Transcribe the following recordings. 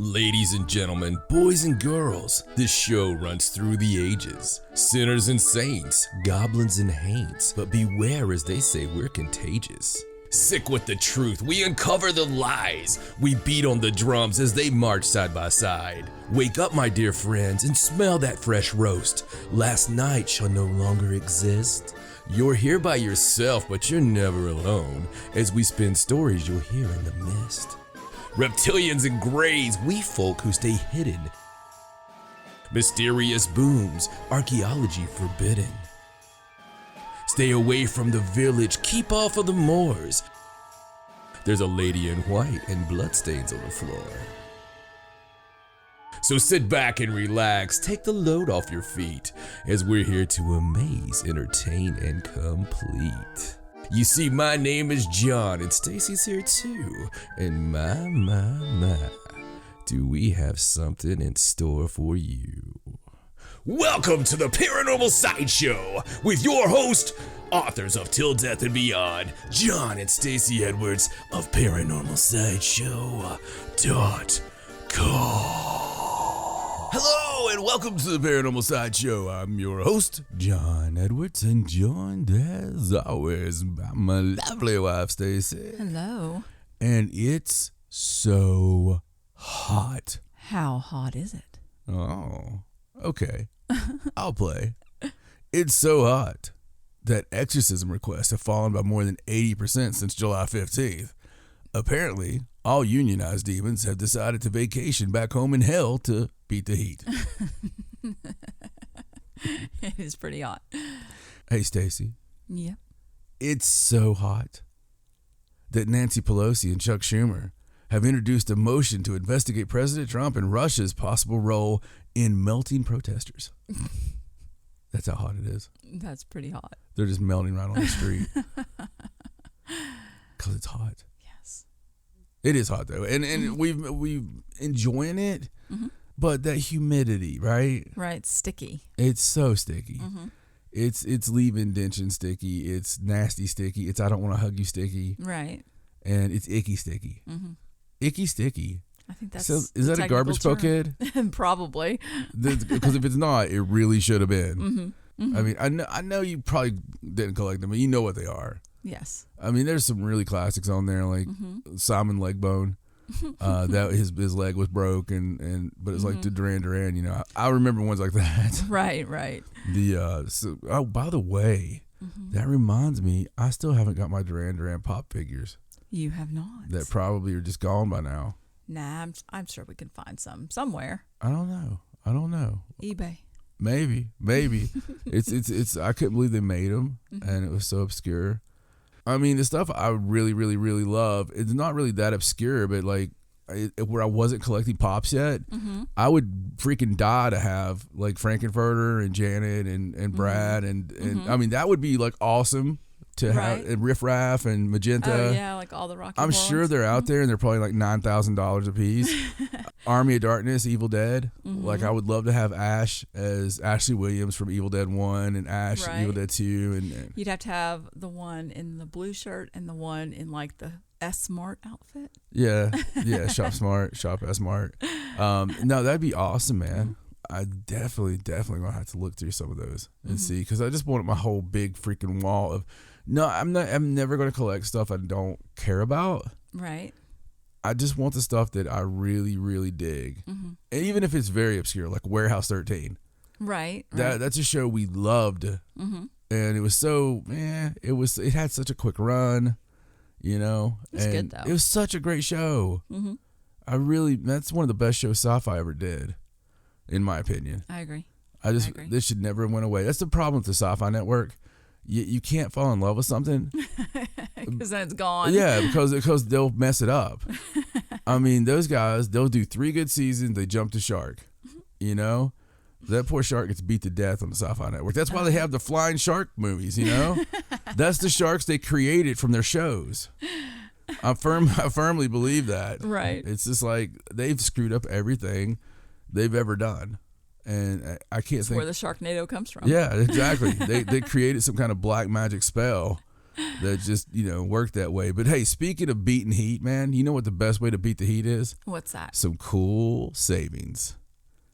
Ladies and gentlemen, boys and girls, this show runs through the ages. Sinners and saints, goblins and haints, but beware as they say we're contagious. Sick with the truth, we uncover the lies. We beat on the drums as they march side by side. Wake up, my dear friends, and smell that fresh roast. Last night shall no longer exist. You're here by yourself, but you're never alone, as we spin stories you'll hear in the mist. Reptilians and greys, we folk who stay hidden. Mysterious booms, archaeology forbidden. Stay away from the village, keep off of the moors. There's a lady in white and bloodstains on the floor. So sit back and relax, take the load off your feet, as we're here to amaze, entertain, and complete. You see, my name is John, and Stacey's here too. And my, do we have something in store for you. Welcome to the Paranormal Sideshow, with your host, authors of Till Death and Beyond, John and Stacey Edwards of ParanormalSideshow.com. Hello and welcome to the Paranormal Sideshow. I'm your host, John Edwards, and joined as always by my lovely wife, Stacey. Hello. And it's so hot. How hot is it? Oh, okay. I'll play. It's so hot that exorcism requests have fallen by more than 80% since July 15th. Apparently, all unionized demons have decided to vacation back home in hell to beat the heat. It is pretty hot. Hey, Stacey. Yeah. It's so hot that Nancy Pelosi and Chuck Schumer have introduced a motion to investigate President Trump and Russia's possible role in melting protesters. That's how hot it is. That's pretty hot. They're just melting right on the street. Because it's hot. Yes. It is hot though, and we've enjoying it, but that humidity, right? Right, sticky. It's so sticky. It's leaving dentin sticky. It's nasty sticky. It's I don't want to hug you sticky. Right. And it's icky sticky. Icky sticky. I think that's so. Is that a Garbage Pail Kid? Probably. Because if it's not, it really should have been. I mean, I know you probably didn't collect them, but you know what they are. Yes. I mean, there's some really classics on there, like Simon Legbone. That his leg was broke, but it's like the Duran Duran. You know, I remember ones like that. Right. By the way, that reminds me, I still haven't got my Duran Duran pop figures. You have not. That probably are just gone by now. Nah, I'm sure we can find some somewhere. I don't know. eBay. Maybe. It's. I couldn't believe they made them, and it was so obscure. I mean, the stuff I really, really, really love, it's not really that obscure, but like where I wasn't collecting pops yet, I would freaking die to have like Frankenfurter and Janet and Brad and I mean, that would be like awesome to have, and Riff Raff and Magenta. Oh yeah, like all the Rocky I'm Horrors. sure they're out there and they're probably like $9,000 a piece. Army of Darkness, Evil Dead. Like I would love to have Ash as Ashley Williams from Evil Dead 1 and Ash Evil Dead 2. And you'd have to have the one in the blue shirt and the one in like the S-Mart outfit. Yeah, Shop Smart, Shop S-Mart. No, that'd be awesome, man. I definitely gonna have to look through some of those and see, because I just want my whole big freaking wall of. No, I'm never gonna collect stuff I don't care about. Right. I just want the stuff that I really, really dig, and even if it's very obscure, like Warehouse 13. Right. That's a show we loved, and it was so it had such a quick run, you know. It's good though. It was such a great show. That's one of the best shows sci-fi ever did, in my opinion. I agree. This should never have went away. That's the problem with the Sci-Fi Network. You can't fall in love with something because then it's gone. Yeah, because they'll mess it up. I mean, those guys, they'll do 3 good seasons, they jump the shark. You know, that poor shark gets beat to death on the Sci-Fi Network. That's why they have the flying shark movies. You know, that's the sharks they created from their shows. I firmly believe that. Right. It's just like they've screwed up everything they've ever done. And I can't think where the Sharknado comes from. Yeah, exactly. They created some kind of black magic spell that just, work that way. But hey, speaking of beating heat, man, you know what the best way to beat the heat is? What's that? Some cool savings.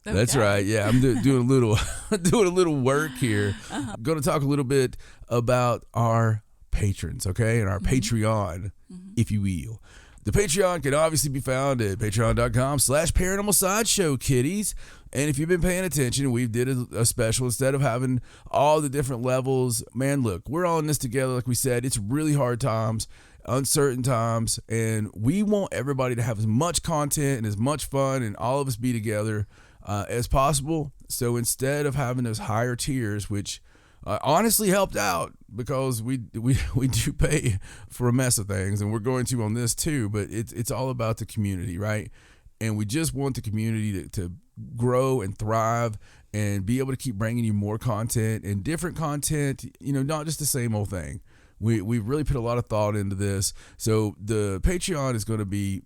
Okay. That's right. Yeah, I'm doing a little doing a little work here. Going to talk a little bit about our patrons, okay, and our Patreon, if you will. The Patreon can obviously be found at patreon.com/Paranormal Sideshow, kiddies. And if you've been paying attention, we did a special instead of having all the different levels. Man, look, we're all in this together. Like we said, it's really hard times, uncertain times, and we want everybody to have as much content and as much fun and all of us be together as possible. So instead of having those higher tiers, which honestly helped out because we do pay for a mess of things, and we're going to on this too, but it's all about the community, right? And we just want the community to grow and thrive and be able to keep bringing you more content and different content, not just the same old thing. We've really put a lot of thought into this. So the Patreon is going to be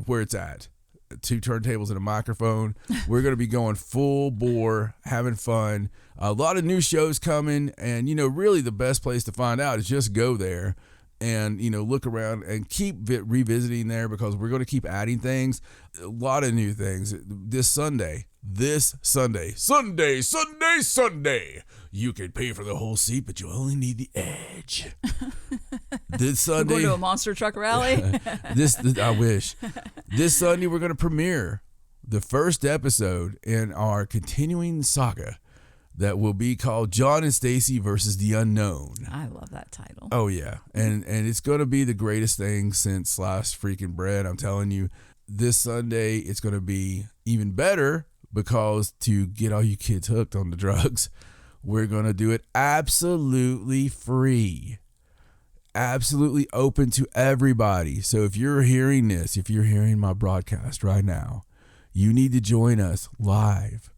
where it's at. 2 turntables and a microphone. We're going to be going full bore, having fun. A lot of new shows coming, and really the best place to find out is just go there and look around and keep revisiting there, because we're going to keep adding things, a lot of new things. This Sunday, you can pay for the whole seat, but you only need the edge. This Sunday, We're going to a monster truck rally. I wish. This Sunday, we're going to premiere the first episode in our continuing saga that will be called John and Stacey versus the Unknown. I love that title. Oh, yeah. And it's going to be the greatest thing since sliced freaking bread. I'm telling you, this Sunday, it's going to be even better, because to get all you kids hooked on the drugs, we're going to do it absolutely free. Absolutely open to everybody. So if you're hearing this, if you're hearing my broadcast right now, you need to join us live.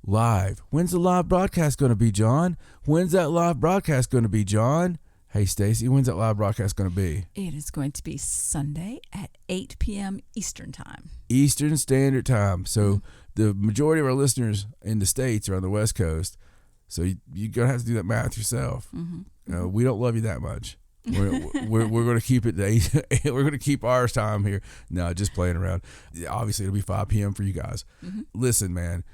When's the live broadcast going to be, John? When's that live broadcast going to be, John? Hey, Stacey, when's that live broadcast going to be? It is going to be Sunday at 8 p.m. Eastern Time. Eastern Standard Time. So the majority of our listeners in the States are on the West Coast. So you're going to have to do that math yourself. We don't love you that much. We're going to keep it. We're going to keep our time here. No, just playing around. Obviously, it'll be 5 p.m. for you guys. Listen, man,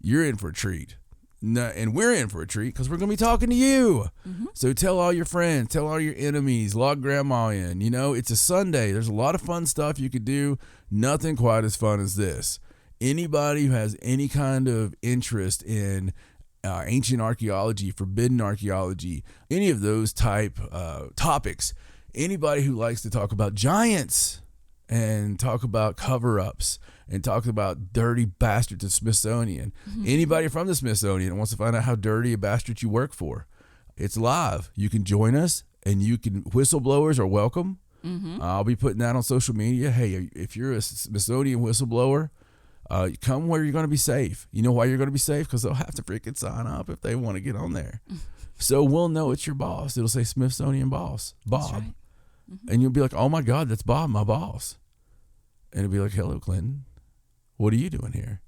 you're in for a treat. No, and we're in for a treat because we're going to be talking to you. So tell all your friends, tell all your enemies, log grandma in. It's a Sunday. There's a lot of fun stuff you could do. Nothing quite as fun as this. Anybody who has any kind of interest in ancient archaeology, forbidden archaeology, any of those type topics, anybody who likes to talk about giants and talk about cover-ups and talk about dirty bastards at Smithsonian, anybody from the Smithsonian that wants to find out how dirty a bastard you work for, it's live. You can join us, and you can, whistleblowers are welcome. I'll be putting that on social media. Hey, if you're a Smithsonian whistleblower, come where you're going to be safe. You know why you're going to be safe? Because they'll have to freaking sign up if they want to get on there. So we'll know it's your boss. It'll say Smithsonian boss, Bob. That's right. And you'll be like, oh my God, that's Bob, my boss. And it'll be like, hello, Clinton. What are you doing here?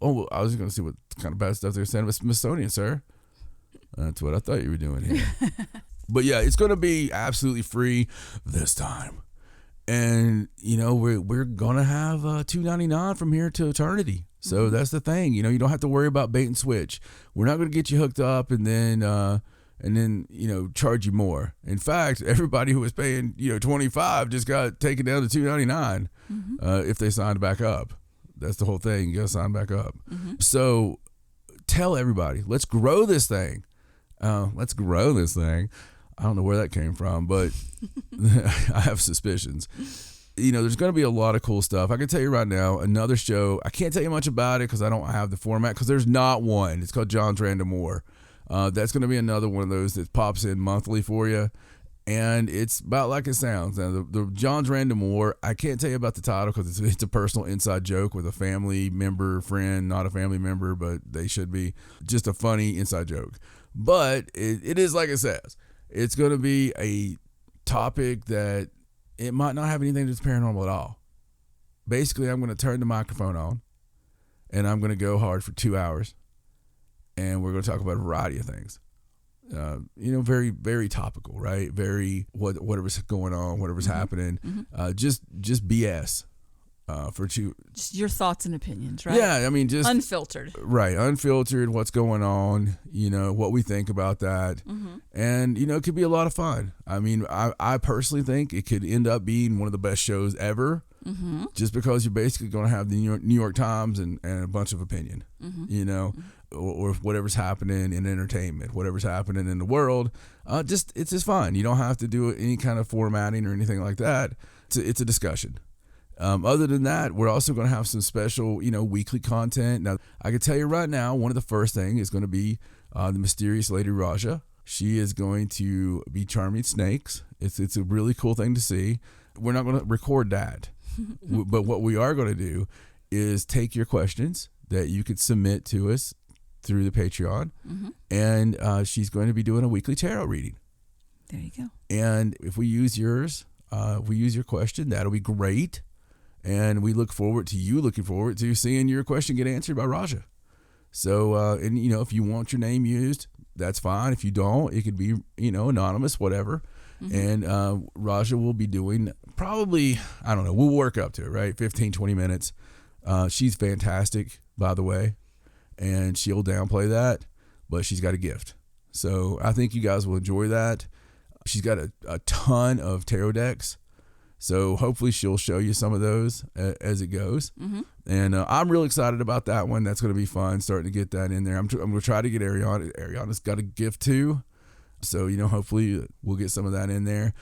Oh, well, I was going to see what kind of bad stuff they were saying about Smithsonian, sir. That's what I thought you were doing here. But yeah, it's going to be absolutely free this time. And, we're going to have $2.99 from here to eternity. So that's the thing. You don't have to worry about bait and switch. We're not going to get you hooked up and then charge you more. In fact, everybody who was paying, $25 just got taken down to $2.99 if they signed back up. That's the whole thing. You got to sign back up. So tell everybody, let's grow this thing. I don't know where that came from, but I have suspicions. There's going to be a lot of cool stuff. I can tell you right now, another show, I can't tell you much about it because I don't have the format, because there's not one. It's called John's Random War. That's going to be another one of those that pops in monthly for you. And it's about like it sounds. Now, the John's Random War, I can't tell you about the title because it's a personal inside joke with a family member, friend, not a family member, but they should be. Just a funny inside joke. But it is like it says. It's going to be a topic that it might not have anything to do with paranormal at all. Basically, I'm going to turn the microphone on, and I'm going to go hard for 2 hours, and we're going to talk about a variety of things. very, very topical, right? Very whatever's going on, whatever's happening, just BS. Just your thoughts and opinions, right? Yeah, I mean, just unfiltered. Right, unfiltered, what's going on, what we think about that. And, it could be a lot of fun. I mean, I personally think it could end up being one of the best shows ever, just because you're basically going to have the New York Times and a bunch of opinion, or whatever's happening in entertainment, whatever's happening in the world. It's just fun. You don't have to do any kind of formatting or anything like that. It's a discussion. Other than that, we're also going to have some special, weekly content. Now, I can tell you right now, one of the first things is going to be the mysterious Lady Raja. She is going to be charming snakes. It's a really cool thing to see. We're not going to record that, but what we are going to do is take your questions that you could submit to us through the Patreon, and she's going to be doing a weekly tarot reading. There you go. And if we use yours, if we use your question, that'll be great. And we look forward to seeing your question get answered by Raja. So, if you want your name used, that's fine. If you don't, it could be, anonymous, whatever. And Raja will be doing probably, I don't know, we'll work up to it, right? 15, 20 minutes. She's fantastic, by the way, and she'll downplay that, but she's got a gift. So I think you guys will enjoy that. She's got a ton of tarot decks. So hopefully she'll show you some of those as it goes. And I'm real excited about that one. That's going to be fun, starting to get that in there. I'm going to try to get Ariana. Ariana's got a gift too. So, hopefully we'll get some of that in there.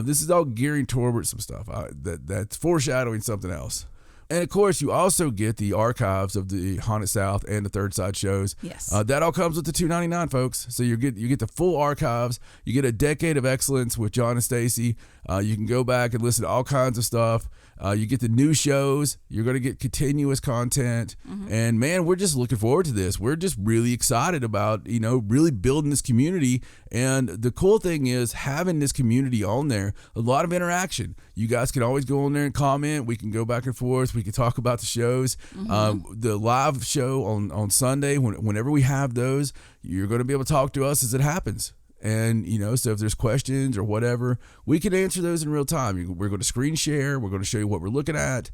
This is all gearing toward some stuff that's foreshadowing something else. And of course, you also get the archives of the Haunted South and the Third Side shows. Yes. That all comes with the $2.99, folks. So you get the full archives. You get a decade of excellence with John and Stacey. You can go back and listen to all kinds of stuff. You get the new shows. You're going to get continuous content. And man, we're just looking forward to this. We're just really excited about, really building this community. And the cool thing is having this community on there, a lot of interaction. You guys can always go on there and comment. We can go back and forth. We can talk about the shows. The live show on Sunday, whenever we have those, you're going to be able to talk to us as it happens. And, so if there's questions or whatever, we can answer those in real time. We're going to screen share. We're going to show you what we're looking at.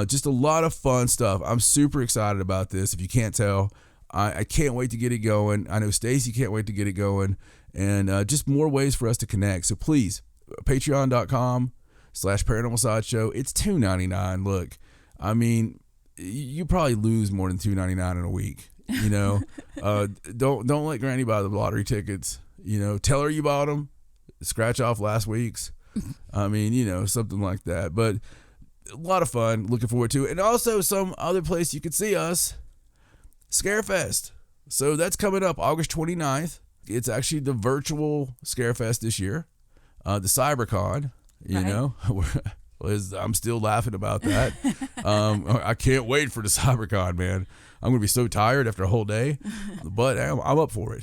Just a lot of fun stuff. I'm super excited about this. If you can't tell, I can't wait to get it going. I know Stacey can't wait to get it going. And just more ways for us to connect. So please, patreon.com/Paranormal Sideshow. It's $2.99. Look, I mean, you probably lose more than $2.99 in a week. Don't let Granny buy the lottery tickets. Tell her you bought them, scratch off last week's. I mean, something like that. But a lot of fun, looking forward to it. And also some other place you could see us, Scarefest. So that's coming up August 29th. It's actually the virtual Scarefest this year, the CyberCon, I'm still laughing about that. I can't wait for the CyberCon, man. I'm going to be so tired after a whole day, but I'm up for it.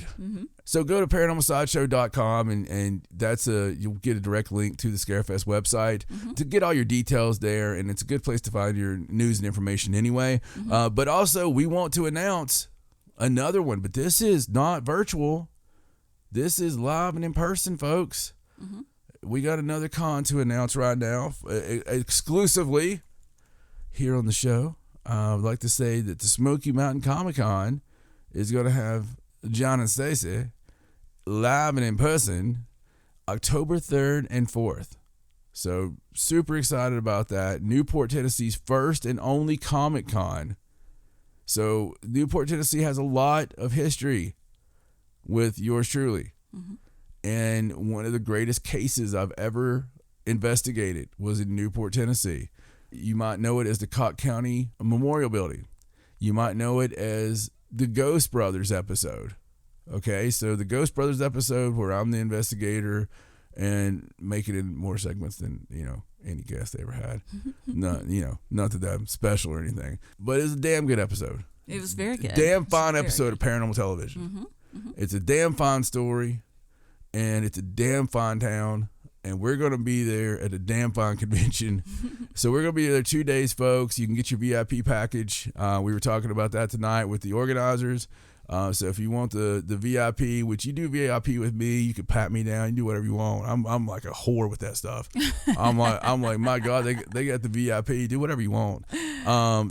So go to ParanormalSideshow.com and that's you'll get a direct link to the Scarefest website to get all your details there, and it's a good place to find your news and information anyway. But also, we want to announce another one, but this is not virtual. This is live and in person, folks. We got another con to announce right now, exclusively here on the show. I'd like to say that the Smoky Mountain Comic Con is going to have John and Stacey live and in person October 3rd and 4th. So super excited about that. Newport, Tennessee's first and only Comic Con. So Newport, Tennessee has a lot of history with yours truly. And one of the greatest cases I've ever investigated was in Newport, Tennessee. You might know it as the Cocke County Memorial Building. You might know it as the Ghost Brothers episode. Okay, so the Ghost Brothers episode where I'm the investigator and make it in more segments than, any guest they ever had. Not that I'm special or anything, but it's a damn good episode. It was very good. Damn fine episode of paranormal television. It's a damn fine story, and it's a damn fine town, and we're going to be there at a damn fine convention. So we're going to be there 2 days, folks. You can get your VIP package. We were talking about that tonight with the organizers. So if you want the VIP, which you do VIP with me, you can pat me down, you do whatever you want. I'm like a whore with that stuff. I'm like, my God, they got the VIP, do whatever you want.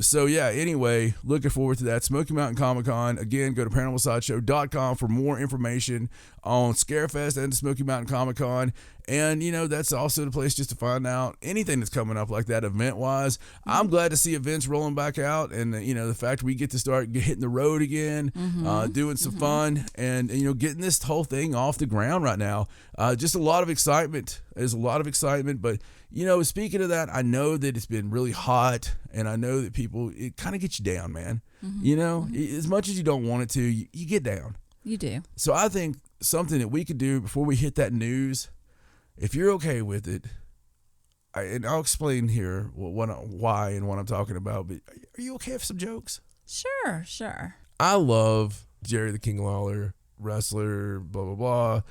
So yeah, anyway, looking forward to that. Smoky Mountain Comic Con. Again, go to paranormalsideshow.com for more information on Scarefest and the Smoky Mountain Comic Con. And, that's also the place just to find out anything that's coming up like that event-wise. I'm glad to see events rolling back out, and, the fact we get to start hitting the road again, doing some fun, and, getting this whole thing off the ground right now. Just a lot of excitement. There's a lot of excitement, but, speaking of that, I know that it's been really hot, and I know that it kind of gets you down, man. As much as you don't want it to, you get down. You do. So I think something that we could do before we hit that news, if you're okay with it, and I'll explain here why and what I'm talking about, but are you okay with some jokes? Sure. I love Jerry the King Lawler, wrestler, blah, blah, blah,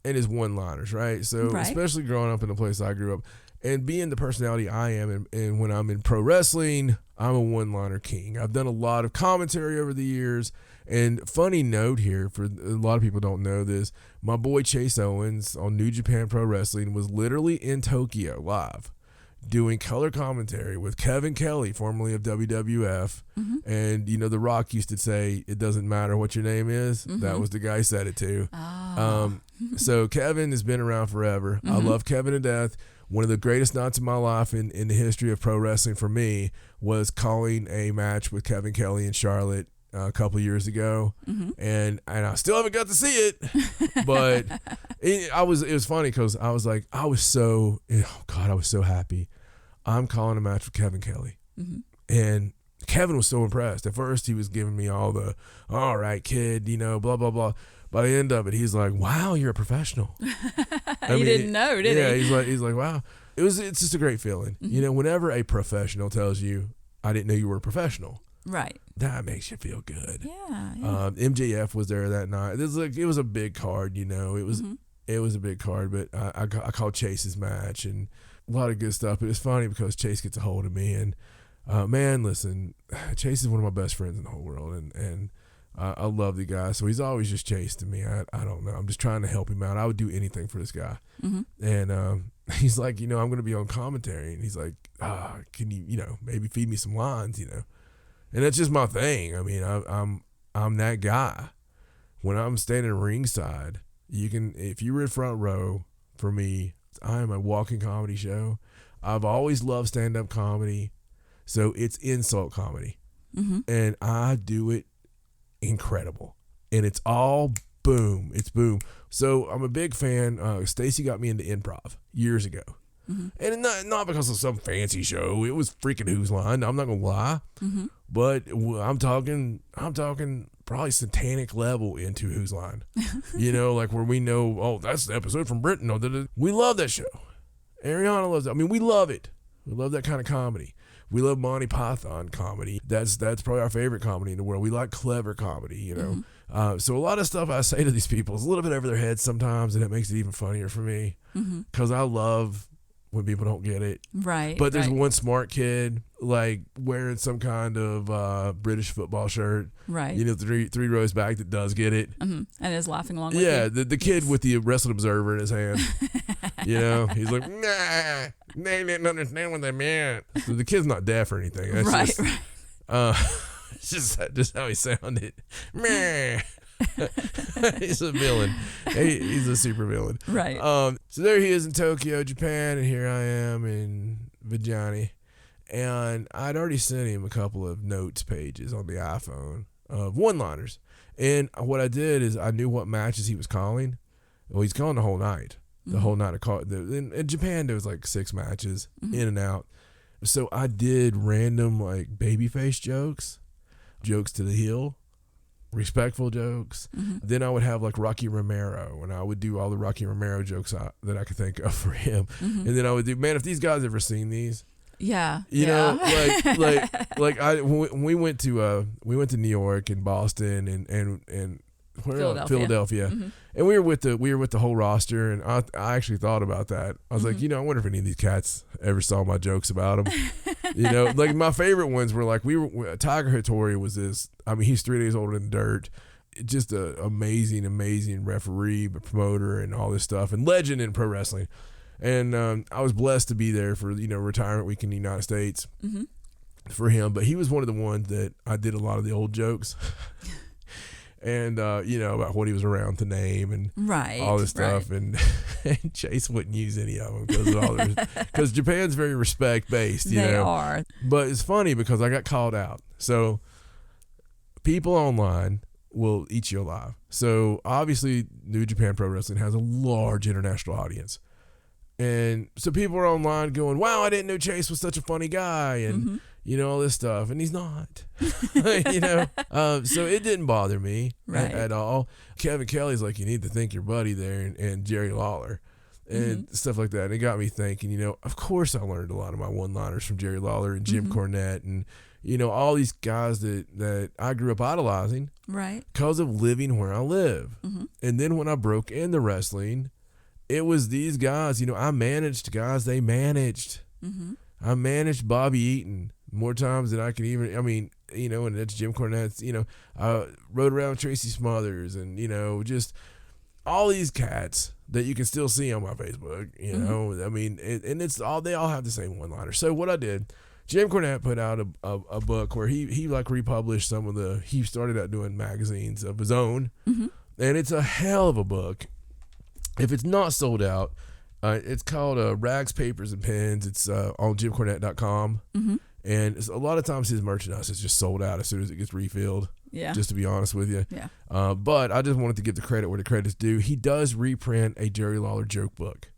and his one-liners, right? So especially growing up in the place I grew up and being the personality I am, and when I'm in pro wrestling, I'm a one-liner king. I've done a lot of commentary over the years. And funny note here, for a lot of people don't know this, my boy Chase Owens on New Japan Pro Wrestling was literally in Tokyo live doing color commentary with Kevin Kelly, formerly of WWF. And, The Rock used to say, it doesn't matter what your name is. That was the guy he said it to. So Kevin has been around forever. I love Kevin to death. One of the greatest nights of my life in the history of pro wrestling for me was calling a match with Kevin Kelly and Charlotte a couple years ago, and I still haven't got to see it, but it was funny because I was so happy. I'm calling a match with Kevin Kelly, and Kevin was so impressed. At first, he was giving me all the, all right, kid, blah blah blah. By the end of it, he's like, "Wow, you're a professional." He didn't know, did he? Yeah, he's like, "Wow." It's just a great feeling, whenever a professional tells you, "I didn't know you were a professional." Right. That makes you feel good. Yeah. MJF was there that night. It was a big card, it was a big card, but I called Chase's match and a lot of good stuff. But it's funny because Chase gets a hold of me, and man, listen, Chase is one of my best friends in the whole world, and I love the guy. So he's always just Chase to me. I don't know. I'm just trying to help him out. I would do anything for this guy. And he's like, I'm going to be on commentary, and he's like, can you, maybe feed me some lines, And that's just my thing. I mean, I'm that guy. When I'm standing ringside, if you were in front row for me, I am a walking comedy show. I've always loved stand-up comedy, so it's insult comedy, and I do it incredible, and it's all boom. It's boom. So I'm a big fan. Stacey got me into improv years ago. And not because of some fancy show. It was freaking Who's Line. I'm not gonna lie, but I'm talking probably satanic level into Who's Line. Like where we know, that's the episode from Britain. We love that show. Ariana loves it. I mean, we love it. We love that kind of comedy. We love Monty Python comedy. That's probably our favorite comedy in the world. We like clever comedy. So a lot of stuff I say to these people is a little bit over their heads sometimes, and it makes it even funnier for me because I love when people don't get it. Right. But there's one smart kid, like, wearing some kind of British football shirt. Right. Three rows back that does get it. And is laughing along with you. The kid with the Wrestling Observer in his hand. He's like, nah, they didn't understand what they meant. So the kid's not deaf or anything. That's it's just how he sounded. Meh. He's a villain. He's a super villain. Right. So there he is in Tokyo, Japan, and here I am in Vagina. And I'd already sent him a couple of notes pages on the iPhone of one-liners. And what I did is I knew what matches he was calling. Well, he's calling the whole night. The whole night of call. In Japan, there was like 6 matches in and out. So I did random like babyface jokes to the heel. Respectful jokes. Then I would have like Rocky Romero, and I would do all the Rocky Romero jokes that I could think of for him. And then I would do, man, if these guys ever seen these, when we went to New York and Boston and Philadelphia. And we were with the whole roster, and I actually thought about that. I was like, I wonder if any of these cats ever saw my jokes about them. Like my favorite ones were like Tiger Hattori was this. I mean, he's 3 days older than dirt. just a amazing referee, promoter, and all this stuff, and legend in pro wrestling. And I was blessed to be there for retirement week in the United States for him. But he was one of the ones that I did a lot of the old jokes. And about what he was around to name and all this stuff, and Chase wouldn't use any of them because Japan's very respect based. They are, but it's funny because I got called out. So people online will eat you alive. So obviously, New Japan Pro Wrestling has a large international audience, and so people are online going, "Wow, I didn't know Chase was such a funny guy," and all this stuff, and he's not. So it didn't bother me at all. Kevin Kelly's like, you need to thank your buddy there, and Jerry Lawler, and stuff like that. And it got me thinking. Of course, I learned a lot of my one-liners from Jerry Lawler and Jim Cornette, and all these guys that I grew up idolizing, right? Because of living where I live. And then when I broke into wrestling, it was these guys. I managed guys they managed. I managed Bobby Eaton more times than I can even. And that's Jim Cornette's. I rode around with Tracy Smothers, and just all these cats that you can still see on my Facebook. And it's all, they all have the same one-liner. So what I did, Jim Cornette put out a book where he republished some of the. He started out doing magazines of his own, and it's a hell of a book. If it's not sold out, it's called Rags, Papers, and Pens. It's on JimCornette.com. And a lot of times his merchandise is just sold out as soon as it gets refilled. Yeah. Just to be honest with you. Yeah. But I just wanted to give the credit where the credit's due. He does reprint a Jerry Lawler joke book.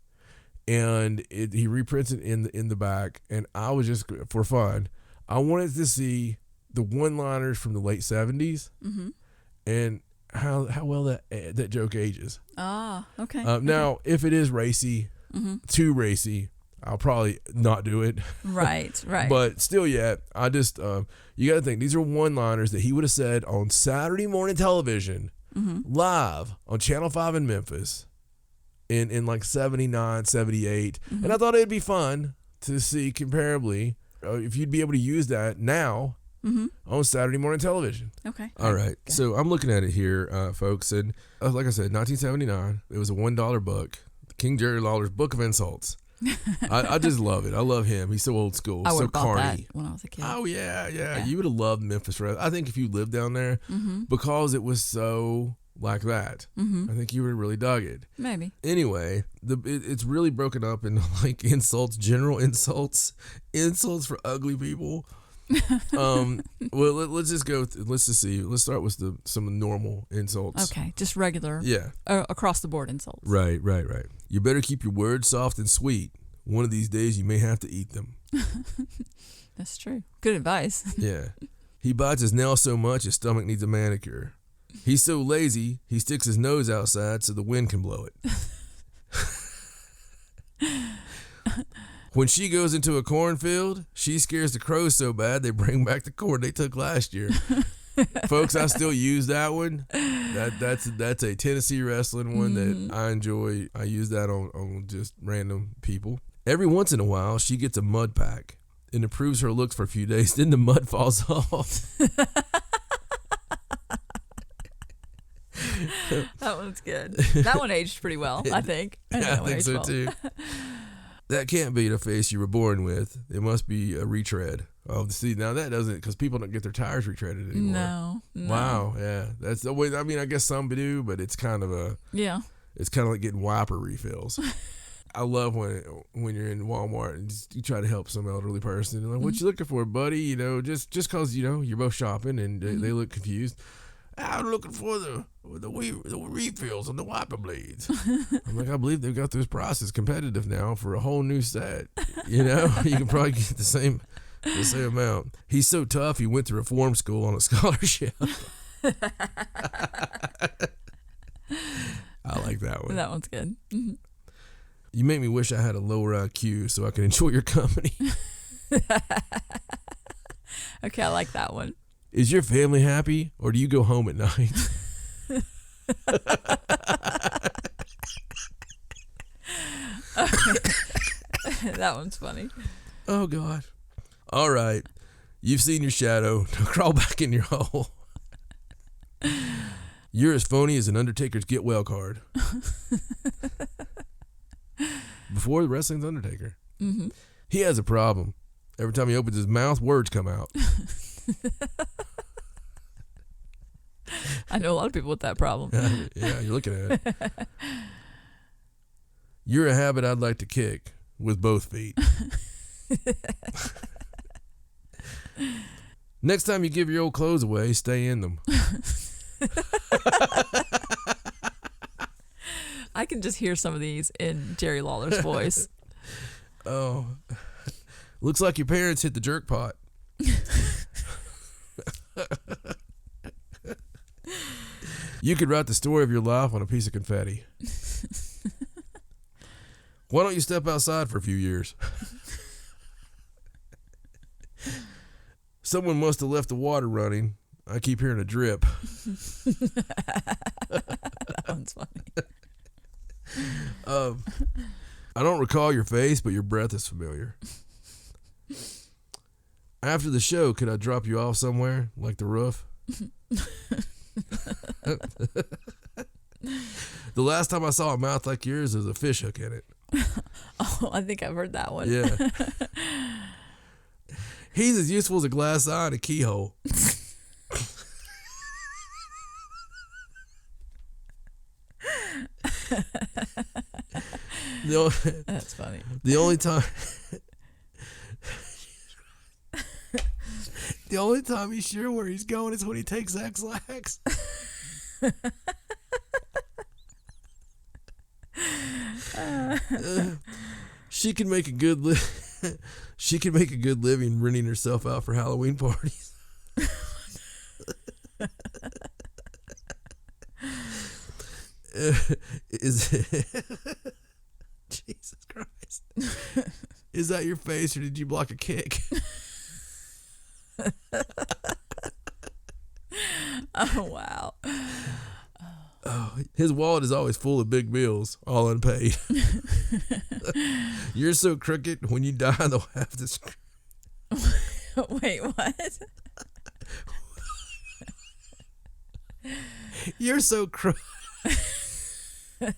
And he reprints it in the back. And I was just, for fun, I wanted to see the one-liners from the late 70s and how well that joke ages. Ah, okay. Now, if it is racy, too racy, I'll probably not do it. Right. But still yet, I just, you got to think, these are one-liners that he would have said on Saturday morning television, live on Channel 5 in Memphis in like 79, 78. And I thought it'd be fun to see comparably if you'd be able to use that now on Saturday morning television. Okay. All right. Okay. So I'm looking at it here, folks. And like I said, 1979, it was a $1 book, King Jerry Lawler's Book of Insults. I just love it. I love him. He's so old school, so carny. That when I was a kid. Oh yeah. You would have loved Memphis. I think if you lived down there, because it was so like that, I think you would have really dug it. Maybe. Anyway, it's really broken up into like insults, general insults for ugly people. Well, let's just go. Let's just see. Let's start with some normal insults. Okay, just regular. Yeah. Across the board insults. Right. You better keep your words soft and sweet. One of these days you may have to eat them. That's true. Good advice. Yeah. He bites his nails so much his stomach needs a manicure. He's so lazy he sticks his nose outside so the wind can blow it. When she goes into a cornfield, she scares the crows so bad they bring back the corn they took last year. Folks, I still use that one. That's a Tennessee wrestling one that I enjoy. I use that on just random people. Every once in a while, she gets a mud pack and improves her looks for a few days. Then the mud falls off. That one's good. That one aged pretty well, I think. I think so too. That can't be the face you were born with. It must be a retread. Oh, see, now that doesn't, because people don't get their tires retreaded anymore. No. Wow, yeah. That's the way, I mean, I guess some do, but it's kind of it's kind of like getting wiper refills. I love when you're in Walmart and you try to help some elderly person. And like, what you looking for, buddy? Just because, you're both shopping and they look confused. I'm looking for the refills on the wiper blades. I'm like, I believe they've got those prices competitive now for a whole new set. You can probably get the same amount. He's so tough. He went to reform school on a scholarship. I like that one. That one's good. Mm-hmm. You make me wish I had a lower IQ so I could enjoy your company. Okay, I like that one. Is your family happy, or do you go home at night? That one's funny. Oh, God. All right. You've seen your shadow. Now crawl back in your hole. You're as phony as an Undertaker's get well card. Before wrestling's Undertaker. Mm-hmm. He has a problem. Every time he opens his mouth, words come out. I know a lot of people with that problem. Yeah, you're looking at it. You're a habit I'd like to kick with both feet. Next time you give your old clothes away, stay in them. I can just hear some of these in Jerry Lawler's voice. Oh, looks like your parents hit the jerk pot. You could write the story of your life on a piece of confetti. Why don't you step outside for a few years? Someone must have left the water running. I keep hearing a drip. That one's funny. I don't recall your face, but your breath is familiar. After the show, could I drop you off somewhere, like the roof? The last time I saw a mouth like yours, there's a fish hook in it. Oh, I think I've heard that one. Yeah. He's as useful as a glass eye and a keyhole. That's funny. The only time the only time he's sure where he's going is when he takes X-Lax. She can make a good she can make a good living renting herself out for Halloween parties. Jesus Christ. Is that your face or did you block a kick? Oh, wow. Oh, his wallet is always full of big bills, all unpaid. You're so crooked, when you die, they'll have to screw. Wait, what? You're so crooked. I'm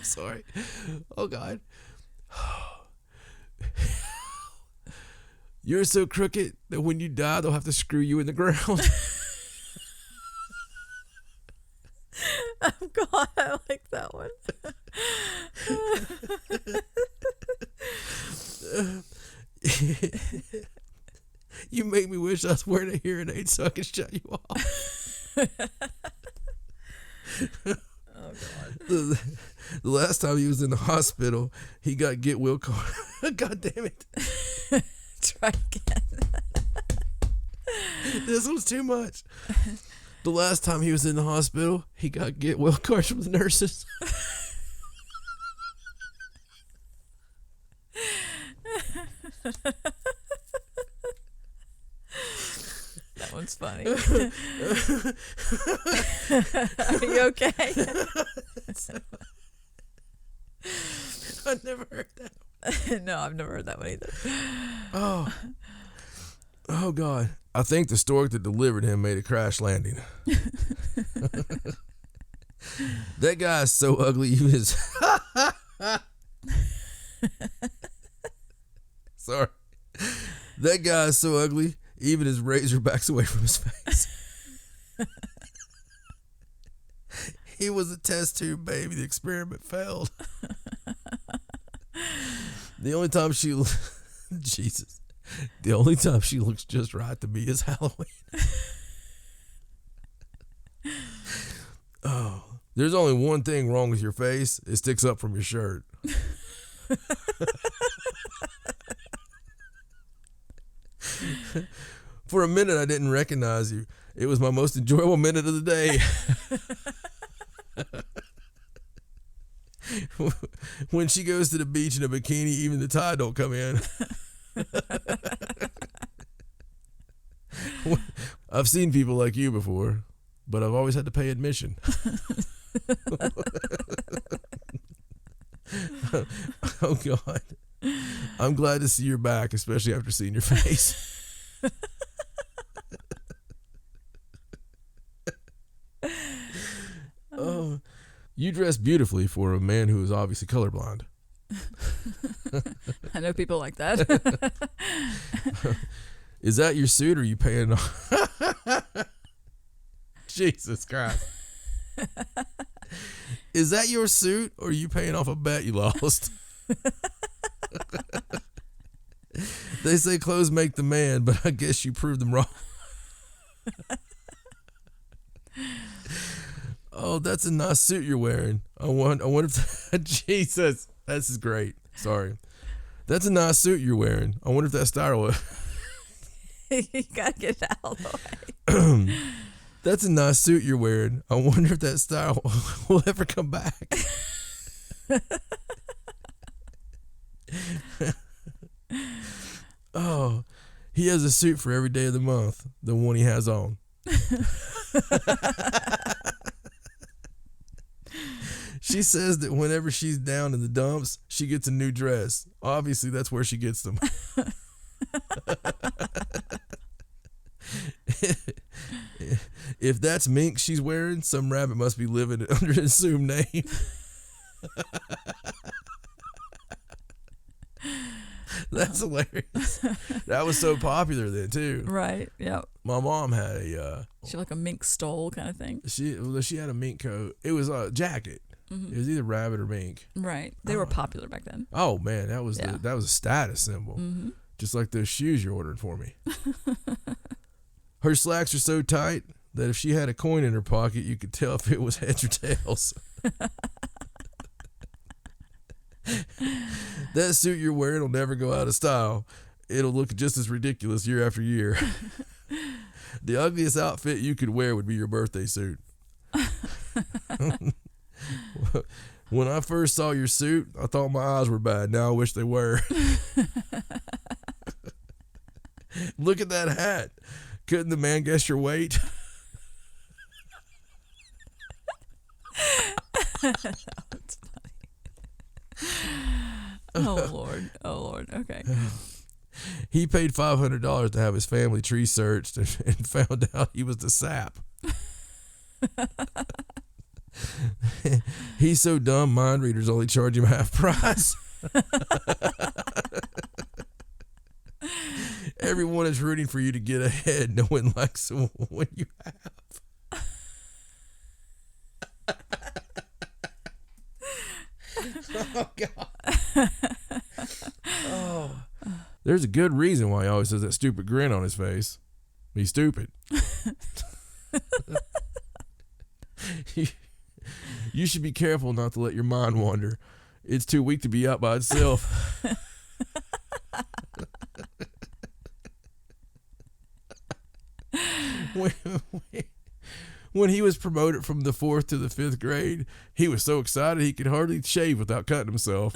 sorry. Oh, God. You're so crooked that when you die, they'll have to screw you in the ground. Oh, God, I like that one. You make me wish I was wearing a hearing aid so I could shut you off. Oh, God. The last time he was in the hospital, he got get well card. God damn it. Try again. This was too much. The last time he was in the hospital, he got get well cards from the nurses. That one's funny. Are you okay? I never heard that. No, I've never heard that one either. Oh God. I think the stork that delivered him made a crash landing. That guy is so ugly, he was... Sorry. That guy is so ugly, even his razor backs away from his face. He was a test tube baby. The experiment failed. The only time she... Jesus. The only time she looks just right to me is Halloween. Oh, there's only one thing wrong with your face. It sticks up from your shirt. For a minute, I didn't recognize you. It was my most enjoyable minute of the day. When she goes to the beach in a bikini, even the tide don't come in. I've seen people like you before, but I've always had to pay admission. Oh, God. I'm glad to see you're back, especially after seeing your face. You dress beautifully for a man who is obviously colorblind. I know people like that. Is that your suit or are you paying off? Jesus Christ. Is that your suit or are you paying off a bet you lost? They say clothes make the man, but I guess you proved them wrong. Oh, that's a nice suit you're wearing. I wonder if Jesus, this is great. Sorry. That's a nice suit you're wearing. I wonder if that style You gotta get it out of the way. That's a nice suit you're wearing. I wonder if that style will ever come back. Oh, he has a suit for every day of the month, the one he has on. She says that whenever she's down in the dumps, she gets a new dress. Obviously, that's where she gets them. If that's mink she's wearing, some rabbit must be living under an assumed name. That's hilarious. That was so popular then too. Right. Yep. My mom had a She like a mink stole kind of thing. she had a mink coat. It was a jacket. Mm-hmm. It was either rabbit or mink. Right. They were popular back then. Oh man, that was Yeah. that was a status symbol. Mm-hmm. Just like those shoes you're ordering for me. Her slacks are so tight that if she had a coin in her pocket, you could tell if it was heads or tails. That suit you're wearing will never go out of style. It'll look just as ridiculous year after year. The ugliest outfit you could wear would be your birthday suit. When I first saw your suit, I thought my eyes were bad. Now I wish they were. Look at that hat. Couldn't the man guess your weight? That's funny. Oh Lord. Oh Lord. Okay. He paid $500 to have his family tree searched and found out he was the sap. He's so dumb, mind readers only charge him half price. Everyone is rooting for you to get ahead. No one likes what you have. Oh, God. Oh. There's a good reason why he always has that stupid grin on his face. He's stupid. You should be careful not to let your mind wander. It's too weak to be out by itself. When he was promoted from the 4th to the 5th grade, he was so excited he could hardly shave without cutting himself.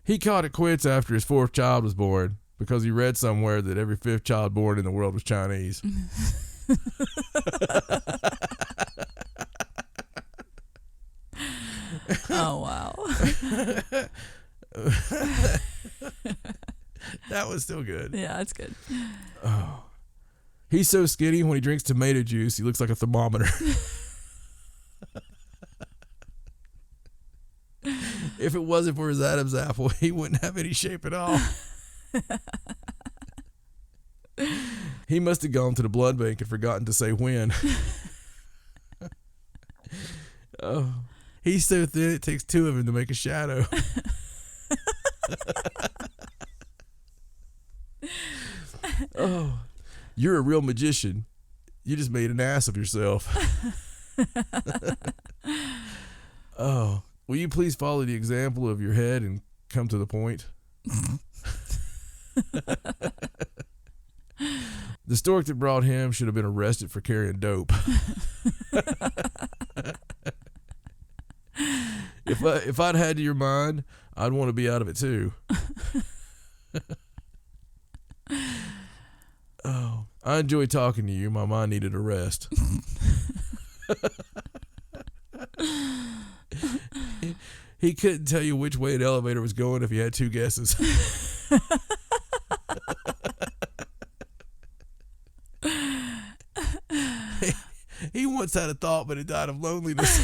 He called it quits after his 4th child was born because he read somewhere that every 5th child born in the world was Chinese. Oh wow. That was still good. Yeah, that's good. Oh. He's so skinny when he drinks tomato juice, he looks like a thermometer. If it wasn't for his Adam's apple, he wouldn't have any shape at all. He must have gone to the blood bank and forgotten to say when. Oh, he's so thin it takes 2 of him to make a shadow. Oh, you're a real magician. You just made an ass of yourself. Oh, will you please follow the example of your head and come to the point? The stork that brought him should have been arrested for carrying dope. If I'd had your mind, I'd want to be out of it too. Oh, I enjoy talking to you. My mind needed a rest. He couldn't tell you which way an elevator was going if he had 2 guesses. once had a thought, but it died of loneliness.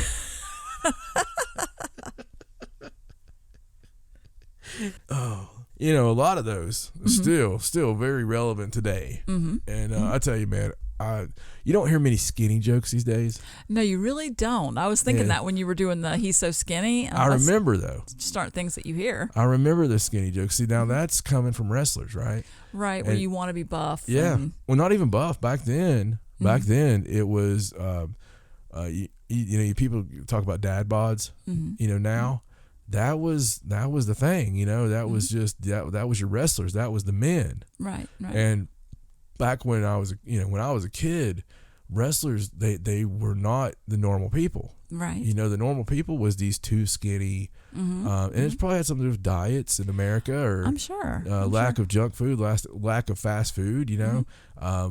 Oh, you know, a lot of those are still very relevant today. And I tell you, man, you don't hear many skinny jokes these days. No, you really don't. I was thinking Yeah. that when you were doing the "he's so skinny." I remember though. Just aren't things that you hear, I remember the skinny jokes. See, now that's coming from wrestlers, right? right? Where And- you want to be buff. Yeah. and- Well, not even buff back then. Back then, it was you know, people talk about dad bods. You know, now that was the thing. You know, that was just that was your wrestlers. That was the men. right. And back when I was a kid, wrestlers they were not the normal people. right. You know, the normal people was these too skinny, and it's probably had something to do with diets in America, or I'm sure. lack of junk food, lack of fast food. You know,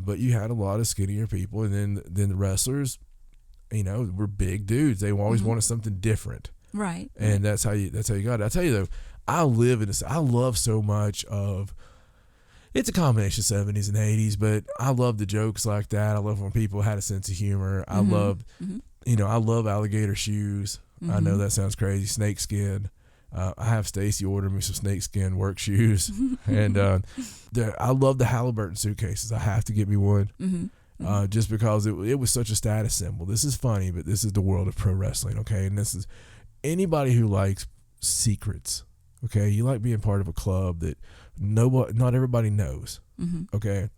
but you had a lot of skinnier people, and then the wrestlers, you know, were big dudes. They always wanted something different, Right. and that's how you got it. I tell you though, I love so much of. It's a combination of 70s and 80s, but I love the jokes like that. I love when people had a sense of humor. I love, you know, I love alligator shoes. I know that sounds crazy. Snake skin. I have Stacey order me some snake skin work shoes. And I love the Halliburton suitcases. I have to get me one. Just because it was such a status symbol. This is funny, but this is the world of pro wrestling, okay? And this is anybody who likes secrets, okay? You like being part of a club that not everybody knows, okay?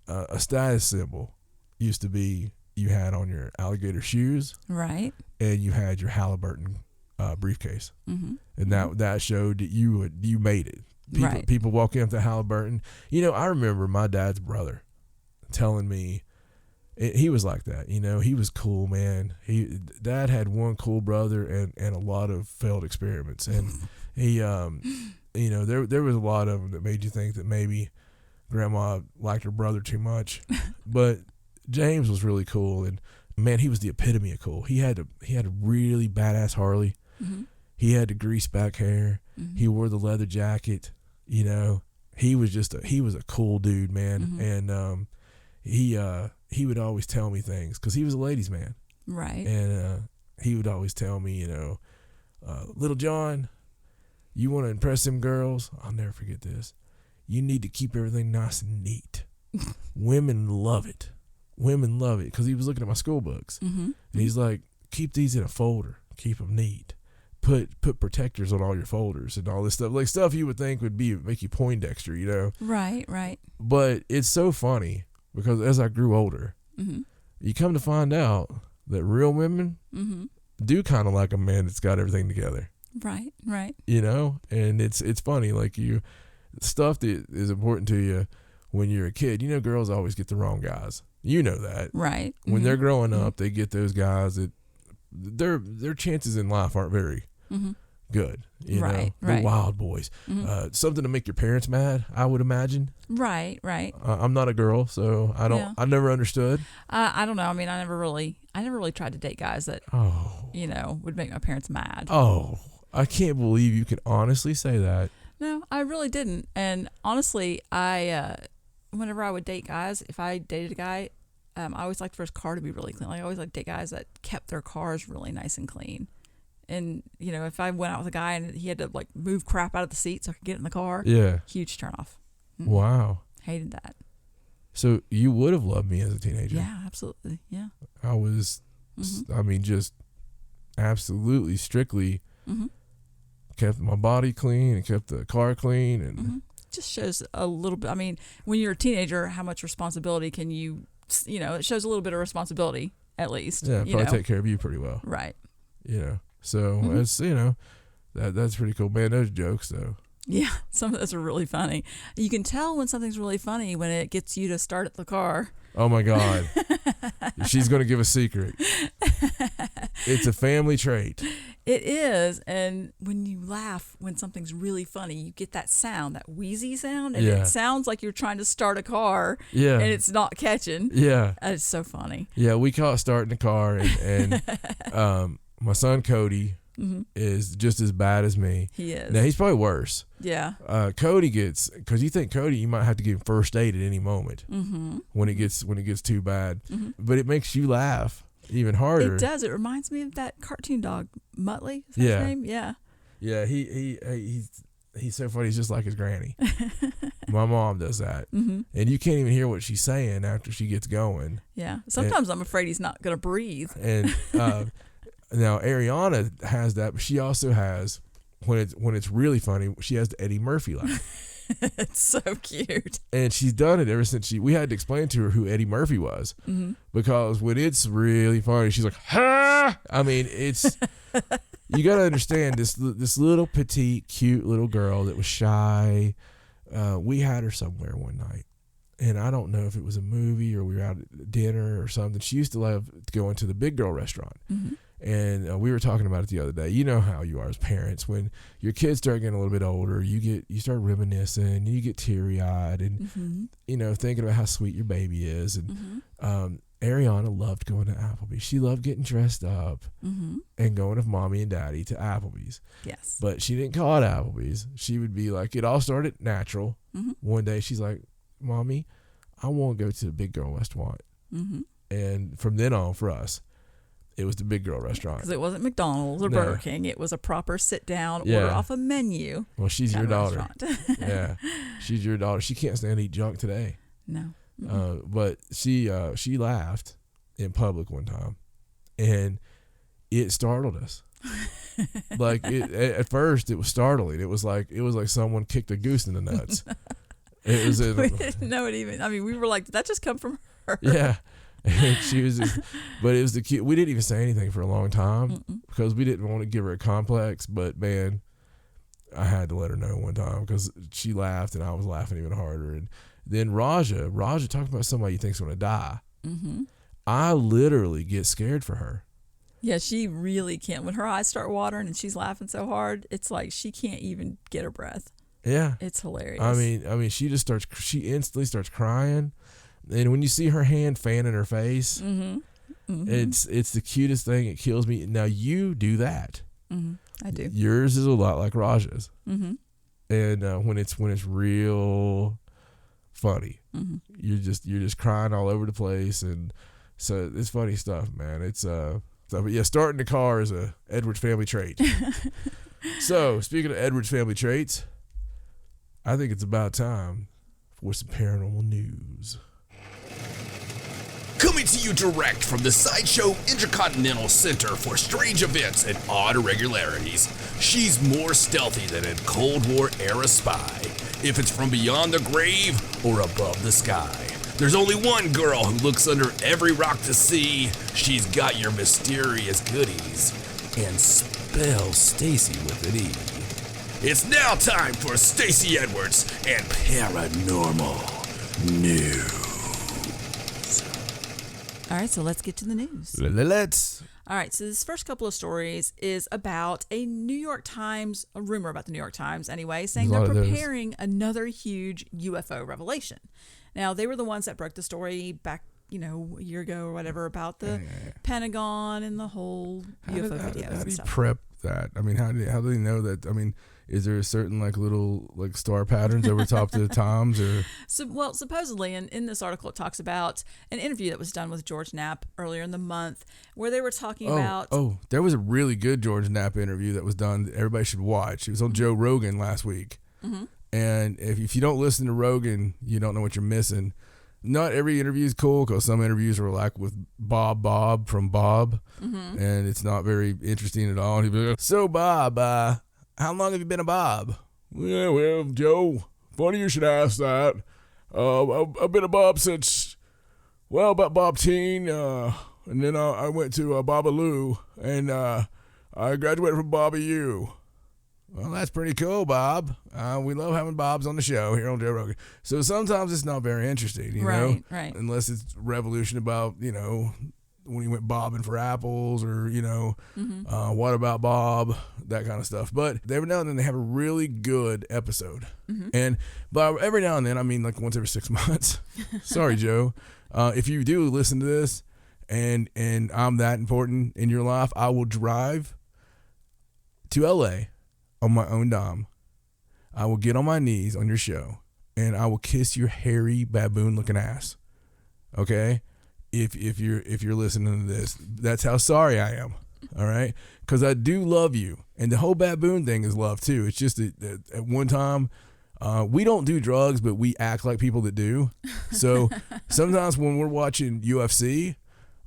A status symbol used to be you had on your alligator shoes, Right. and you had your Halliburton briefcase, and that showed that you made it. Right. People walk in to Halliburton. You know, I remember my dad's brother telling me. He was like that, you know. He was cool, man. Dad had one cool brother and a lot of failed experiments, and he, you know, there was a lot of them that made you think that maybe Grandma liked her brother too much, but James was really cool, and man, he was the epitome of cool. He had a really badass Harley. He had the grease back hair. He wore the leather jacket. You know, he was a cool dude, man, and he would always tell me things because he was a ladies' man. Right. And he would always tell me, you know, little John, you want to impress them girls? I'll never forget this. You need to keep everything nice and neat. Women love it. Women love it because he was looking at my school books. And he's like, keep these in a folder. Keep them neat. Put protectors on all your folders and all this stuff. Like stuff you would think would make you Poindexter, you know? Right. Right. But it's so funny because as I grew older, you come to find out that real women do kind of like a man that's got everything together. Right. Right. You know, and it's funny, like stuff that is important to you when you're a kid. You know, girls always get the wrong guys. You know that. Right. When they're growing up, they get those guys that their chances in life aren't very good. You know, the wild boys. Something to make your parents mad, I would imagine. Right. Right. I'm not a girl, so I don't. Yeah. I never understood. I don't know. I mean, I never really tried to date guys that you know would make my parents mad. Oh, I can't believe you can honestly say that. No, I really didn't. And honestly, whenever I would date guys, if I dated a guy, I always liked for his car to be really clean. Like, I always liked to date guys that kept their cars really nice and clean. And, you know, if I went out with a guy and he had to, like, move crap out of the seat so I could get in the car, Yeah. huge turnoff. Wow. Hated that. So you would have loved me as a teenager. Yeah, absolutely. Yeah. I was, I mean, just absolutely strictly kept my body clean and kept the car clean. And Just shows a little bit. I mean, when you're a teenager, how much responsibility can you know, it shows a little bit of responsibility, at least. yeah, you probably know? take care of you pretty well. Right. You know, so it's, you know, that's pretty cool. Man, those jokes, though. Yeah, some of those are really funny. You can tell when something's really funny when it gets you to start at the car. Oh, my God. She's going to give a secret. It's a family trait. It is, and when you laugh when something's really funny, you get that sound, that wheezy sound, and Yeah. it sounds like you're trying to start a car, Yeah. and it's not catching. Yeah. It's so funny. Yeah, we caught starting the car, and my son Cody is just as bad as me. He is. Now, he's probably worse. Yeah. Cody gets, because you think Cody, you might have to give him first aid at any moment when it gets too bad. But it makes you laugh. even harder. It does. It reminds me of that cartoon dog, Muttley. Is that Yeah. his name? Yeah. Yeah, he's so funny. He's just like his granny. My mom does that, and you can't even hear what she's saying after she gets going. Yeah. Sometimes I'm afraid he's not going to breathe. And now Ariana has that, but she also has when it's really funny. She has the Eddie Murphy laugh. It's so cute. And she's done it ever since we had to explain to her who Eddie Murphy was, because when it's really funny, she's like, ha! I mean, it's, you got to understand this little petite, cute little girl that was shy. We had her somewhere one night, and I don't know if it was a movie or we were out at dinner or something. She used to love going to the Big Girl restaurant. And we were talking about it the other day. You know how you are as parents. When your kids start getting a little bit older, you start reminiscing, you get teary-eyed, and thinking about how sweet your baby is. And Ariana loved going to Applebee's. She loved getting dressed up and going with mommy and daddy to Applebee's. Yes. But she didn't call it Applebee's. She would be like, it all started natural. One day she's like, Mommy, I want to go to the Big Girl restaurant. And from then on, for us, it was the Big Girl restaurant. Because it wasn't McDonald's or Burger King. It was a proper sit-down, order off a menu. Well, she's your daughter. Yeah. She's your daughter. She can't stand to eat junk today. No. But she laughed in public one time, and it startled us. Like at first, it was startling. It was like someone kicked a goose in the nuts. It was. We didn't know it even. I mean, we were like, did that just come from her? Yeah. And she was, but it was the cute. We didn't even say anything for a long time because we didn't want to give her a complex. But man, I had to let her know one time because she laughed and I was laughing even harder. And then Raja talking about somebody you think's going to die. I literally get scared for her. Yeah, she really can't. When her eyes start watering and she's laughing so hard, it's like she can't even get her breath. Yeah, it's hilarious. I mean, she instantly starts crying. And when you see her hand fanning her face, it's the cutest thing. It kills me. Now you do that. I do. Yours is a lot like Raja's. And when it's real funny, you're just crying all over the place, and so it's funny stuff, man. It's but yeah, starting the car is a Edwards family trait. So speaking of Edwards family traits, I think it's about time for some paranormal news. Coming to you direct from the Sideshow Intercontinental Center for Strange Events and Odd Irregularities, she's more stealthy than a Cold War era spy. If it's from beyond the grave or above the sky, there's only one girl who looks under every rock to see. She's got your mysterious goodies and spells Stacey with an E. It's now time for Stacey Edwards and Paranormal News. All right, so let's get to the news. Let's. All right, so this first couple of stories is about a rumor about the New York Times anyway, saying they're preparing another huge UFO revelation. Now, they were the ones that broke the story back, a year ago or whatever about the Pentagon and the whole UFO videos. How do you prep that? I mean, how do they know that? I mean, is there a certain little star patterns over top of the Times or? So, well, supposedly, in this article, it talks about an interview that was done with George Knapp earlier in the month, where they were talking about. Oh, there was a really good George Knapp interview that was done that everybody should watch. It was on Joe Rogan last week, and if you don't listen to Rogan, you don't know what you're missing. Not every interview is cool because some interviews are like with Bob from Bob, and it's not very interesting at all. And he'd be like, "So Bob, how long have you been a Bob?" "Yeah, well, Joe, funny you should ask that. I've been a Bob since, about Bob Teen, and then I went to Babaloo, and I graduated from Bobby U." "Well, that's pretty cool, Bob. We love having Bobs on the show here on Joe Rogan." So sometimes it's not very interesting, you know? Right. Unless it's revolution about, when he went bobbing for apples or, what about Bob, that kind of stuff. But every now and then they have a really good episode. And but every now and then, I mean like once every 6 months. Sorry, Joe. If you do listen to this and I'm that important in your life, I will drive to LA on my own dime. I will get on my knees on your show and I will kiss your hairy baboon looking ass. Okay? if you're listening to this, that's how sorry I am. All right, because I do love you, and the whole baboon thing is love too. It's just that at one time. We don't do drugs, but we act like people that do. So sometimes when we're watching UFC,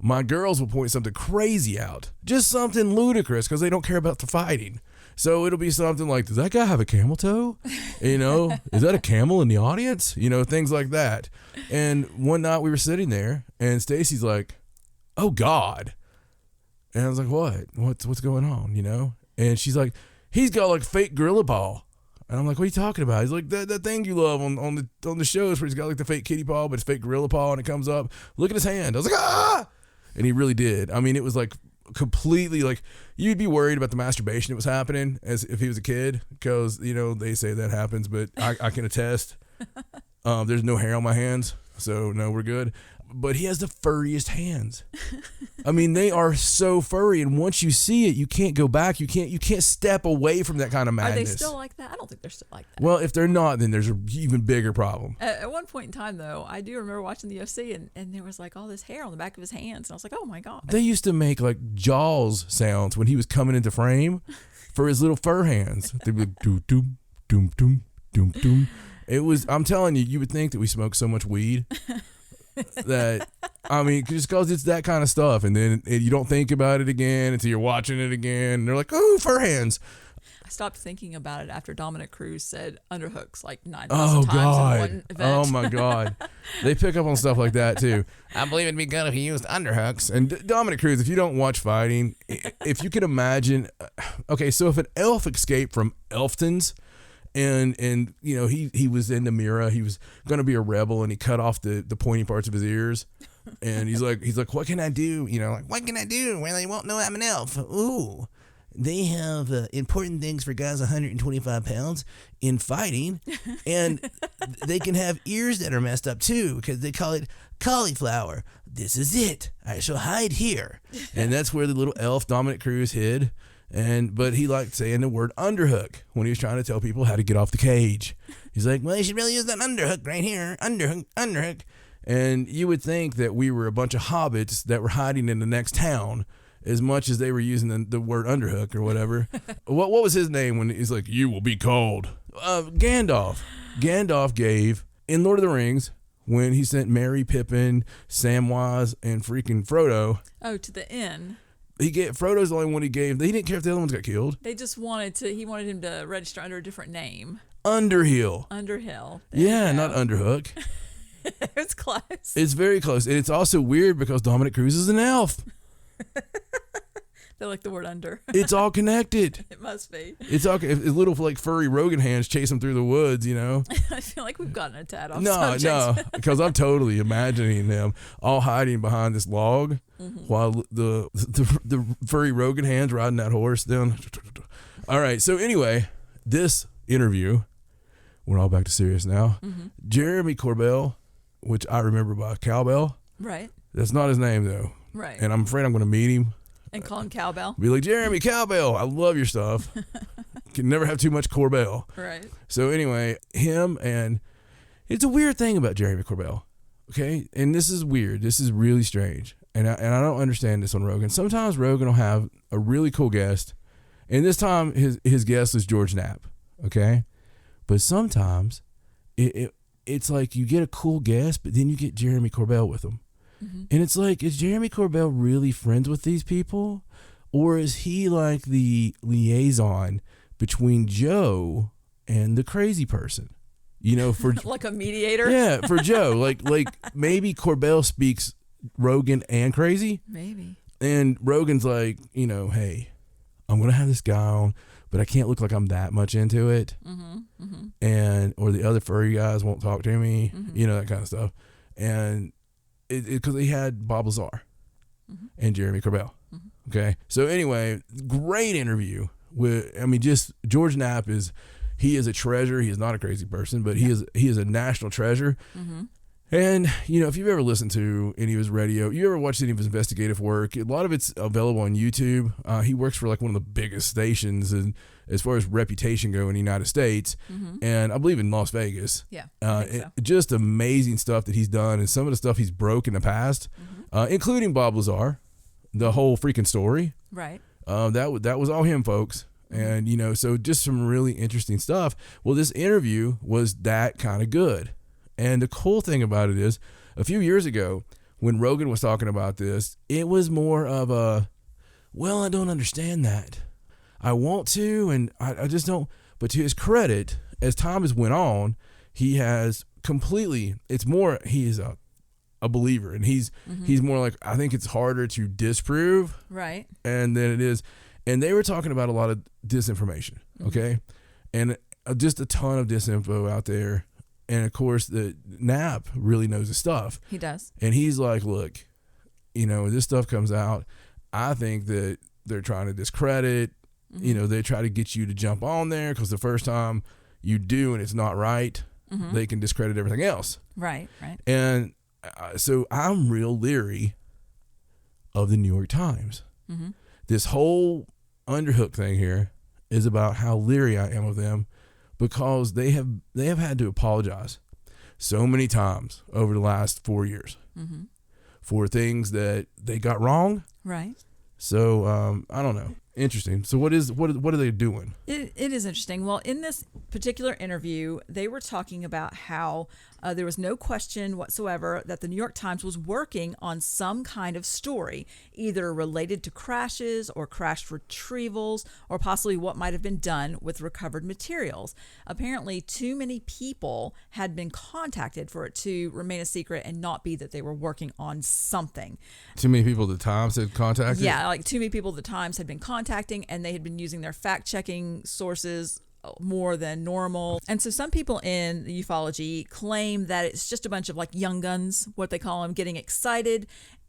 my girls will point something crazy out, just something ludicrous because they don't care about the fighting. So it'll be something like, does that guy have a camel toe? You know, is that a camel in the audience? You know, things like that. And one night we were sitting there and Stacey's like, oh God. And I was like, what's going on? You know? And she's like, he's got like fake gorilla paw. And I'm like, what are you talking about? He's like, that thing you love on the shows where he's got like the fake kitty paw, but it's fake gorilla paw and it comes up. Look at his hand. I was like, ah! And he really did. I mean, it was like completely like, you'd be worried about the masturbation that was happening as if he was a kid because, you know, they say that happens, but I can attest. There's no hair on my hands, so no, we're good. But he has the furriest hands. I mean, they are so furry, and once you see it, you can't go back. You can't step away from that kind of madness. Are they still like that? I don't think they're still like that. Well, if they're not, then there's an even bigger problem. At one point in time, though, I do remember watching the UFC, and there was like all this hair on the back of his hands, and I was like, oh my God. They used to make like Jaws sounds when he was coming into frame for his little fur hands. They'd be like, doom, doom, doom, doom, doom, doom. It was, I'm telling you, you would think that we smoked so much weed. That, I mean, just because it's that kind of stuff, and then you don't think about it again until you're watching it again, and they're like, oh, fur hands. I stopped thinking about it after Dominic Cruz said underhooks like 9,000 Oh, times God. in one event. Oh, my God. They pick up on stuff like that, too. I believe it'd be good if he used underhooks. And Dominic Cruz, if you don't watch fighting, if you could imagine, okay, so if an elf escaped from Elftons, and you know, he was in the mirror, he was going to be a rebel, and he cut off the pointy parts of his ears, and he's like, what can I do? You know, like, what can I do where they won't know I'm an elf? Ooh, they have important things for guys 125 pounds in fighting, and they can have ears that are messed up too, because they call it cauliflower. This is it. I shall hide here. And that's where the little elf Dominic Cruz hid. But he liked saying the word underhook when he was trying to tell people how to get off the cage. He's like, well, you should really use that underhook right here. Underhook. And you would think that we were a bunch of hobbits that were hiding in the next town as much as they were using the word underhook or whatever. What was his name when he's like, you will be called? Gandalf. Gandalf gave, in Lord of the Rings, when he sent Merry, Pippin, Samwise, and freaking Frodo. Oh, to the inn. Frodo's the only one he gave. He didn't care if the other ones got killed. They just he wanted him to register under a different name. Underhill. Underhill. Yeah, not Underhook. It's close. It's very close. And it's also weird because Dominic Cruz is an elf. They like the word under. It's all connected. It must be. It's all little like furry Rogan hands chase him through the woods, you know. I feel like we've gotten a tad off No, because I'm totally imagining them all hiding behind this log while the furry Rogan hands riding that horse down. All right, so anyway, this interview, we're all back to serious now. Jeremy Corbell, which I remember by Cowbell. Right. That's not his name though. Right. And I'm afraid I'm going to meet him. And call him Cowbell. Be like, Jeremy Cowbell, I love your stuff. Can never have too much Corbell. Right. So anyway, him, and it's a weird thing about Jeremy Corbell, okay? And this is weird. This is really strange. And I don't understand this on Rogan. Sometimes Rogan will have a really cool guest, and this time his guest is George Knapp, okay? But sometimes it's like you get a cool guest, but then you get Jeremy Corbell with him. And it's like, is Jeremy Corbell really friends with these people? Or is he like the liaison between Joe and the crazy person? You know, for like a mediator? Yeah, for Joe. Like maybe Corbell speaks Rogan and crazy. Maybe. And Rogan's like, you know, hey, I'm going to have this guy on, but I can't look like I'm that much into it. Or the other furry guys won't talk to me, you know, that kind of stuff. And because he had Bob Lazar and Jeremy Corbell. Okay. So anyway, great interview just George Knapp he is a treasure. He is not a crazy person, but he is a national treasure. And, you know, if you've ever listened to any of his radio, you ever watched any of his investigative work, a lot of it's available on YouTube. He works for like one of the biggest stations and as far as reputation go in the United States, and I believe in Las Vegas. Yeah. Just amazing stuff that he's done, and some of the stuff he's broke in the past. including Bob Lazar, the whole freaking story. Right. That was all him, folks. And, you know, so just some really interesting stuff. Well, this interview was that kind of good. And the cool thing about it is, a few years ago, when Rogan was talking about this, it was more of a, well, I don't understand that. I want to, and I just don't. But to his credit, as time has went on, he has completely, it's more, he is a believer. And he's more like, I think it's harder to disprove. Right. And then it is. And they were talking about a lot of disinformation, okay? And just a ton of disinfo out there. And, of course, the Knapp really knows his stuff. He does. And he's like, look, you know, this stuff comes out. I think that they're trying to discredit. You know, they try to get you to jump on there because the first time you do and it's not right, they can discredit everything else. Right, right. And so I'm real leery of the New York Times. This whole underhook thing here is about how leery I am of them because they have had to apologize so many times over the last 4 years for things that they got wrong. Right. So I don't know. Interesting. So what are they doing? It is interesting. Well, in this particular interview, they were talking about how there was no question whatsoever that the New York Times was working on some kind of story, either related to crashes or crash retrievals, or possibly what might have been done with recovered materials. Apparently, too many people had been contacted for it to remain a secret and not be that they were working on something. Too many people the Times had contacted? Yeah, like too many people the Times had been contacting, and they had been using their fact-checking sources more than normal. And so some people in the ufology claim that it's just a bunch of like young guns, what they call them, getting excited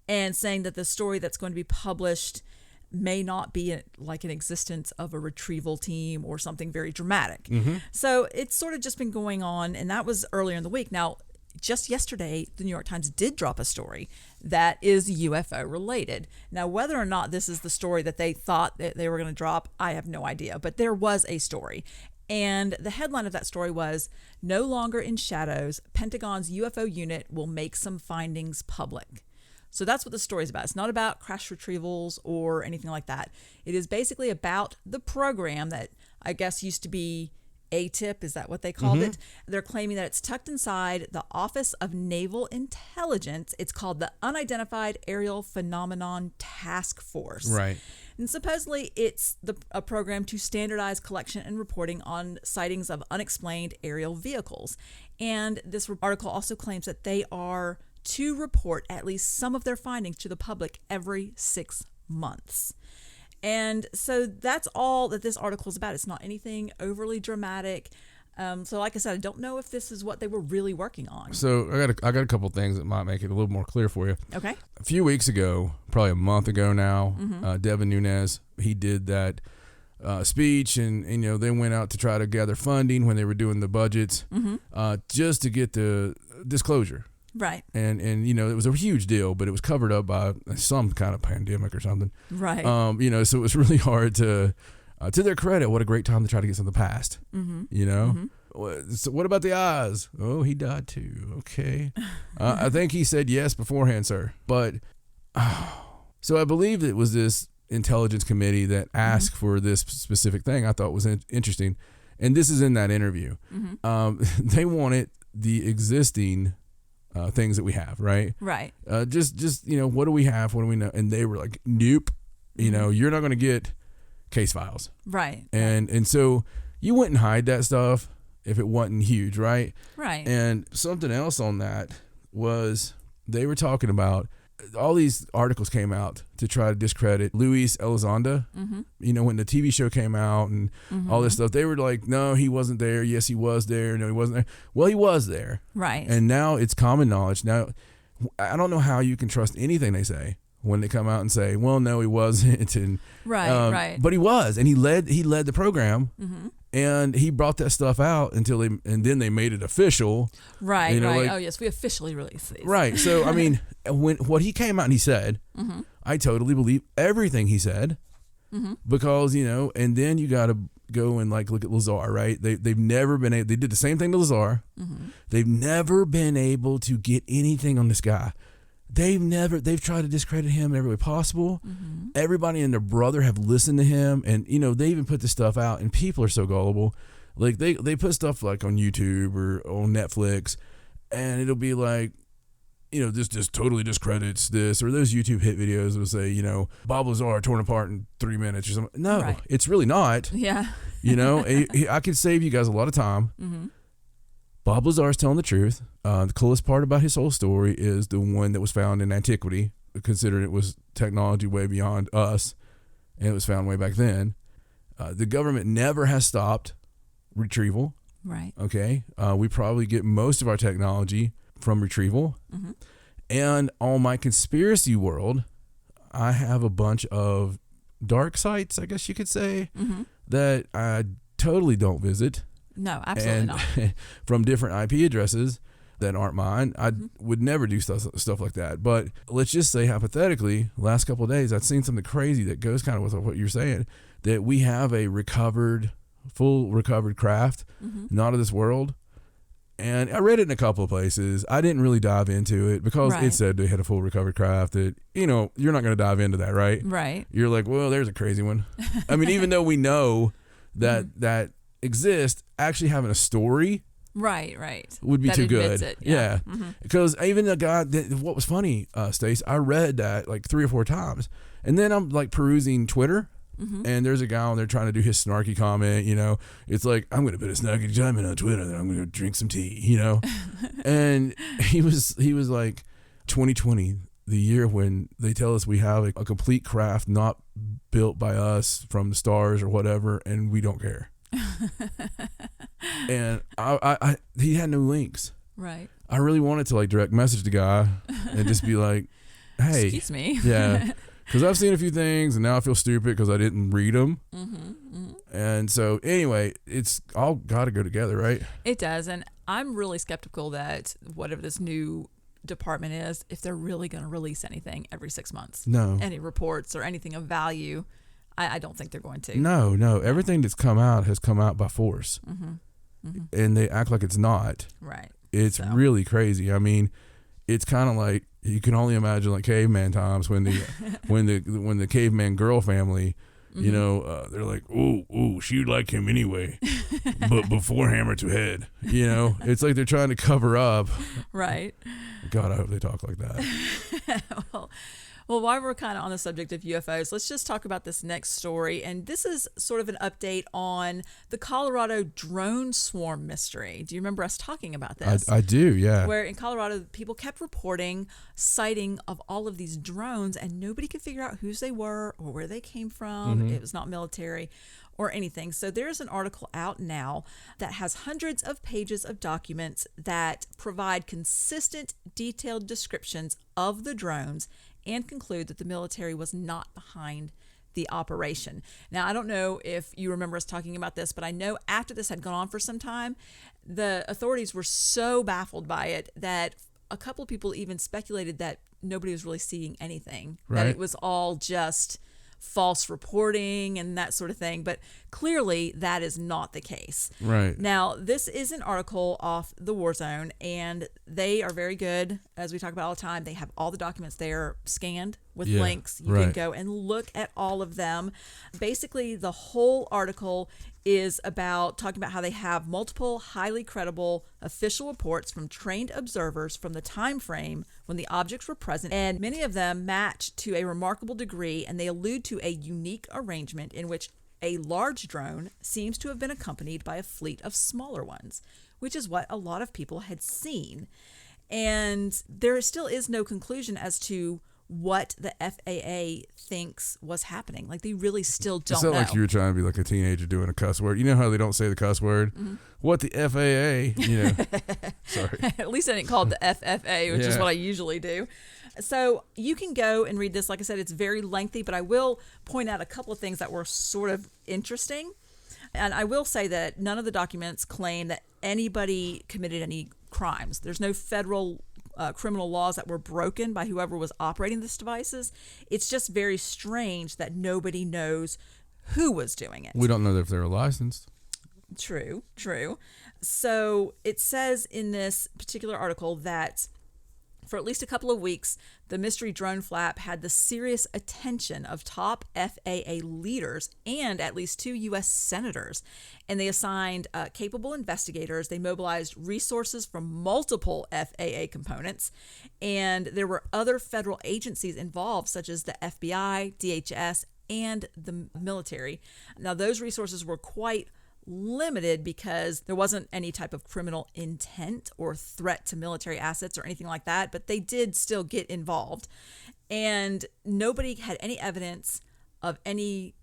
and saying that the story that's going to be published may not be like an existence of a retrieval team or something very dramatic. So it's sort of just been going on, and that was earlier in the week. Now, just yesterday, the New York Times did drop a story that is UFO related. Now, whether or not this is the story that they thought that they were going to drop, I have no idea. But there was a story. And the headline of that story was, "No longer in shadows, Pentagon's UFO unit will make some findings public." So that's what the story is about. It's not about crash retrievals or anything like that. It is basically about the program that I guess used to be ATIP, is that what they called it? They're claiming that it's tucked inside the Office of Naval Intelligence. It's called the Unidentified Aerial Phenomenon Task Force. Right. And supposedly it's a program to standardize collection and reporting on sightings of unexplained aerial vehicles. And this article also claims that they are to report at least some of their findings to the public every 6 months. And so that's all that this article is about. It's not anything overly dramatic. So like I said, I don't know if this is what they were really working on. So I got a couple things that might make it a little more clear for you. Okay. A few weeks ago, probably a month ago now, Devin Nunes, he did that speech, and you know, they went out to try to gather funding when they were doing the budgets, just to get the disclosure. Right. And you know, it was a huge deal, but it was covered up by some kind of pandemic or something. Right. You know, so it was really hard to their credit, what a great time to try to get something passed. You know? So what about the eyes? Oh, he died too. Okay. I think he said yes beforehand, sir. But so I believe it was this intelligence committee that asked for this specific thing. I thought was interesting. And this is in that interview. They wanted the existing things that we have, right? Right. Just you know, what do we have? What do we know? And they were like, nope. You know, you're not going to get case files. Right. And so you wouldn't hide that stuff if it wasn't huge, right? Right. And something else on that was they were talking about all these articles came out to try to discredit Luis Elizondo. You know, when the TV show came out and all this stuff, they were like, no, he wasn't there. Yes, he was there. No, he wasn't there. Well, he was there. Right. And now it's common knowledge. Now, I don't know how you can trust anything they say when they come out and say, well, no, he wasn't. And, right. But he was, and he led the program. And he brought that stuff out and then they made it official. Right, you know, right. like, Oh, yes, we officially released these. Right. So, I mean, what he came out and he said, I totally believe everything he said, because, you know, and then you got to go and like look at Lazar, right? They've never been able, they did the same thing to Lazar. They've never been able to get anything on this guy. they've tried to discredit him in every way possible. Everybody and their brother have listened to him, and they even put this stuff out, and people are so gullible. Like they put stuff like on YouTube or on Netflix, and it'll be like, this just totally discredits this, or those YouTube hit videos will say, Bob Lazar torn apart in 3 minutes or something. No, Right. it's really not. Yeah. I could save you guys a lot of time. Bob Lazar is telling the truth. The coolest part about his whole story is the one that was found in antiquity, considering it was technology way beyond us, and it was found way back then. The government never has stopped retrieval. Right. Okay. We probably get most of our technology from retrieval. And on my conspiracy world, I have a bunch of dark sites, I guess you could say, that I totally don't visit. No, absolutely not. From different IP addresses that aren't mine. I would never do stuff like that. But let's just say hypothetically, last couple of days, I've seen something crazy that goes kind of with what you're saying, that we have a full recovered craft, not of this world. And I read it in a couple of places. I didn't really dive into it because it said they had a full recovered craft. That, you're not going to dive into that, right? Right. You're like, well, there's a crazy one. I mean, even though we know that exists, actually having a story Right. would be That too admits good. it, yeah. Because even the guy, what was funny, Stace, I read that like 3 or 4 times. And then I'm like perusing Twitter. And there's a guy on there trying to do his snarky comment, it's like, I'm going to put a snarky comment on Twitter, then I'm going to drink some tea, and he was like, 2020, the year when they tell us we have a complete craft not built by us from the stars or whatever, and we don't care. And he had no links. Right. I really wanted to like direct message the guy and just be like, hey, Excuse me. yeah. Because I've seen a few things, and now I feel stupid because I didn't read them. And so, anyway, it's all got to go together, right? It does, and I'm really skeptical that whatever this new department is, if they're really going to release anything every 6 months. No. Any reports or anything of value, I don't think they're going to. No. Everything that's come out has come out by force. And they act like it's not. Right. It's really crazy. I mean, it's kind of like, you can only imagine like caveman times when the caveman girl family, they're like, oh, she'd like him anyway, but before hammer to head, it's like they're trying to cover up. Right. God, I hope they talk like that. Well, while we're kind of on the subject of UFOs, let's just talk about this next story. And this is sort of an update on the Colorado drone swarm mystery. Do you remember us talking about this? I do, yeah. Where in Colorado, people kept reporting sighting of all of these drones, and nobody could figure out whose they were or where they came from. It was not military or anything. So there's an article out now that has hundreds of pages of documents that provide consistent, detailed descriptions of the drones and conclude that the military was not behind the operation. Now, I don't know if you remember us talking about this, but I know after this had gone on for some time, the authorities were so baffled by it that a couple of people even speculated that nobody was really seeing anything, that it was all just false reporting and that sort of thing. But clearly that is not the case. Right. Now, this is an article off the War Zone, and they are very good, as we talk about all the time. They have all the documents there scanned with links. You can go and look at all of them. Basically, the whole article is about talking about how they have multiple highly credible official reports from trained observers from the time frame when the objects were present, and many of them match to a remarkable degree, and they allude to a unique arrangement in which a large drone seems to have been accompanied by a fleet of smaller ones, which is what a lot of people had seen. And there still is no conclusion as to what the FAA thinks was happening. Like, they really still don't know. It's not like you were trying to be like a teenager doing a cuss word. You know how they don't say the cuss word? What the FAA, Sorry. At least I didn't call it the FFA, which is what I usually do. So you can go and read this. Like I said, it's very lengthy, but I will point out a couple of things that were sort of interesting. And I will say that none of the documents claim that anybody committed any crimes. There's no federal criminal laws that were broken by whoever was operating these devices. It's just very strange that nobody knows who was doing it. We don't know if they're licensed. True. So it says in this particular article that For at least a couple of weeks, the mystery drone flap had the serious attention of top FAA leaders and at least 2 U.S. senators. And they assigned capable investigators. They mobilized resources from multiple FAA components. And there were other federal agencies involved, such as the FBI, DHS, and the military. Now, those resources were quite limited because there wasn't any type of criminal intent or threat to military assets or anything like that, but they did still get involved. And nobody had any evidence of anything,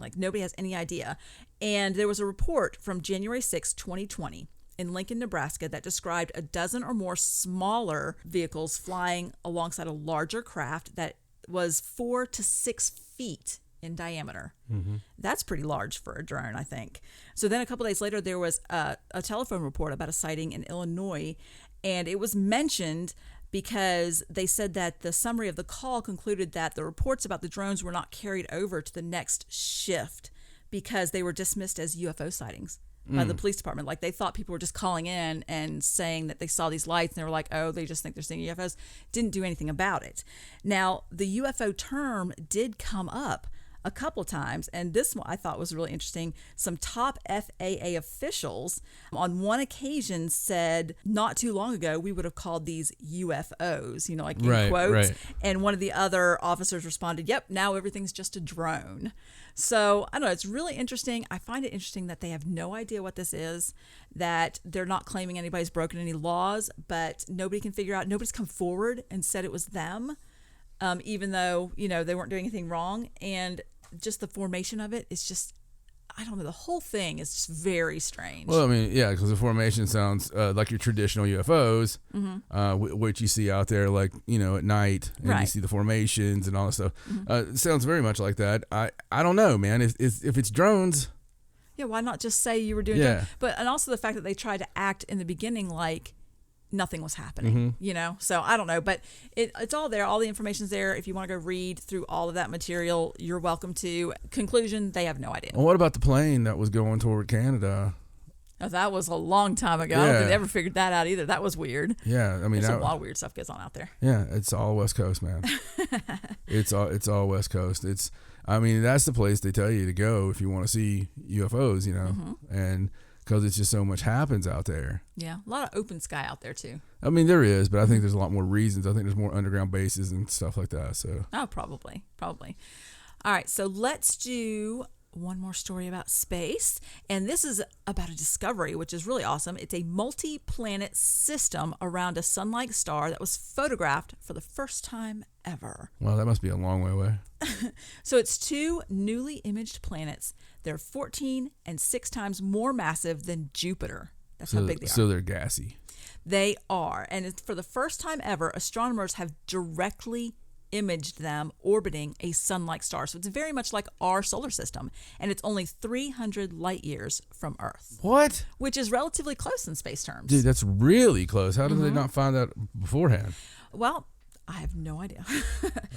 like nobody has any idea. And there was a report from January 6, 2020 in Lincoln, Nebraska that described a dozen or more smaller vehicles flying alongside a larger craft that was 4 to 6 feet in diameter. Mm-hmm. That's pretty large for a drone, I think. So then a couple days later, there was a telephone report about a sighting in Illinois, and it was mentioned because they said that the summary of the call concluded that the reports about the drones were not carried over to the next shift because they were dismissed as UFO sightings by the police department. Like, they thought people were just calling in and saying that they saw these lights, and they were like, oh, they just think they're seeing UFOs. Didn't do anything about it. Now, the UFO term did come up a couple times, and this one I thought was really interesting. Some top FAA officials on one occasion said, not too long ago, we would have called these UFOs, like in quotes. Right. And one of the other officers responded, yep, now everything's just a drone. So I don't know, it's really interesting. I find it interesting that they have no idea what this is, that they're not claiming anybody's broken any laws, but nobody can figure out, nobody's come forward and said it was them. Even though, they weren't doing anything wrong. And just the formation of it is just, I don't know, the whole thing is just very strange. Well, I mean, yeah, because the formation sounds like your traditional UFOs, which you see out there, like, at night, and you see the formations and all that stuff. It sounds very much like that. I don't know, man. If it's drones... Yeah, why not just say you were doing drones? And also the fact that they tried to act in the beginning like nothing was happening, so I don't know, but it's all there. All the information's there. If you want to go read through all of that material, you're welcome to. Conclusion, they have no idea. Well, what about the plane that was going toward Canada? Oh, that was a long time ago. I don't think they ever figured that out either. That was weird. Yeah, I mean, there's a lot of weird stuff goes on out there. Yeah, it's all West Coast, man. it's all West Coast. That's the place they tell you to go if you want to see UFOs, and because it's just so much happens out there. Yeah, a lot of open sky out there too. I mean, there is, but I think there's a lot more reasons. I think there's more underground bases and stuff like that. So. Oh, probably. All right, so let's do one more story about space, and this is about a discovery, which is really awesome. It's a multi-planet system around a sun-like star that was photographed for the first time ever. Well, that must be a long way away. So it's 2 newly imaged planets. They're 14 and 6 times more massive than Jupiter. That's how big they are. So they're gassy. They are, and for the first time ever, astronomers have directly imaged them orbiting a sun-like star. So it's very much like our solar system, and it's only 300 light years from Earth. What? Which is relatively close in space terms. Dude, that's really close. How did they not find that beforehand? Well, I have no idea.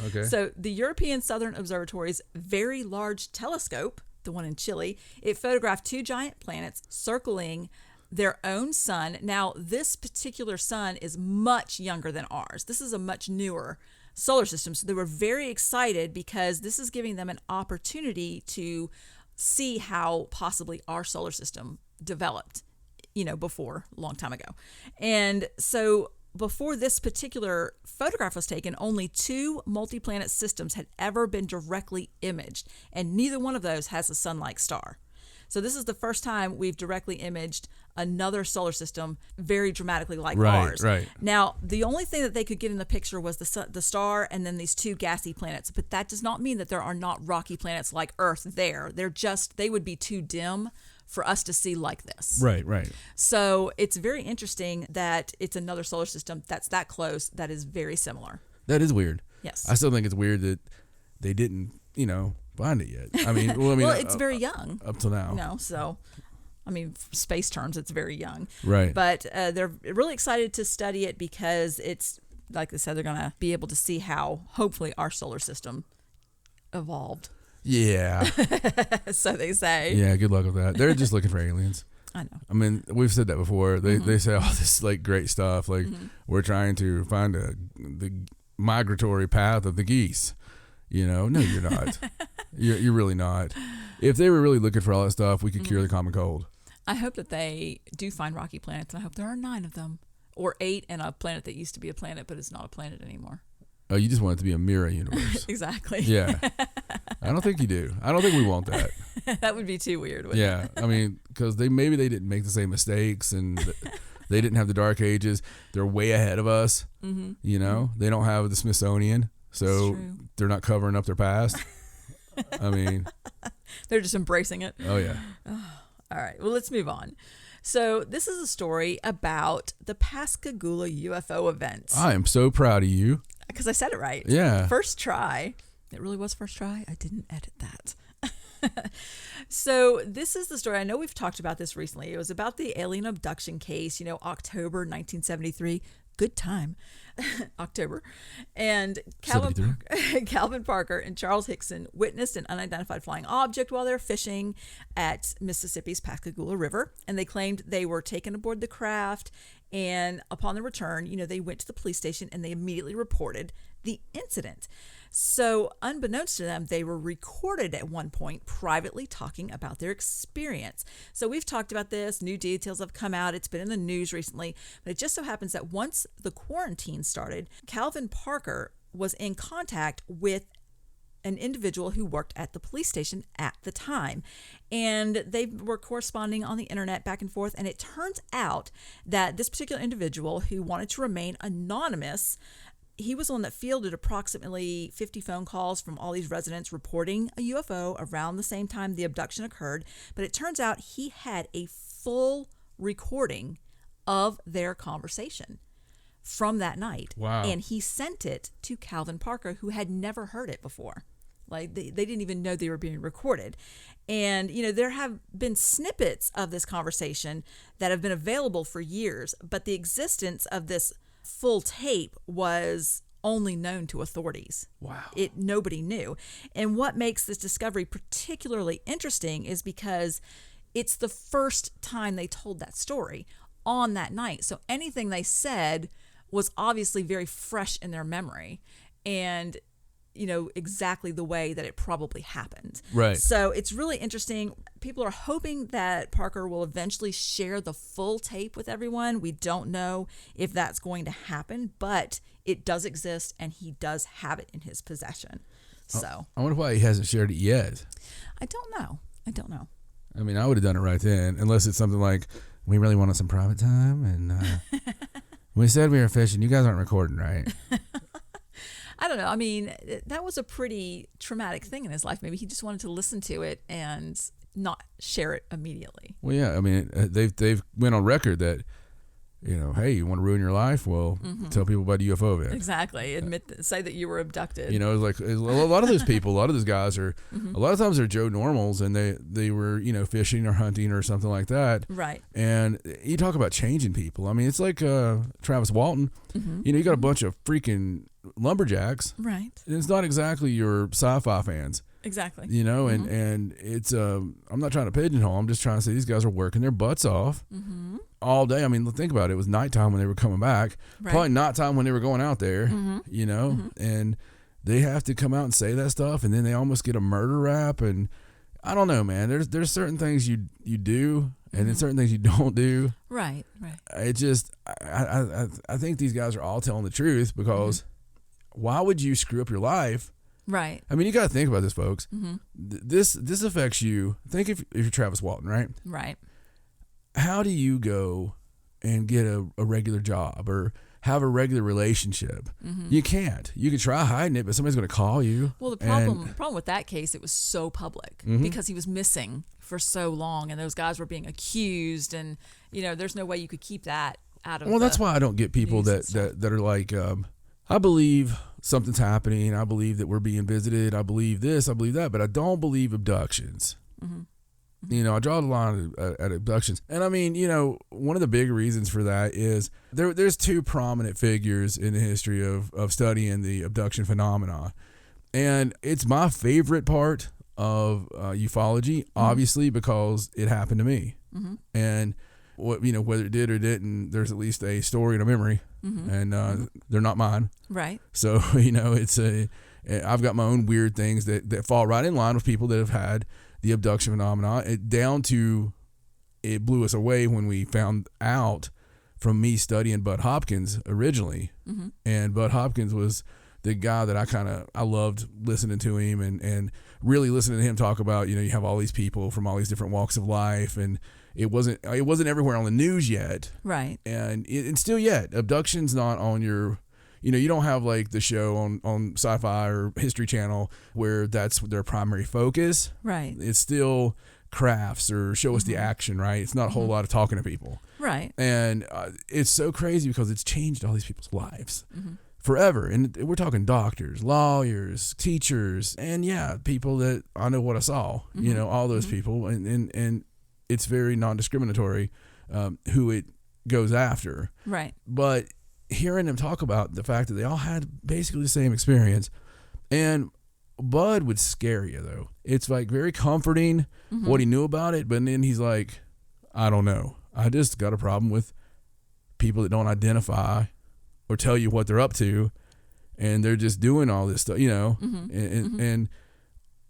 Okay. So the European Southern Observatory's Very Large Telescope, the one in Chile, it photographed 2 giant planets circling their own sun. Now, this particular sun is much younger than ours. This is a much newer solar system. So they were very excited because this is giving them an opportunity to see how possibly our solar system developed, before a long time ago. And so before this particular photograph was taken, only 2 multi-planet systems had ever been directly imaged, and neither one of those has a sun-like star. So this is the first time we've directly imaged another solar system very dramatically like ours. Right. Now, the only thing that they could get in the picture was the star and then these 2 gassy planets, but that does not mean that there are not rocky planets like Earth there. They would be too dim for us to see like this. Right. So it's very interesting that it's another solar system that's that close that is very similar. That is weird. Yes. I still think it's weird that they didn't, find it yet. Well, it's very young. Up till now. So, space terms, it's very young. Right. But they're really excited to study it because it's, like I said, they're going to be able to see how, hopefully, our solar system evolved. Yeah. So they say. Yeah, good luck with that. They're just looking for aliens. I know. I mean, we've said that before. They say all this like great stuff, like we're trying to find the migratory path of the geese. You know, no, you're not. You're really not. If they were really looking for all that stuff, we could cure the common cold. I hope that they do find rocky planets, and I hope there are 9 of them, or 8, and a planet that used to be a planet but is not a planet anymore. Oh, you just want it to be a mirror universe. Exactly. Yeah. I don't think you do. I don't think we want that. That would be too weird, wouldn't Yeah. I mean, because maybe they didn't make the same mistakes, and they didn't have the Dark Ages. They're way ahead of us. You know, they don't have the Smithsonian, so they're not covering up their past. I mean, they're just embracing it. Oh, yeah. All right. Well, let's move on. So this is a story about the Pascagoula UFO event. I am so proud of you. Because I said it right. Yeah. First try. It really was first try. I didn't edit that. So this is the story. I know we've talked about this recently. It was about the alien abduction case, you know, October 1973. Good time. October. And Calvin Parker and Charles Hickson witnessed an unidentified flying object while they were fishing at Mississippi's Pascagoula River. And they claimed they were taken aboard the craft. And upon their return, you know, they went to the police station and they immediately reported the incident. So unbeknownst to them, they were recorded at one point privately talking about their experience. So we've talked about this. New details have come out. It's been in the news recently. But it just so happens that once the quarantine started, Calvin Parker was in contact with an individual who worked at the police station at the time. And they were corresponding on the internet back and forth. And it turns out that this particular individual who wanted to remain anonymous, he was the one that fielded approximately 50 phone calls from all these residents reporting a UFO around the same time the abduction occurred. But it turns out he had a full recording of their conversation from that night. Wow. And he sent it to Calvin Parker, who had never heard it before. Like they didn't even know they were being recorded. And, you know, there have been snippets of this conversation that have been available for years, but the existence of this full tape was only known to authorities. Wow. Nobody knew. And what makes this discovery particularly interesting is because it's the first time they told that story on that night. So anything they said was obviously very fresh in their memory and, you know, exactly the way that it probably happened. Right. So it's really interesting. People are hoping that Parker will eventually share the full tape with everyone. We don't know if that's going to happen, but it does exist and he does have it in his possession. So I wonder why he hasn't shared it yet. I don't know. I mean, I would have done it right then, unless it's something like, we really wanted some private time, and we said we were fishing. You guys aren't recording, right? I don't know. I mean, that was a pretty traumatic thing in his life. Maybe he just wanted to listen to it and not share it immediately. Well, yeah. I mean, they've went on record that, you know, hey, you want to ruin your life? Well, tell people about a UFO event. Exactly. Say that you were abducted. You know, it's like a lot of those people, a lot of those guys are, a lot of times they're Joe Normals, and they were, you know, fishing or hunting or something like that. Right. And you talk about changing people. I mean, it's like Travis Walton. You know, you got a bunch of freaking lumberjacks. Right. And it's not exactly your sci-fi fans. Exactly. You know, and it's I'm not trying to pigeonhole. I'm just trying to say these guys are working their butts off all day. I mean, think about it. It was nighttime when they were coming back. Right. Probably nighttime when they were going out there. You know, and they have to come out and say that stuff, and then they almost get a murder rap. And I don't know, man. There's certain things you do, and then certain things you don't do. Right. Right. It just I think these guys are all telling the truth, because why would you screw up your life? Right. I mean, you got to think about this, folks. This affects you. Think if you're Travis Walton, right? Right. How do you go and get a regular job or have a regular relationship? You can't. You can try hiding it, but somebody's going to call you. Well, the problem with that case, it was so public because he was missing for so long, and those guys were being accused, and you know, there's no way you could keep that out of. Well, that's why I don't get people that are like, I believe something's happening. I believe that we're being visited. I believe this. I believe that. But I don't believe abductions. You know, I draw the line at abductions. And I mean, you know, one of the big reasons for that is there's two prominent figures in the history of studying the abduction phenomena. And it's my favorite part of ufology, obviously, because it happened to me. And what, whether it did or didn't, there's at least a story and a memory, and they're not mine. Right. So, I've got my own weird things that fall right in line with people that have had the abduction phenomena. It blew us away when we found out from me studying Bud Hopkins originally. And Bud Hopkins was the guy that I loved listening to him and really listening to him talk about, you have all these people from all these different walks of life, and it wasn't everywhere on the news yet. Right. And still yet, abduction's not on your, you don't have like the show on Sci-Fi or History Channel where that's their primary focus. Right. It's still crafts or show us the action, right? It's not a whole lot of talking to people. Right. And it's so crazy because it's changed all these people's lives forever. And we're talking doctors, lawyers, teachers, and people that I know what I saw, all those people. And it's very non-discriminatory who it goes after. Right. But hearing them talk about the fact that they all had basically the same experience, and Bud would scare you though. It's like very comforting what he knew about it, but then he's like, I don't know. I just got a problem with people that don't identify or tell you what they're up to, and they're just doing all this stuff, and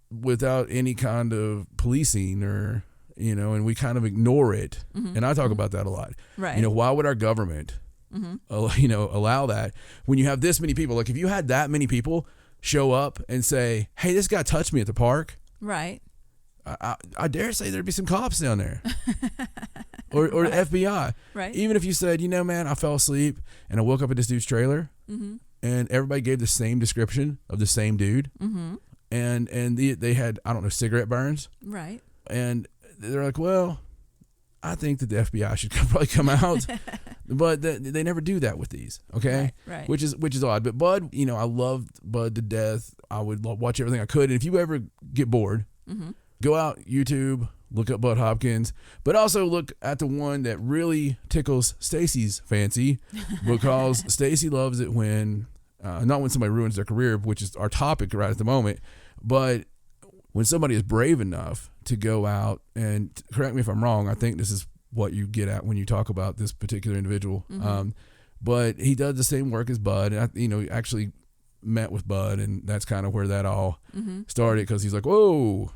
without any kind of policing or, and we kind of ignore it. And I talk about that a lot. Right. Why would our government, allow that when you have this many people? Like if you had that many people show up and say, hey, this guy touched me at the park. Right. I dare say there'd be some cops down there. or the FBI. Right. Even if you said, man, I fell asleep and I woke up at this dude's trailer, and everybody gave the same description of the same dude, and they had, I don't know, cigarette burns. Right. And they're like, well, I think that the FBI should probably come out. But they never do that with these, okay? Right. Which is odd. But Bud, I loved Bud to death. I would watch everything I could. And if you ever get bored, go out YouTube, look up Bud Hopkins, but also look at the one that really tickles Stacey's fancy, because Stacey loves it when, not when somebody ruins their career, which is our topic right at the moment, but when somebody is brave enough to go out and, correct me if I'm wrong, I think this is what you get at when you talk about this particular individual. But he does the same work as Bud, and actually met with Bud, and that's kind of where that all started, because he's like, whoa,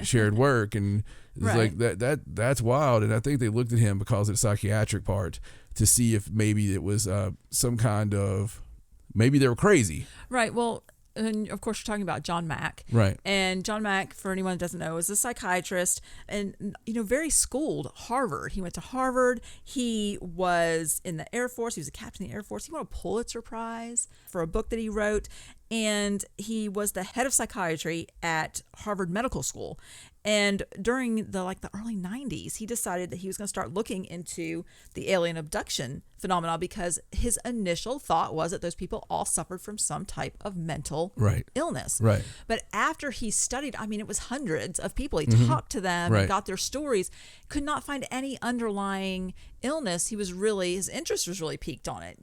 shared work, and it's like that's wild. And I think they looked at him because of the psychiatric part to see if maybe it was some kind of, maybe they were crazy. Right. Well, and of course, you're talking about John Mack. Right. And John Mack, for anyone that doesn't know, is a psychiatrist and, very schooled. Harvard. He went to Harvard. He was in the Air Force. He was a captain in the Air Force. He won a Pulitzer Prize for a book that he wrote. And he was the head of psychiatry at Harvard Medical School. And during the early 90s, he decided that he was going to start looking into the alien abduction phenomena, because his initial thought was that those people all suffered from some type of mental illness. Right. But after he studied, it was hundreds of people. He talked to them and got their stories, could not find any underlying illness. His interest was really piqued on it.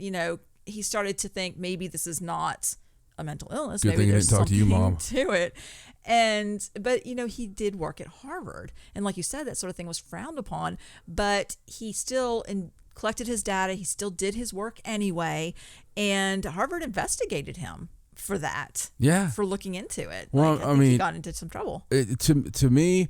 He started to think maybe this is not a mental illness. Good maybe thing there's he didn't talk to you, Mom. To it. But he did work at Harvard. And like you said, that sort of thing was frowned upon, but he still collected his data. He still did his work anyway. And Harvard investigated him for that. Yeah. For looking into it. Well, I think he got into some trouble. To me,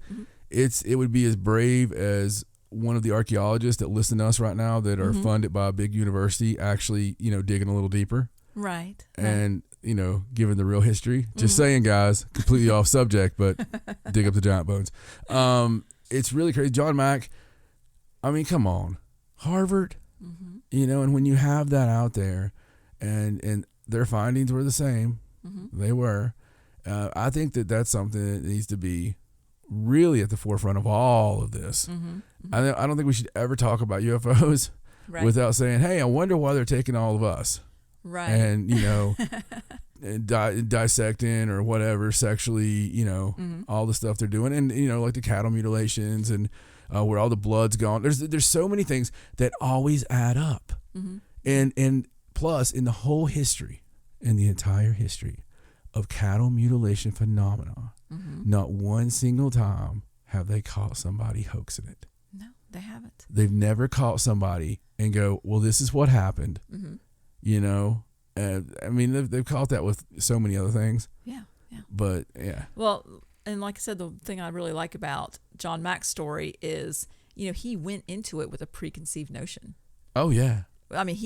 it would be as brave as one of the archaeologists that listen to us right now that are funded by a big university actually, digging a little deeper. Right. And, given the real history. Just saying, guys, completely off subject, but dig up the giant bones. It's really crazy. John Mack, come on. Harvard, and when you have that out there and their findings were the same, they were, I think that's something that needs to be really at the forefront of all of this. I don't think we should ever talk about UFOs without saying, hey, I wonder why they're taking all of us. Right. And, and dissecting or whatever sexually, all the stuff they're doing. And, like the cattle mutilations and where all the blood's gone. There's so many things that always add up. And plus, in the whole history, in the entire history of cattle mutilation phenomena, not one single time have they caught somebody hoaxing it. No, they haven't. They've never caught somebody and go, well, this is what happened. You know, I mean, they've caught that with so many other things. Yeah. But yeah. Well, and like I said, the thing I really like about John Mack's story is, you know, he went into it with a preconceived notion. Oh yeah. I mean,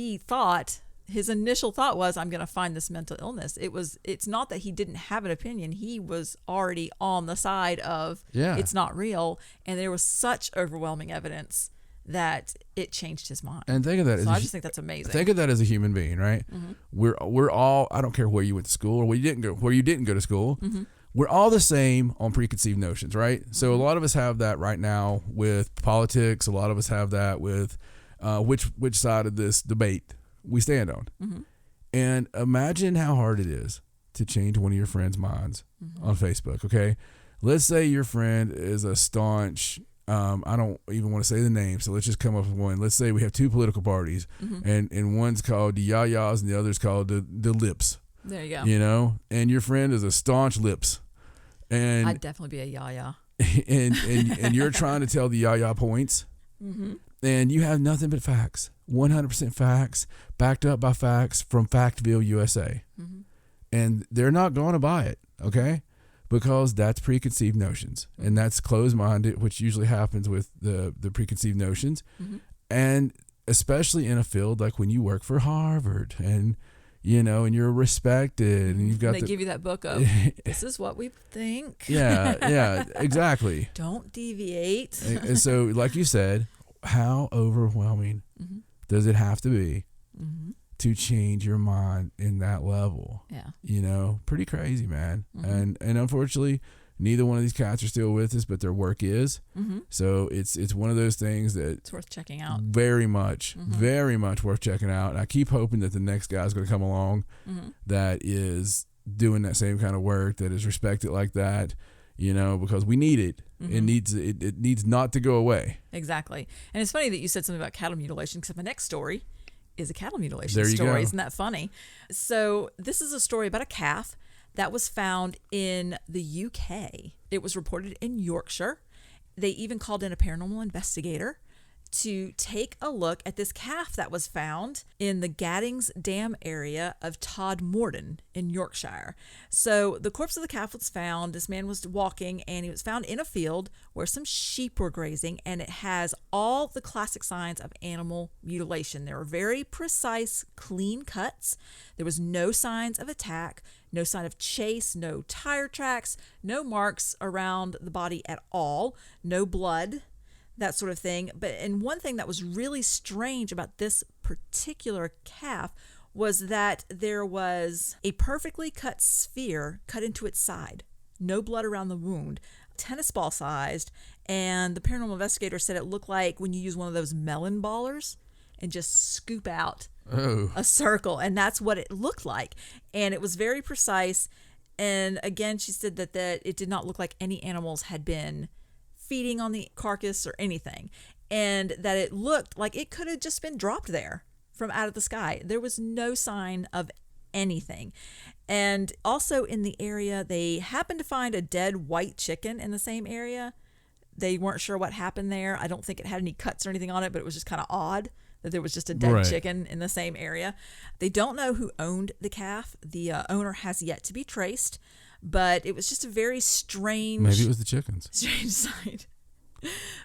his initial thought was, I'm going to find this mental illness. It's not that he didn't have an opinion. He was already on the side of it's not real. And there was such overwhelming evidence that it changed his mind. And think of that. So I just think that's amazing. Think of that as a human being, right? We're all, I don't care where you went to school or where you didn't go to school. We're all the same on preconceived notions, right? So a lot of us have that right now with politics. A lot of us have that with which side of this debate we stand on. And imagine how hard it is to change one of your friends' minds on Facebook, okay? Let's say your friend is a staunch, I don't even want to say the name, so let's just come up with one. Let's say we have two political parties, and one's called the Yayas and the other's called the Lips. There you go. You know, and your friend is a staunch Lips. And I'd definitely be a Yaya. and you're trying to tell the Yaya points, and you have nothing but facts, 100% facts, backed up by facts from Factville, USA. And they're not going to buy it, okay? Because that's preconceived notions, and that's closed-minded, which usually happens with the preconceived notions. And especially in a field like when you work for Harvard and, you know, and you're respected and you've got they give you that book of, this is what we think. Yeah, exactly. Don't deviate. And so, like you said, how overwhelming does it have to be to change your mind in that level? Yeah. You know, pretty crazy, man. And unfortunately, neither one of these cats are still with us, but their work is. So it's one of those things that it's worth checking out. Very much worth checking out. And I keep hoping that the next guy's going to come along that is doing that same kind of work, that is respected like that, you know, because we need it. It needs not to go away. Exactly. And it's funny that you said something about cattle mutilation, because my next story is a cattle mutilation There you story. go. Isn't that funny? So this is a story about a calf that was found in the UK. It was reported in Yorkshire. They even called in a paranormal investigator to take a look at this calf that was found in the Gaddings Dam area of Todmorden in Yorkshire. So the corpse of the calf was found. This man was walking, and he was found in a field where some sheep were grazing, and it has all the classic signs of animal mutilation. There were very precise, clean cuts. There was no signs of attack, no sign of chase, no tire tracks, no marks around the body at all, no blood, that sort of thing. And one thing that was really strange about this particular calf was that there was a perfectly cut sphere cut into its side, no blood around the wound, tennis ball sized, and the paranormal investigator said it looked like when you use one of those melon ballers and just scoop out a circle, and that's what it looked like. And it was very precise. And again, she said that it did not look like any animals had been feeding on the carcass or anything, and that it looked like it could have just been dropped there from out of the sky. There was no sign of anything. And also in the area, they happened to find a dead white chicken in the same area. They weren't sure what happened there. I don't think it had any cuts or anything on it, but it was just kind of odd that there was just a dead chicken in the same area. They don't know who owned the calf. The owner has yet to be traced, but it was just a very strange... Maybe it was the chickens. Strange sight.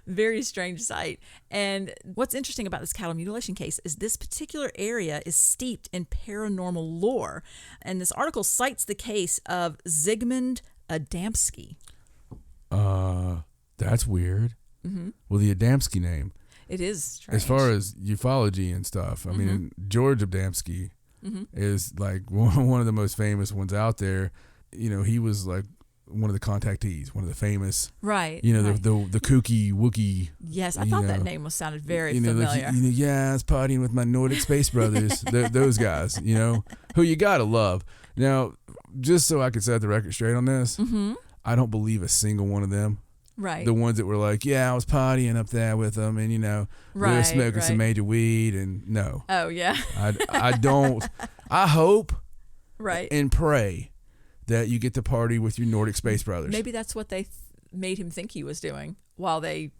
Very strange sight. And what's interesting about this cattle mutilation case is this particular area is steeped in paranormal lore. And this article cites the case of Zygmunt Adamski. That's weird. Well, the Adamski name. It is strange. As far as ufology and stuff, I mean, George Adamski is like one of the most famous ones out there. You know, he was like one of the contactees, one of the famous, right? You know, right. the kooky Wookiee. Yes, I thought that name sounded very familiar. Like, yeah, I was partying with my Nordic space brothers. Those guys, you know, who you gotta love. Now, just so I can set the record straight on this, I don't believe a single one of them. Right. The ones that were like, yeah, I was partying up there with them, and you know, we were smoking some major weed, and no. Oh yeah. I don't. I hope. Right. And pray that you get to party with your Nordic space brothers. Maybe that's what they made him think he was doing while they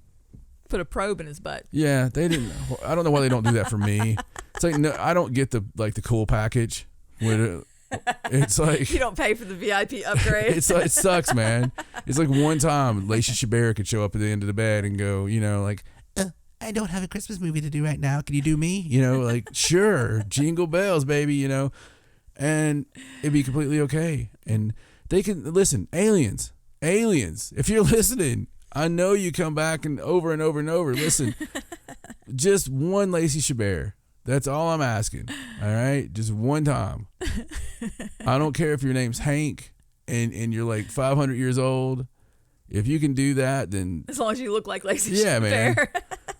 put a probe in his butt. Yeah, they didn't. I don't know why they don't do that for me. It's like, no, I don't get the cool package. It's like You don't pay for the VIP upgrade. it sucks, man. It's like one time Lacey Chabert could show up at the end of the bed and go, like, I don't have a Christmas movie to do right now. Can you do me? Like, sure, jingle bells, baby. And it'd be completely okay. And they can listen. Aliens. If you're listening, I know you come back and over and over and over. Listen, just one Lacey Chabert. That's all I'm asking. All right, just one time. I don't care if your name's Hank and you're like 500 years old. If you can do that, then As long as you look like Lacey yeah, Chabert. man.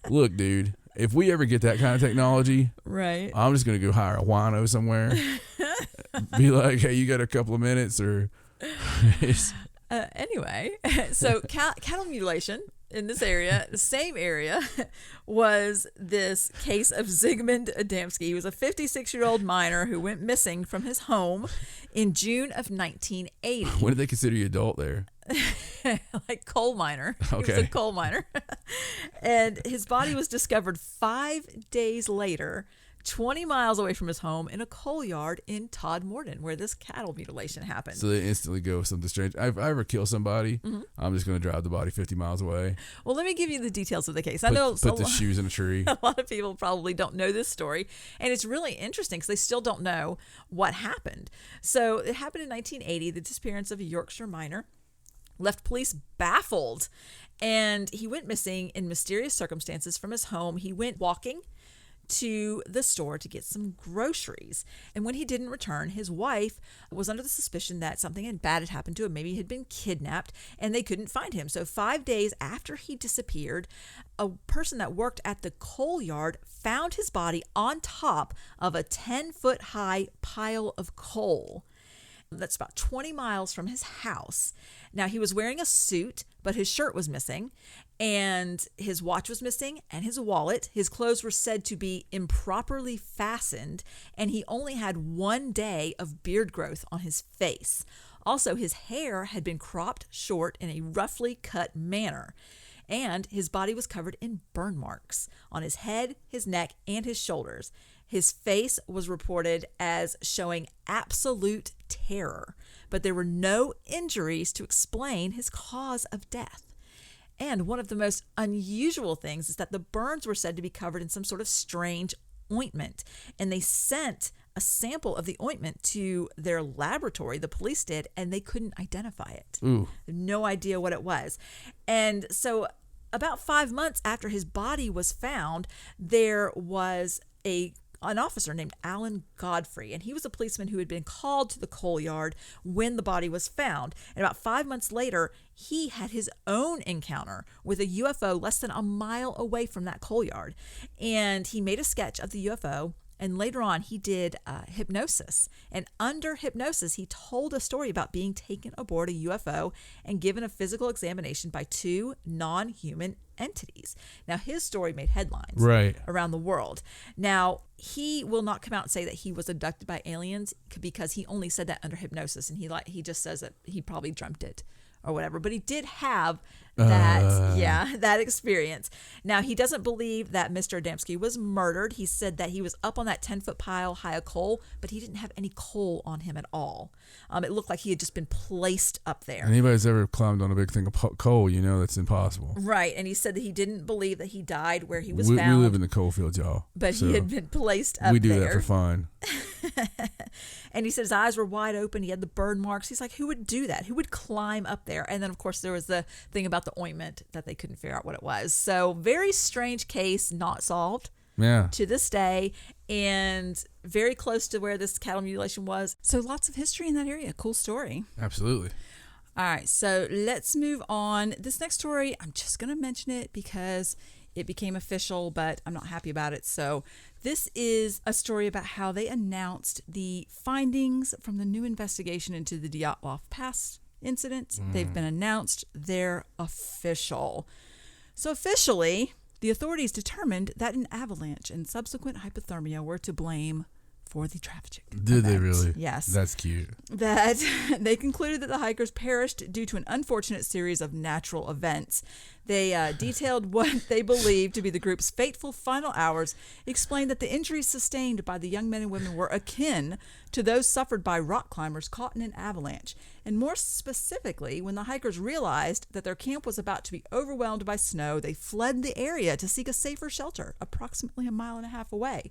Look, dude. If we ever get that kind of technology, Right. I'm just gonna go hire a wino somewhere. Be like, hey, you got a couple of minutes, or Anyway, so cattle mutilation in this area, the same area, was this case of Zygmunt Adamski. He was a 56-year-old miner who went missing from his home in June of 1980. when did they consider you adult there? Like coal miner. He was Okay. a coal miner. And his body was discovered 5 days later, 20 miles away from his home in a coal yard in Todmorden, where this cattle mutilation happened. So they instantly go with something strange. If I ever kill somebody, I'm just gonna drive the body 50 miles away. Well, let me give you the details of the case. I know Put the shoes in a tree. a lot of people probably don't know this story, and it's really interesting because they still don't know what happened. So it happened in 1980, the disappearance of a Yorkshire miner left police baffled, and he went missing in mysterious circumstances from his home. He went walking to the store to get some groceries, and when he didn't return, his wife was under the suspicion that something bad had happened to him. Maybe he had been kidnapped, and they couldn't find him. So 5 days after he disappeared, a person that worked at the coal yard found his body on top of a 10-foot high pile of coal. That's about 20 miles from his house. Now, he was wearing a suit, but his shirt was missing, and his watch was missing, and his wallet. His clothes were said to be improperly fastened, and he only had 1 day of beard growth on his face. Also, his hair had been cropped short in a roughly cut manner, and his body was covered in burn marks on his head, his neck, and his shoulders. His face was reported as showing absolute terror, but there were no injuries to explain his cause of death. And one of the most unusual things is that the burns were said to be covered in some sort of strange ointment, and they sent a sample of the ointment to their laboratory, the police did, and they couldn't identify it. Ooh. No idea what it was. And so about 5 months after his body was found, there was an officer named Alan Godfrey, and he was a policeman who had been called to the coal yard when the body was found. And about 5 months later, he had his own encounter with a UFO less than a mile away from that coal yard. And he made a sketch of the UFO, and later on he did hypnosis. And under hypnosis, he told a story about being taken aboard a UFO and given a physical examination by 2 non-human entities. Now, his story made headlines Right. around the world. Now, he will not come out and say that he was abducted by aliens because he only said that under hypnosis, and he just says that he probably dreamt it or whatever. But he did have that experience. Now, he doesn't believe that Mr. Adamski was murdered. He said that he was up on that 10-foot pile high of coal, but he didn't have any coal on him at all. It looked like he had just been placed up there. Anybody's ever climbed on a big thing of coal, that's impossible. Right, and he said that he didn't believe that he died where he was We found. live in the coal fields, y'all. But So he had been placed up there. we do that for fun. And he said his eyes were wide open. He had the burn marks. He's like, who would do that? Who would climb up there? And then, of course, there was the thing about the ointment that they couldn't figure out what it was. So very strange case, not solved Yeah. to this day, and very close to where this cattle mutilation was. So lots of history in that area. Cool story. Absolutely. All right, so let's move on. This next story, I'm just going to mention it because it became official, but I'm not happy about it. So this is a story about how they announced the findings from the new investigation into the Dyatlov Pass incident. They've been announced. They're official. So officially, the authorities determined that an avalanche and subsequent hypothermia were to blame for the tragic Did they event. really? Yes. That's cute. That they concluded that the hikers perished due to an unfortunate series of natural events. They detailed what they believed to be the group's fateful final hours, explained that the injuries sustained by the young men and women were akin to those suffered by rock climbers caught in an avalanche. And more specifically, when the hikers realized that their camp was about to be overwhelmed by snow, they fled the area to seek a safer shelter, approximately 1.5 miles away.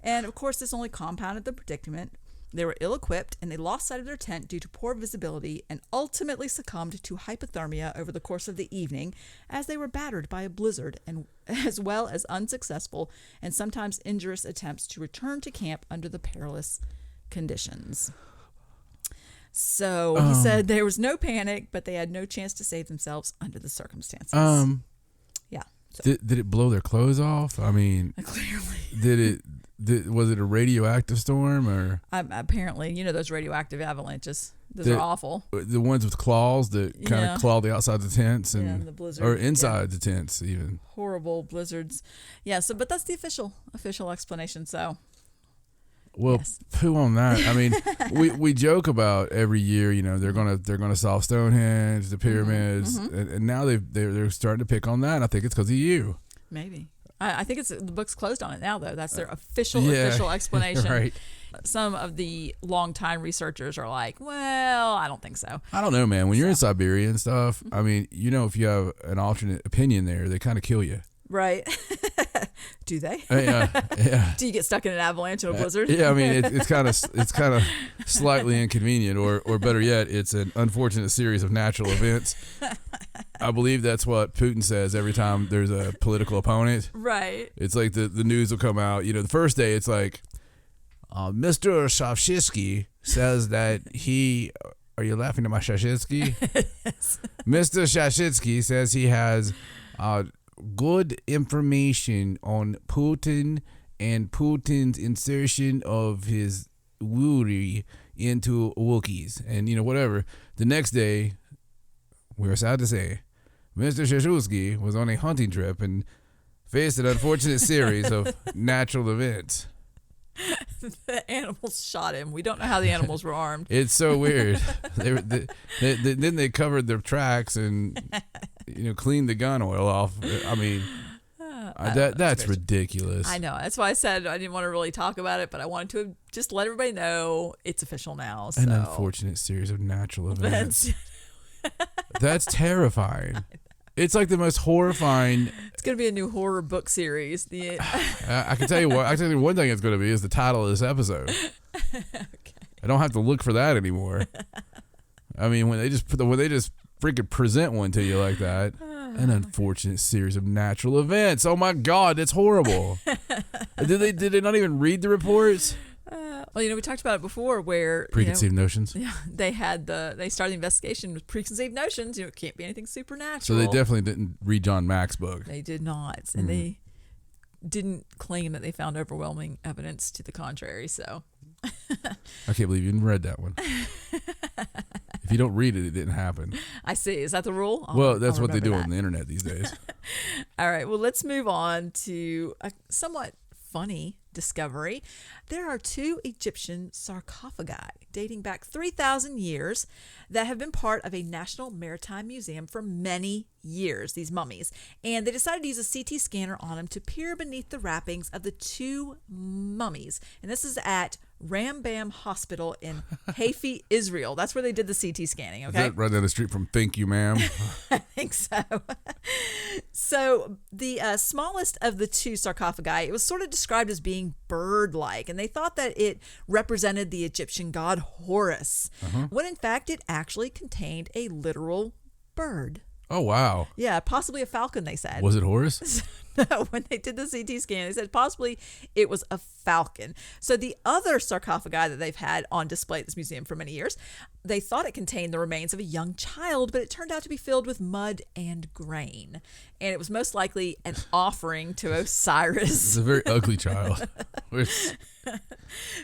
And of course, this only compounded the predicament. They were ill-equipped and they lost sight of their tent due to poor visibility and ultimately succumbed to hypothermia over the course of the evening as they were battered by a blizzard, and as well as unsuccessful and sometimes injurious attempts to return to camp under the perilous conditions. So he said there was no panic, but they had no chance to save themselves under the circumstances. Yeah. So. Did it blow their clothes off? I mean, Clearly. Was it a radioactive storm or? Apparently, those radioactive avalanches. Those are awful. The ones with claws that kind of claw the outside of the tents and the blizzard, or inside the tents even. Horrible blizzards. Yeah. So, but that's the official explanation. So. Well, yes. Poo on that. I mean, we joke about every year. They're gonna solve Stonehenge, the pyramids, and now they're starting to pick on that. I think it's because of you. Maybe. I think the book's closed on it now, though. That's their official explanation. Right. Some of the longtime researchers are like, well, I don't think so. I don't know, man. When you're in Siberia and stuff, I mean, if you have an alternate opinion there, they kind of kill you. Right. Do they? Yeah. Do you get stuck in an avalanche and a blizzard? Yeah, I mean, it's kind of slightly inconvenient, or better yet, it's an unfortunate series of natural events. I believe that's what Putin says every time there's a political opponent. Right. It's like the news will come out. The first day it's like, Mr. Shashitsky says that he. Are you laughing at my Shashitsky? Yes. Mr. Shashitsky says he has good information on Putin and Putin's insertion of his Woorie into Wookiees and whatever. The next day, we're sad to say, Mr. Shashitsky was on a hunting trip and faced an unfortunate series of natural events. The animals shot him. We don't know how the animals were armed. It's so weird. Then they covered their tracks and cleaned the gun oil off. I mean, that's ridiculous. I know. That's why I said I didn't want to really talk about it, but I wanted to just let everybody know it's official now. So. An unfortunate series of natural events. That's terrifying. It's like the most horrifying. It's going to be a new horror book series. I can tell you what. Actually, one thing it's going to be is the title of this episode. Okay. I don't have to look for that anymore. I mean, when they just freaking present one to you like that, an unfortunate series of natural events. Oh my God, that's horrible. Did they not even read the reports? Well, we talked about it before where Preconceived notions. Yeah, they started the investigation with preconceived notions. It can't be anything supernatural. So they definitely didn't read John Mack's book. They did not, and they didn't claim that they found overwhelming evidence to the contrary. So I can't believe you even read that one. If you don't read it, it didn't happen. I see. Is that the rule? That's what they do on the internet these days. All right. Well, let's move on to a somewhat funny discovery. There are 2 Egyptian sarcophagi dating back 3,000 years that have been part of a National Maritime Museum for many years, these mummies. And they decided to use a CT scanner on them to peer beneath the wrappings of the 2 mummies. And this is at Rambam Hospital in Haifa, Israel. That's where they did the CT scanning, okay? Is that right down the street from Thank You, Ma'am? I think so. So the smallest of the 2 sarcophagi, it was sort of described as being bird-like, and they thought that it represented the Egyptian god Horus, when in fact it actually contained a literal bird. Oh, wow. Yeah, possibly a falcon, they said. Was it Horus? No, when they did the CT scan, they said possibly it was a falcon. So the other sarcophagi that they've had on display at this museum for many years, they thought it contained the remains of a young child, but it turned out to be filled with mud and grain. And it was most likely an offering to Osiris. It's a very ugly child.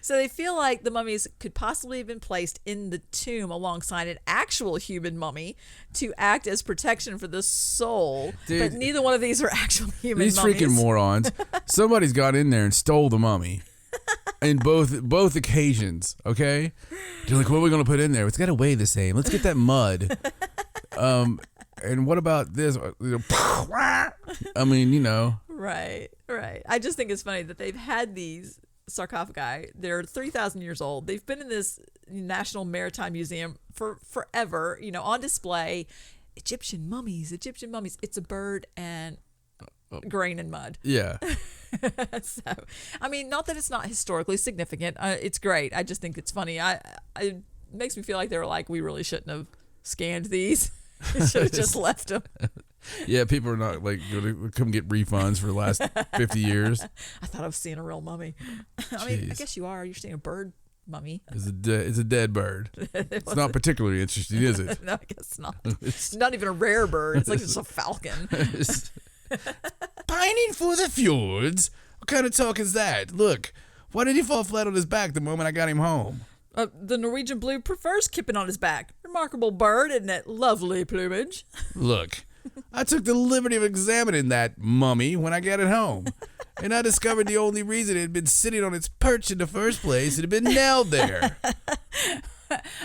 So they feel like the mummies could possibly have been placed in the tomb alongside an actual human mummy to act as protection for the soul. Dude, but neither one of these are actual human these mummies. freaking morons. Somebody's got in there and stole the mummy. in both occasions. Okay, they're like, what are we gonna put in there? It's got to weigh the same. Let's get that mud. And what about this? I mean, you know. Right. I just think it's funny that they've had these sarcophagi. They're 3,000 years old. They've been in this National Maritime Museum for forever, you know, on display. Egyptian mummies. It's a bird and grain and mud. Yeah. So, I mean, not that it's not historically significant. It's great. I just think it's funny. It makes me feel like they were like, we really shouldn't have scanned these. Should have just left them. Yeah, people are not like going to come get refunds for the last 50 years. I thought I was seeing a real mummy. I mean, I guess you are. You're seeing a bird mummy. It's a dead bird. It's not particularly interesting, is it? No, I guess not. It's not even a rare bird. It's like just a falcon. Pining for the fjords? What kind of talk is that? Look, why did he fall flat on his back the moment I got him home? The Norwegian blue prefers kipping on his back. Remarkable bird, isn't it? Lovely plumage. Look, I took the liberty of examining that mummy when I got it home, and I discovered the only reason it had been sitting on its perch in the first place, it had been nailed there.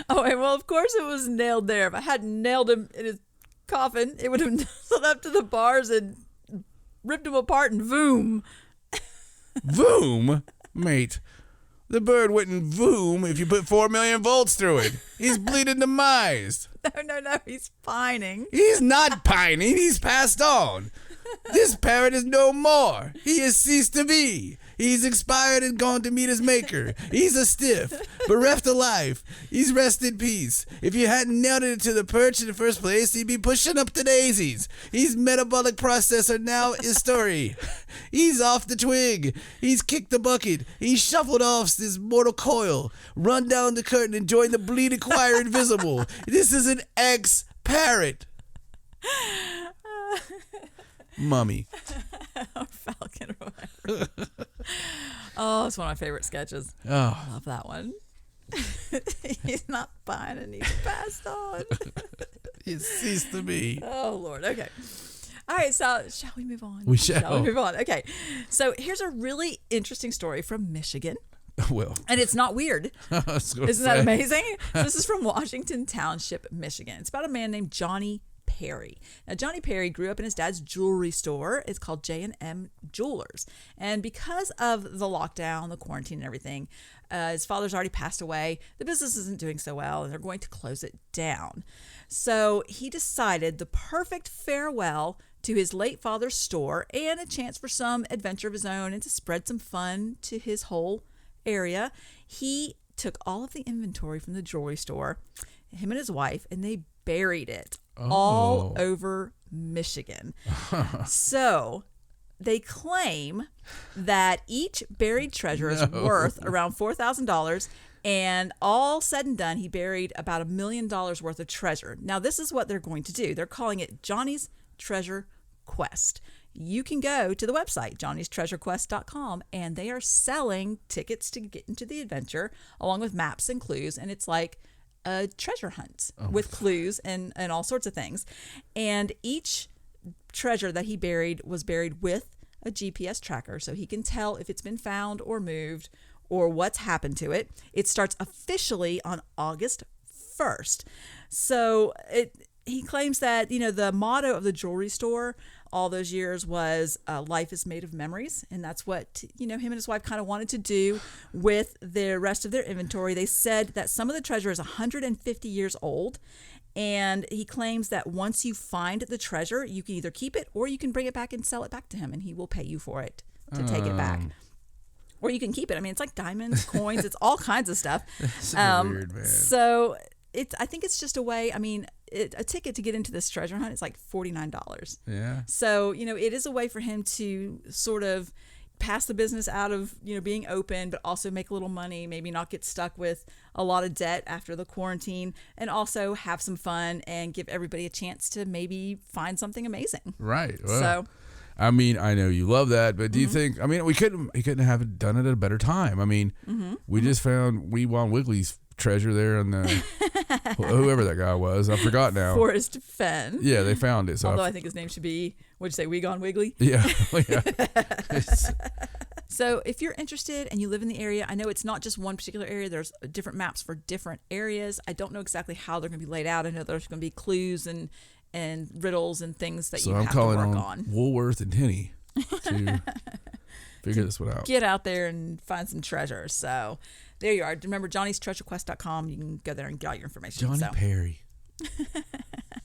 Oh, well, of course it was nailed there. If I hadn't nailed him in his coffin, it would have nestled up to the bars and ripped him apart and voom. Voom? Mate, the bird wouldn't voom if you put 4 million volts through it. He's bleeding demised. No, he's pining. He's not pining, he's passed on. This parrot is no more. He has ceased to be. He's expired and gone to meet his maker. He's a stiff, bereft of life. He's rest in peace. If you hadn't nailed it to the perch in the first place, he'd be pushing up the daisies. He's metabolic processor now his story. He's off the twig. He's kicked the bucket. He's shuffled off this mortal coil, run down the curtain and joined the bleeding choir invisible. This is an ex-parrot. Mummy. Or falcon or whatever. Oh, it's one of my favorite sketches. Oh. I love that one. He's not fine and he's passed on. It ceased to be. Oh, Lord. Okay. All right, so shall we move on? We shall. Shall we move on? Okay. So here's a really interesting story from Michigan. Well. And it's not weird. Isn't that amazing? This is from Washington Township, Michigan. It's about a man named Johnny Perry. Now, Johnny Perry grew up in his dad's jewelry store. It's called J&M Jewelers. And because of the lockdown, the quarantine and everything, his father's already passed away. The business isn't doing so well, and they're going to close it down. So he decided the perfect farewell to his late father's store and a chance for some adventure of his own and to spread some fun to his whole area. He took all of the inventory from the jewelry store, him and his wife, and they buried it all over Michigan. So they claim that each buried treasure is worth around $4,000, and all said and done, he buried about $1 million worth of treasure. Now, this is what they're going to do. They're calling it Johnny's Treasure Quest. You can go to the website, johnnystreasurequest.com, and they are selling tickets to get into the adventure along with maps and clues, and it's like a treasure hunt with clues and all sorts of things. And each treasure that he buried was buried with a GPS tracker, so he can tell if it's been found or moved or what's happened to it. It starts officially on August 1st. So he claims that, you know, the motto of the jewelry store all those years was life is made of memories. And that's what, you know, him and his wife kind of wanted to do with the rest of their inventory. They said that some of the treasure is 150 years old. And he claims that once you find the treasure, you can either keep it or you can bring it back and sell it back to him, and he will pay you for it to take it back. Or you can keep it. I mean, it's like diamonds, coins, it's all kinds of stuff. So weird, man. So I think it's just a way. I mean, a ticket to get into this treasure hunt is like $49. Yeah. So, you know, it is a way for him to sort of pass the business out of, you know, being open, but also make a little money, maybe not get stuck with a lot of debt after the quarantine, and also have some fun and give everybody a chance to maybe find something amazing. Right. Well, So, I mean, I know you love that, but do you think, I mean, he couldn't have done it at a better time. I mean, we just found Wee Wan Wiggly's treasure there in the, whoever that guy was. I forgot now. Forrest Fenn. Yeah, they found it. So Although I think his name should be, what'd you say, Wee Gon Wiggly? yeah. Yeah. So if you're interested and you live in the area, I know it's not just one particular area. There's different maps for different areas. I don't know exactly how they're going to be laid out. I know there's going to be clues and riddles and things that So you I'm have to calling work on on. Woolworth and Henny to figure this one out. Get out there and find some treasures. So there you are. Remember, johnnystreasurequest.com. You can go there and get all your information. Johnny Perry.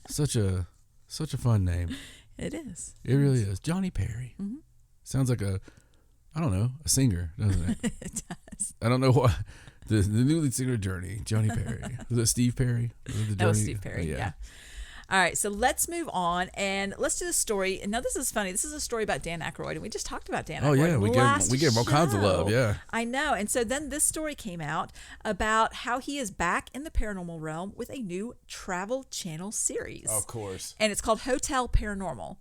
Such a fun name. It is. It really is. Johnny Perry. Mm-hmm. Sounds like a singer, doesn't it? It does. I don't know why. The new lead singer of Journey, Johnny Perry. Was it Steve Perry? That was Steve Perry, yeah. All right, so let's move on and let's do the story. And now this is funny. This is a story about Dan Aykroyd, and we just talked about Dan Aykroyd. Oh yeah, we gave him all kinds of love. show. Yeah, I know. And so then this story came out about how he is back in the paranormal realm with a new Travel Channel series. of course. And it's called Hotel Paranormal.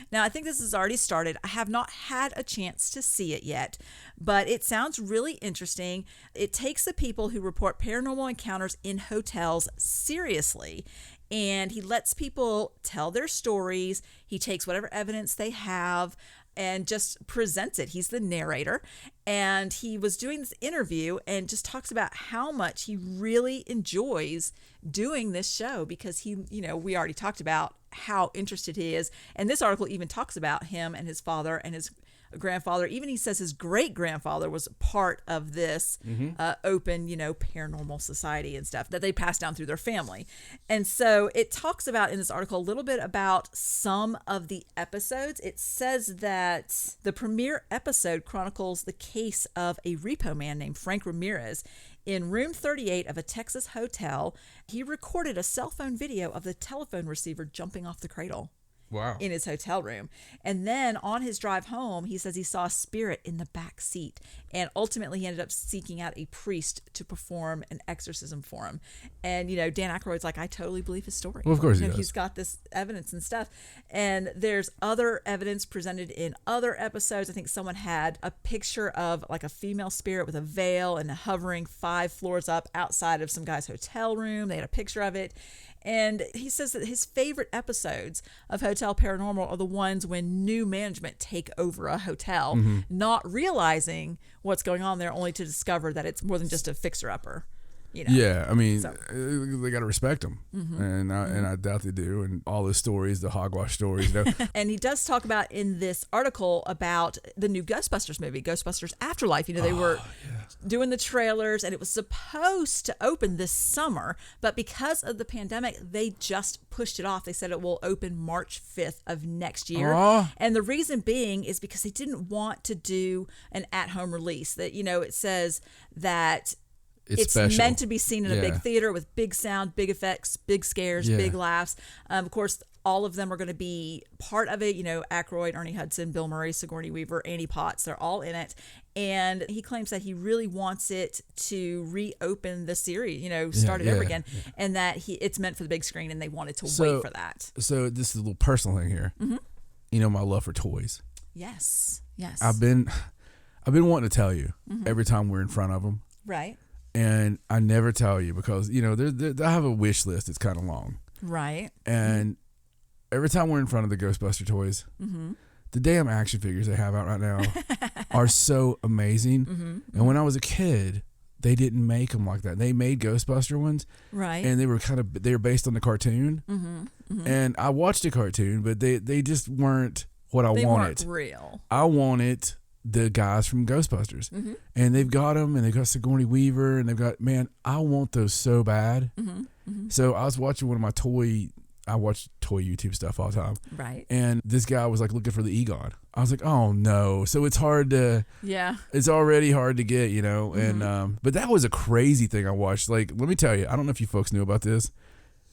Now, I think this has already started. I have not had a chance to see it yet, but it sounds really interesting. It takes the people who report paranormal encounters in hotels seriously, and he lets people tell their stories. He takes whatever evidence they have and just presents it. He's the narrator, and he was doing this interview and just talks about how much he really enjoys doing this show because he, we already talked about how interested he is. And this article even talks about him and his father and his grandfather. Even he says his great grandfather was part of this open, paranormal society and stuff that they passed down through their family. And so it talks about in this article a little bit about some of the episodes. It says that the premiere episode chronicles the case of a repo man named Frank Ramirez. In room 38 of a Texas hotel, he recorded a cell phone video of the telephone receiver jumping off the cradle. Wow. In his hotel room. And then on his drive home, he says he saw a spirit in the back seat. And ultimately, he ended up seeking out a priest to perform an exorcism for him. And, Dan Aykroyd's like, I totally believe his story. Well, of course he does. He's got this evidence and stuff. And there's other evidence presented in other episodes. I think someone had a picture of like a female spirit with a veil and hovering 5 floors up outside of some guy's hotel room. They had a picture of it. And he says that his favorite episodes of Hotel Paranormal are the ones when new management take over a hotel, not realizing what's going on there, only to discover that it's more than just a fixer-upper. Yeah, I mean, they got to respect them, and I doubt they do. And all the stories, the hogwash stories, And he does talk about in this article about the new Ghostbusters movie, Ghostbusters Afterlife. They were doing the trailers, and it was supposed to open this summer, but because of the pandemic, they just pushed it off. They said it will open March 5th of next year. And the reason being is because they didn't want to do an at-home release. That it says that it's meant to be seen in a big theater with big sound, big effects, big scares, big laughs. Of course, all of them are going to be part of it. Aykroyd, Ernie Hudson, Bill Murray, Sigourney Weaver, Annie Potts, they're all in it. And he claims that he really wants it to reopen the series, start it over again, and that it's meant for the big screen and they wanted to wait for that. So this is a little personal thing here. My love for toys. Yes. I've been wanting to tell you every time we're in front of them. Right. And I never tell you because, I have a wish list. It's kind of long. Right. And every time we're in front of the Ghostbuster toys, the damn action figures they have out right now are so amazing. And when I was a kid, they didn't make them like that. They made Ghostbuster ones. Right. And they were based on the cartoon. And I watched the cartoon, but they just weren't what I wanted. They weren't real. I wanted the guys from Ghostbusters, and they've got them, and they've got Sigourney Weaver, and they've got, I want those so bad. So I was watching I watch toy YouTube stuff all the time. Right. And this guy was like looking for the Egon. I was like, oh no. So it's hard to, it's already hard to get, and, but that was a crazy thing I watched. Like, let me tell you, I don't know if you folks knew about this.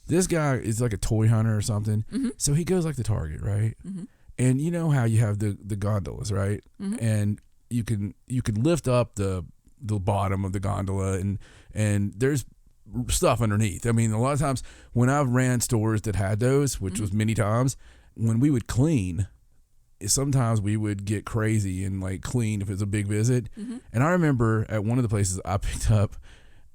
This guy is like a toy hunter or something. So he goes like to Target, right? And you know how you have the gondolas, right? And you can lift up the bottom of the gondola and there's stuff underneath. I mean, a lot of times when I've ran stores that had those, which was many times, when we would clean, sometimes we would get crazy and like clean if it's a big visit. And I remember at one of the places I picked up,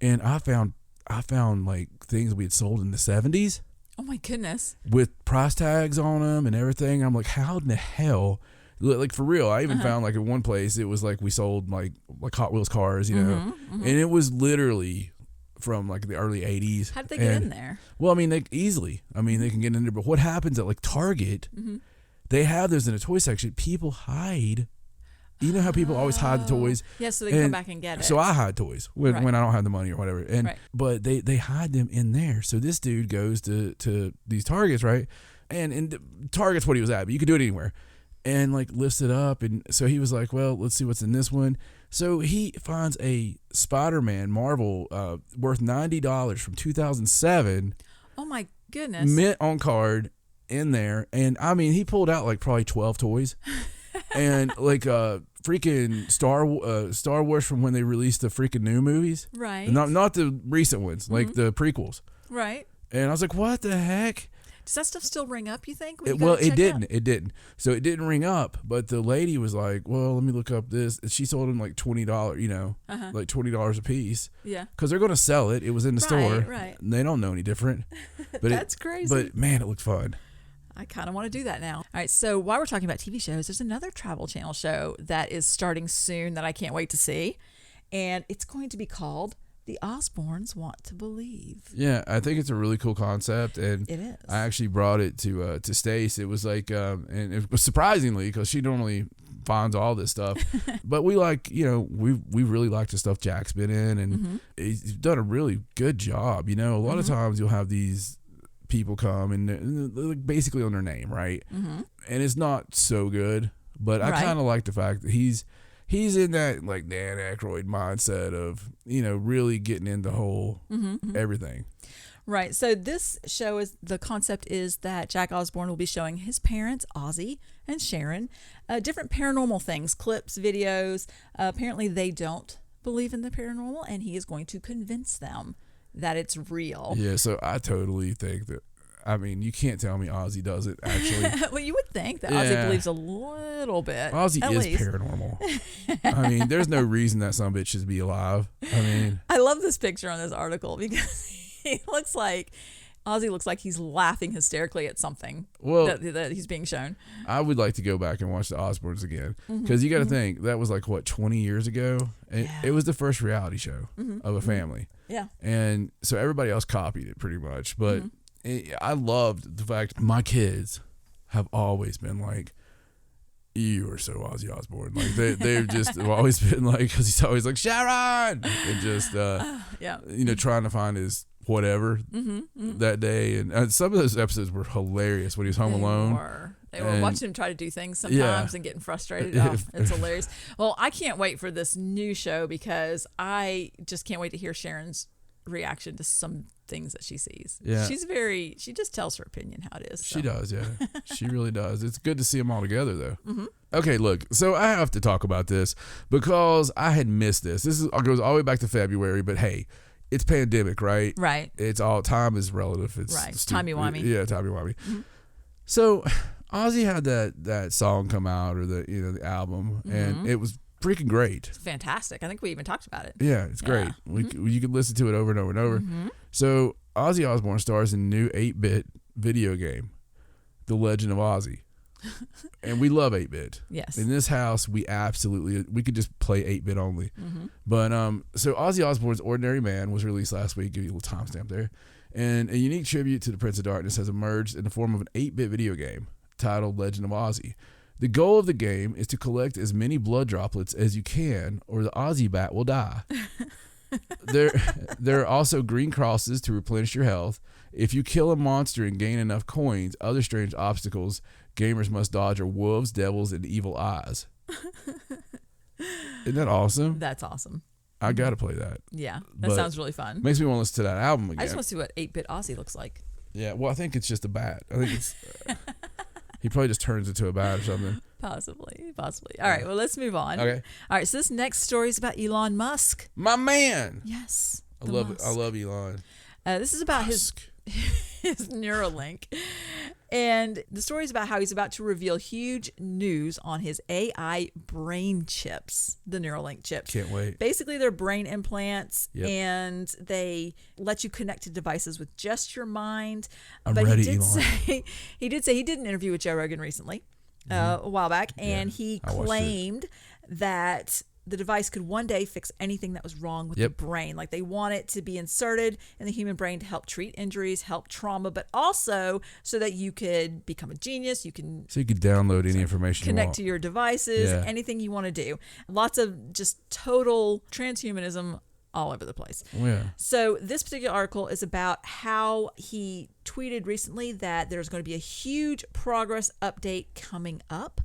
and I found like things we had sold in the 70s. Oh my goodness. With price tags on them and everything. I'm like, how in the hell Like for real, I even found like in one place it was like we sold like Hot Wheels cars, you know, and it was literally from like the early 80s. How did they get in there? Well, I mean, they easily. I mean, they can get in there. But what happens at like Target, they have those in a toy section. People hide. You know how people always hide the toys? Yeah, so they can come back and get it. So I hide toys when I don't have the money or whatever. And But they hide them in there. So this dude goes to these Targets, right? And Target's what he was at, but you could do it anywhere. And like lifts it up. And so he was like, well, let's see what's in this one. So he finds a Spider-Man Marvel worth $90 from 2007. Oh my goodness. Mint on card in there. And I mean, he pulled out like probably 12 toys. And like freaking Star Wars from when they released the freaking new movies. Right. Not the recent ones, like the prequels. Right. And I was like, what the heck? Does that stuff still ring up, you think? It didn't. It didn't. So it didn't ring up. But the lady was like, well, let me look up this. And she sold him like $20, you know, like $20 a piece. Yeah. Because they're going to sell it. It was in the store. Right. And they don't know any different. But That's crazy. But man, it looked fun. I kind of want to do that now. All right, so while we're talking about TV shows, there's another Travel Channel show that is starting soon that I can't wait to see. And it's going to be called The Osbournes Want to Believe. Yeah, I think it's a really cool concept. And it is. I actually brought it to Stace. It was like, and it was surprisingly, because she normally finds all this stuff. But we like, you know, we really like the stuff Jack's been in. And he's done a really good job. You know, a lot of times you'll have these people come and they're basically on their name, right? And it's not so good, but I kind of like the fact that he's in that like Dan Aykroyd mindset of, you know, really getting into whole everything. Right. So this show is, the concept is that Jack Osbourne will be showing his parents, Ozzy and Sharon, different paranormal things, clips, videos. Apparently they don't believe in the paranormal, and he is going to convince them that it's real. Yeah, so I totally think that, I mean, you can't tell me Ozzy doesn't actually. Well, you would think that Ozzy believes a little bit. Ozzy is paranormal. I mean, there's no reason that some bitch should be alive. I mean, I love this picture on this article because Ozzy looks like he's laughing hysterically at something that he's being shown. I would like to go back and watch the Osbournes again, because you got to think that was like what, 20 years ago. It was the first reality show of a family. Yeah, and so everybody else copied it pretty much. But I loved the fact my kids have always been like, you are so Ozzy Osbourne. Like they've just always been like, because he's always like, Sharon, and just you know, trying to find his whatever that day. And some of those episodes were hilarious when he was home alone. They were watching him try to do things sometimes and getting frustrated. Oh, it's hilarious. Well, I can't wait for this new show because I just can't wait to hear Sharon's reaction to some things that she sees. Yeah. She just tells her opinion how it is. So. She does, yeah. She really does. It's good to see them all together, though. Okay, look, so I have to talk about this because I had missed this. This goes all the way back to February, but hey, it's pandemic, right? Right. It's all, time is relative. It's right. Timey-wimey. Yeah, timey-wimey. So Ozzy had that song come out, or the album, and it was freaking great. It's fantastic. I think we even talked about it. Yeah, it's great. You could listen to it over and over and over. So Ozzy Osbourne stars in a new 8-bit video game, The Legend of Ozzy. And we love 8-bit. Yes. In this house, we could just play 8-bit only. But so Ozzy Osbourne's Ordinary Man was released last week. Give you a little timestamp there. And a unique tribute to the Prince of Darkness has emerged in the form of an 8-bit video game titled Legend of Ozzy. The goal of the game is to collect as many blood droplets as you can, or the Ozzy bat will die. There are also green crosses to replenish your health. If you kill a monster and gain enough coins, other strange obstacles gamers must dodge are wolves, devils, and evil eyes. Isn't that awesome? That's awesome. I gotta play that. Yeah, that sounds really fun. Makes me want to listen to that album again. I just want to see what 8-bit Ozzy looks like. Yeah, well, I think it's just a bat. I think it's he probably just turns into a bat or something. Possibly. All right, well, let's move on. Okay. All right, so this next story is about Elon Musk. My man. Yes. I love it. I love Elon. This is about his Neuralink. And the story is about how he's about to reveal huge news on his AI brain chips, the Neuralink chips. Can't wait. Basically, they're brain implants, and they let you connect to devices with just your mind. I'm ready, Elon. He did say he did an interview with Joe Rogan recently, a while back, and he I watched it. claimed that the device could one day fix anything that was wrong with the brain. Like, they want it to be inserted in the human brain to help treat injuries, help trauma, but also so that you could become a genius. So you could download any information you connect want. to your devices, Yeah. anything you want to do. Lots of just total transhumanism all over the place. Yeah. So this particular article is about how he tweeted recently that there's going to be a huge progress update coming up,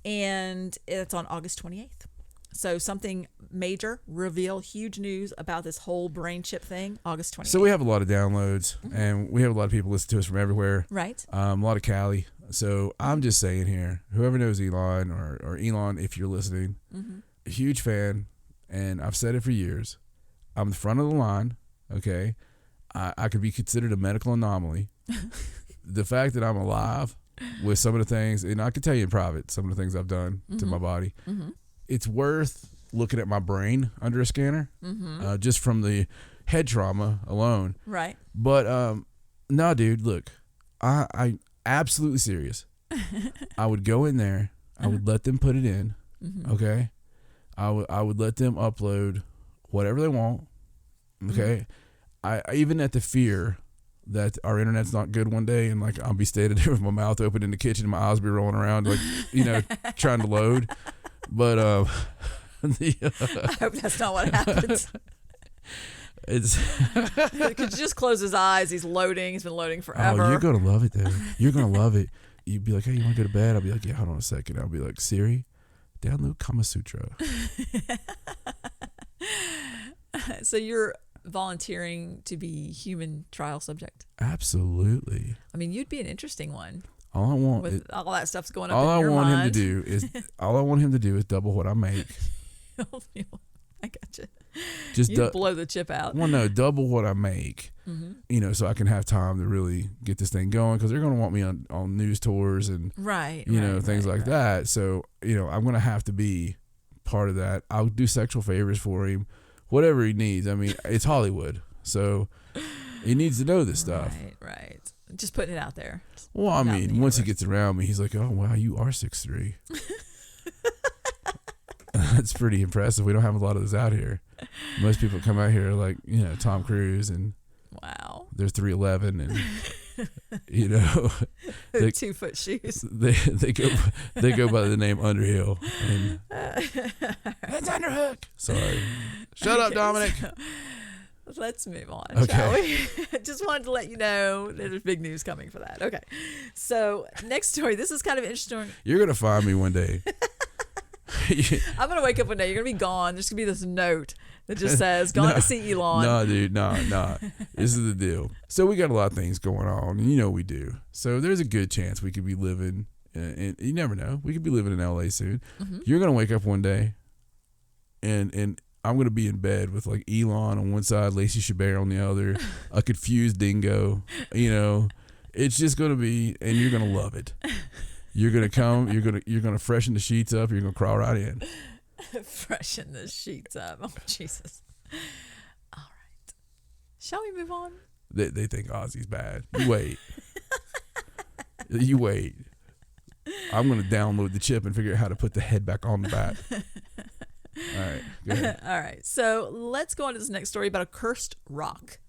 and it's on August 28th. So something major, reveal, huge news about this whole brain chip thing, August 28th. So we have a lot of downloads, and we have a lot of people listen to us from everywhere. Right. A lot of Cali. So I'm just saying here, whoever knows Elon or Elon, if you're listening, a huge fan, and I've said it for years. I'm the front of the line, okay? I could be considered a medical anomaly. The fact that I'm alive with some of the things, and I can tell you in private, some of the things I've done to my body, it's worth looking at my brain under a scanner, just from the head trauma alone. Right. But no, dude, look, I absolutely serious. I would go in there. I would let them put it in. Okay. I would let them upload whatever they want. Okay. I even at the fear that our internet's not good one day, and like I'll be standing there with my mouth open in the kitchen and my eyes be rolling around, like, trying to load. But I hope that's not what happens. it's Could you just close his eyes? He's loading. He's been loading forever. Oh, you're gonna love it, though. You're gonna love it. You'd be like, "Hey, you want to go to bed?" I'll be like, "Yeah, hold on a second." I'll be like, "Siri, download Kama Sutra." So you're volunteering to be human trial subject? Absolutely. I mean, you'd be an interesting one. All I want with all that stuff's going up all in I your want mind. him to do is all I want him to do is double what I make. I gotcha. Just You blow the chip out. Well, no, double what I make. So I can have time to really get this thing going, because they're going to want me on news tours and things like that. So I'm going to have to be part of that. I'll do sexual favors for him, whatever he needs. I mean, it's Hollywood, so he needs to know this stuff. Right. Just putting it out there. Well, I mean, once he gets around me, he's like, "Oh wow, you are 6'3". That's pretty impressive. We don't have a lot of those out here. Most people come out here like Tom Cruise, and wow, they're 3'11", and they're 2-foot shoes. They go by the name Underhill. And that's Underhook. Sorry. Shut up, Dominic. So, let's move on, Okay. shall we? Just wanted to let you know there's big news coming for that. Okay. So next story. This is kind of interesting. You're gonna find me one day. I'm gonna wake up one day. You're gonna be gone. There's gonna be this note that just says, "Gone to see Elon." No, dude, no. This is the deal. So we got a lot of things going on, and we do. So there's a good chance we could be living, and you never know. We could be living in LA soon. You're gonna wake up one day, and I'm gonna be in bed with like Elon on one side, Lacey Chabert on the other, a confused dingo. It's just gonna be, and you're gonna love it. You're gonna come. You're gonna freshen the sheets up. You're gonna crawl right in. Freshen the sheets up. Oh, Jesus. All right. Shall we move on? They think Ozzy's bad. You wait. You wait. I'm gonna download the chip and figure out how to put the head back on the bat. All right. Go ahead. All right. So let's go on to this next story about a cursed rock.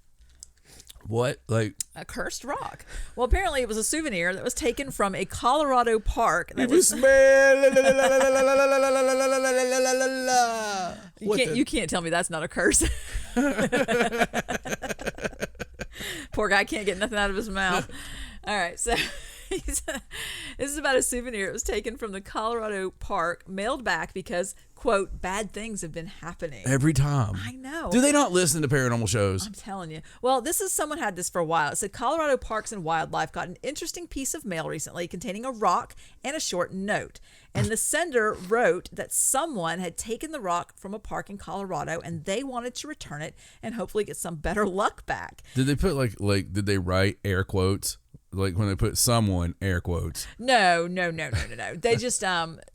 What? Like a cursed rock? Well, apparently it was a souvenir that was taken from a Colorado park. it was smell. You can't tell me that's not a curse. Poor guy can't get nothing out of his mouth. All right, so this is about a souvenir. It was taken from the Colorado park, mailed back because, quote, bad things have been happening. Every time. I know. Do they not listen to paranormal shows? I'm telling you. Well, someone had this for a while. It said Colorado Parks and Wildlife got an interesting piece of mail recently containing a rock and a short note. And the sender wrote that someone had taken the rock from a park in Colorado and they wanted to return it and hopefully get some better luck back. Did they put like did they write air quotes Like when they put someone, air quotes. No. They just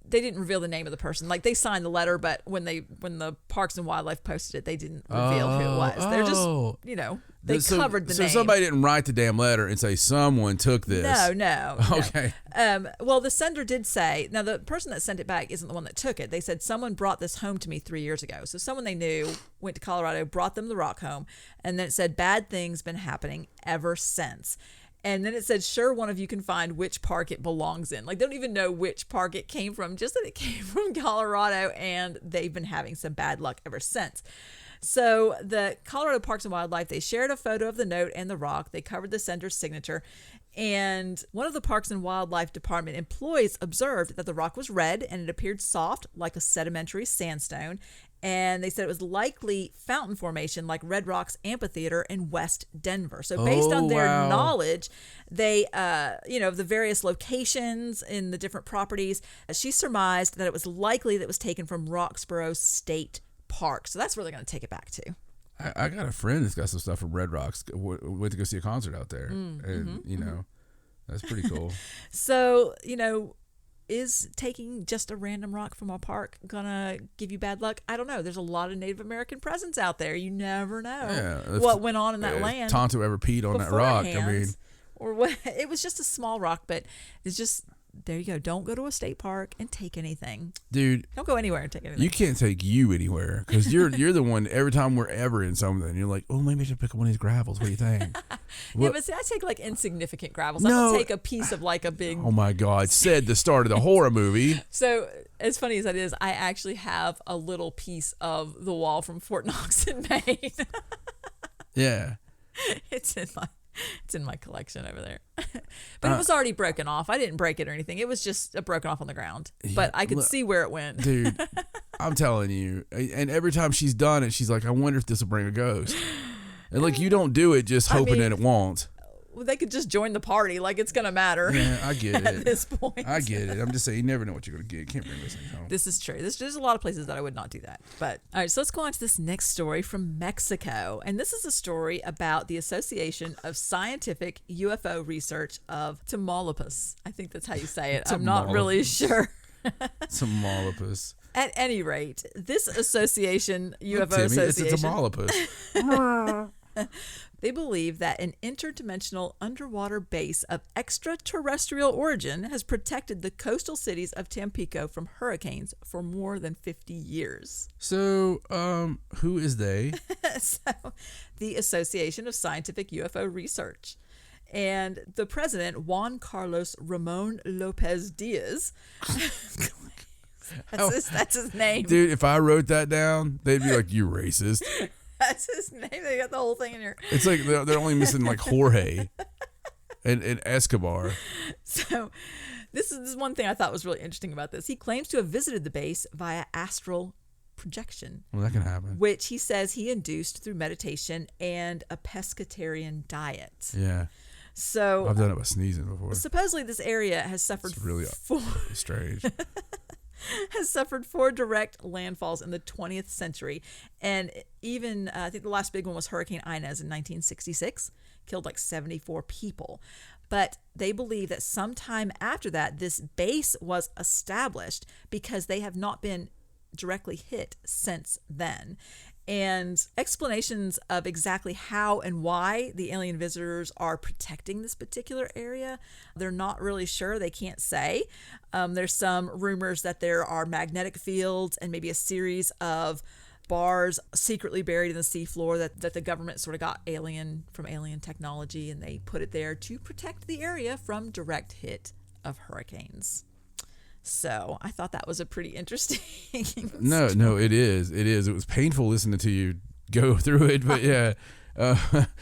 they didn't reveal the name of the person. Like they signed the letter, but when the Parks and Wildlife posted it, they didn't reveal who it was. They're just they covered the name. So somebody didn't write the damn letter and say someone took this. No. Okay. Well, the sender did say, now the person that sent it back isn't the one that took it. They said someone brought this home to me 3 years ago. So someone they knew went to Colorado, brought them the rock home, and then it said bad things been happening ever since. And then it said, sure, one of you can find which park it belongs in. Like, they don't even know which park it came from, just that it came from Colorado, and they've been having some bad luck ever since. So the Colorado Parks and Wildlife, they shared a photo of the note and the rock. They covered the sender's signature. And one of the Parks and Wildlife Department employees observed that the rock was red and it appeared soft like a sedimentary sandstone. And they said it was likely fountain formation like Red Rock's amphitheater in West Denver. So based on their knowledge, they, the various locations in the different properties, she surmised that it was likely that it was taken from Roxborough State Park. So that's where they're going to take it back to. I got a friend that's got some stuff from Red Rocks. Went to go see a concert out there. That's pretty cool. So, is taking just a random rock from a park gonna give you bad luck? I don't know. There's a lot of Native American presence out there. You never know what went on in that land. Tonto ever peed on that rock. I mean, or what? It was just a small rock, but it's just, there you go. Don't go to a state park and take anything, dude. Don't go anywhere and take anything. You can't take you anywhere because you're the one. Every time we're ever in something, you're like, oh, maybe I should pick up one of these gravels. What do you think? Yeah, but see, I take like insignificant gravels. I don't take a piece of like a big. Oh my God! Said the start of the horror movie. So as funny as that is, I actually have a little piece of the wall from Fort Knox in Maine. Yeah, it's in my collection over there. But it was already broken off. I didn't break it or anything. It was just broken off on the ground. But I could see where it went. Dude, I'm telling you. And every time she's done it, she's like, I wonder if this will bring a ghost. And like, you don't do it just hoping that it won't. Well, they could just join the party. Like, it's going to matter. Yeah, I get it. At this point. I get it. I'm just saying, you never know what you're going to get. You can't bring those things home. This is true. There's a lot of places that I would not do that. But, all right, so let's go on to this next story from Mexico. And this is a story about the Association of Scientific UFO Research of Tamaulipas. I think that's how you say it. I'm not really sure. Tamaulipas. At any rate, this association, UFO Timmy, Association. it's a Tamaulipas. They believe that an interdimensional underwater base of extraterrestrial origin has protected the coastal cities of Tampico from hurricanes for more than 50 years. So, who is they? So, the Association of Scientific UFO Research. And the president, Juan Carlos Ramon Lopez Diaz, that's his name. Dude, if I wrote that down, they'd be like, you racist. That's his name. They got the whole thing in here. It's like they're only missing like Jorge and Escobar. So this is one thing I thought was really interesting about this. He claims to have visited the base via astral projection. Well, that can happen. Which he says he induced through meditation and a pescatarian diet. Yeah. So I've done it by sneezing before. Supposedly this area has suffered It's really strange. has suffered 4 direct landfalls in the 20th century. And even, I think the last big one was Hurricane Inez in 1966, killed like 74 people. But they believe that sometime after that, this base was established because they have not been directly hit since then. And explanations of exactly how and why the alien visitors are protecting this particular area, they're not really sure. They can't say. There's some rumors that there are magnetic fields and maybe a series of bars secretly buried in the seafloor that the government sort of got from alien technology, and they put it there to protect the area from direct hit of hurricanes. So I thought that was a pretty interesting No, it is. It was painful listening to you go through it, but yeah.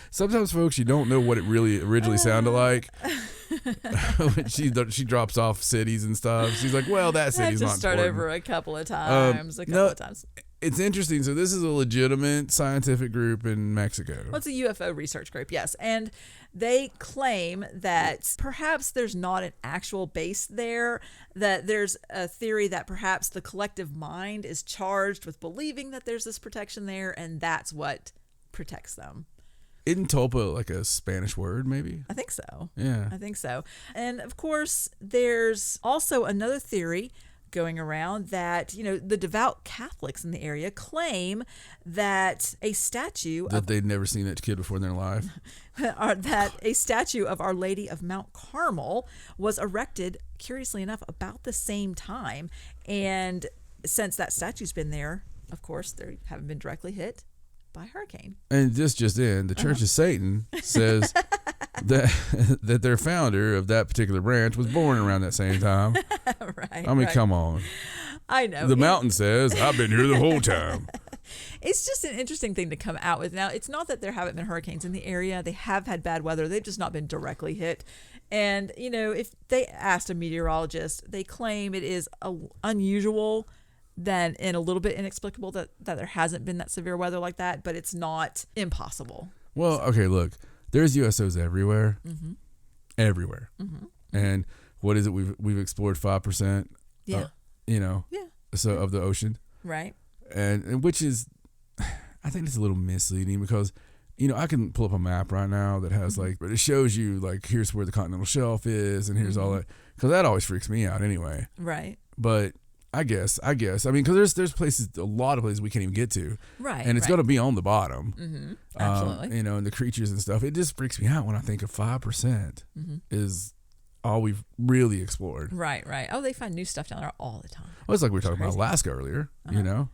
Sometimes, folks, you don't know what it really originally sounded like. When she drops off cities and stuff. She's like, well, that city's not important. I have to start over a couple of times. It's interesting. So this is a legitimate scientific group in Mexico. Well, it's a UFO research group, yes. And they claim that perhaps there's not an actual base there, that there's a theory that perhaps the collective mind is charged with believing that there's this protection there, and that's what protects them. Isn't tulpa like a Spanish word, maybe? I think so. Yeah. I think so. And of course, there's also another theory going around that, the devout Catholics in the area claim that a statue That they'd never seen that kid before in their life. that a statue of Our Lady of Mount Carmel was erected, curiously enough, about the same time. And since that statue's been there, of course, they haven't been directly hit by a hurricane. And this just in, the Church of Satan says that their founder of that particular branch was born around that same time. Right. I mean, come on. I know. The mountain says, I've been here the whole time. It's just an interesting thing to come out with. Now, it's not that there haven't been hurricanes in the area. They have had bad weather. They've just not been directly hit. And, if they asked a meteorologist, they claim it is unusual and a little bit inexplicable that there hasn't been that severe weather like that, but it's not impossible. Well, okay, look, there's USOs everywhere. Mm-hmm. Everywhere. Mm-hmm. And what is it? We've explored 5%. Yeah. Yeah. So of the ocean. Right. And which is, I think it's a little misleading because, I can pull up a map right now that has but it shows you here's where the continental shelf is and here's all that, because that always freaks me out anyway. Right. But I guess, I mean, because there's places, a lot of places we can't even get to. Right. And it's going to be on the bottom. Mm-hmm. Absolutely. And the creatures and stuff. It just freaks me out when I think of 5% is all we've really explored. Right. Oh, they find new stuff down there all the time. Well, it's like we were talking about Alaska earlier, Yeah.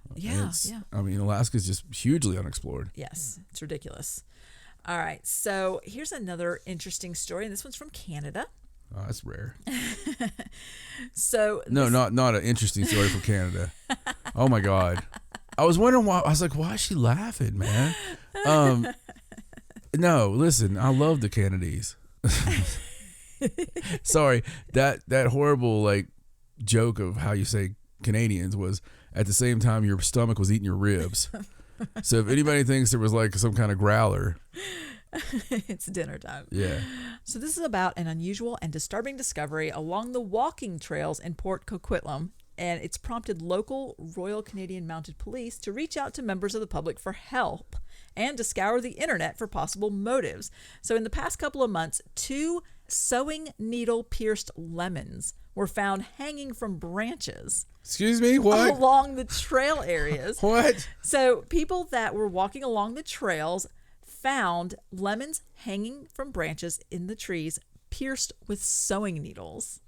I mean, Alaska's just hugely unexplored. Yes. It's ridiculous. All right. So here's another interesting story, and this one's from Canada. Oh, that's rare. So no, not an interesting story from Canada. Oh my God, I was wondering why. I was like, why is she laughing, man? No, listen, I love the Canadies. Sorry, that horrible joke of how you say Canadians was at the same time your stomach was eating your ribs. So if anybody thinks there was some kind of growler. It's dinner time. Yeah. So this is about an unusual and disturbing discovery along the walking trails in Port Coquitlam, and it's prompted local Royal Canadian Mounted Police to reach out to members of the public for help and to scour the internet for possible motives. So in the past couple of months, 2 sewing needle pierced lemons were found hanging from branches. Excuse me, what? Along the trail areas. What? So people that were walking along the trails found lemons hanging from branches in the trees, pierced with sewing needles.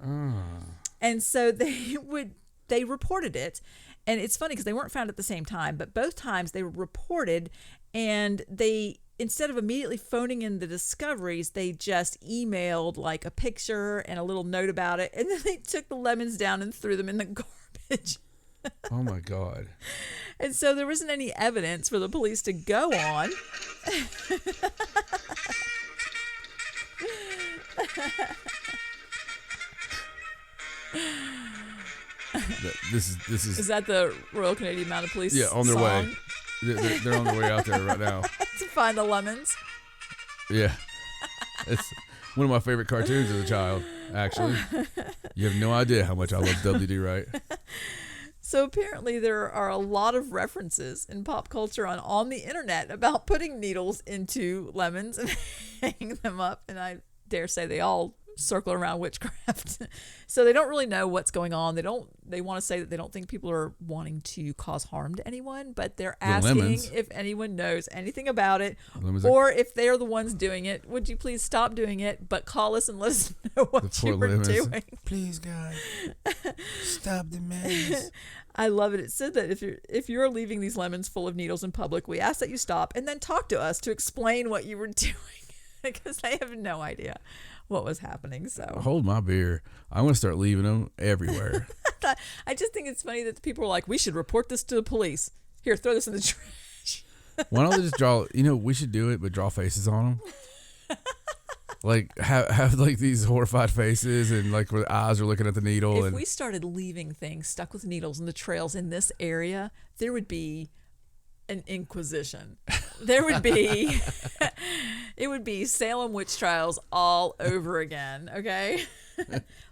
And so they reported it. And it's funny because they weren't found at the same time, but both times they were reported, and they, instead of immediately phoning in the discoveries, they just emailed a picture and a little note about it, and then they took the lemons down and threw them in the garbage. Oh my God. And so there wasn't any evidence for the police to go on. This is. Is that the Royal Canadian Mounted Police? Yeah, on their song? way. They're on their way out there right now. To find the lemons. Yeah. It's one of my favorite cartoons as a child, actually. You have no idea how much I love W.D. Wright. So apparently there are a lot of references in pop culture on the internet about putting needles into lemons and hanging them up, and I dare say they all circle around witchcraft. So they don't really know what's going on. They want to say that they don't think people are wanting to cause harm to anyone, but they're asking lemons. if anyone knows anything about it, Lemons or if they're the ones doing it, would you please stop doing it, but call us and let us know what you were doing. Please, God, stop the madness. I love it. It said that if you're leaving these lemons full of needles in public, we ask that you stop and then talk to us to explain what you were doing, because they have no idea what was happening. So Hold my beer. I'm going to start leaving them everywhere. I just think it's funny that people are like, we should report this to the police. Here, throw this in the trash. Why don't they just draw, we should do it, but draw faces on them. Have these horrified faces and where the eyes are looking at the needle. If we started leaving things stuck with needles in the trails in this area, there would be an inquisition. There would be, it would be Salem witch trials all over again. Okay,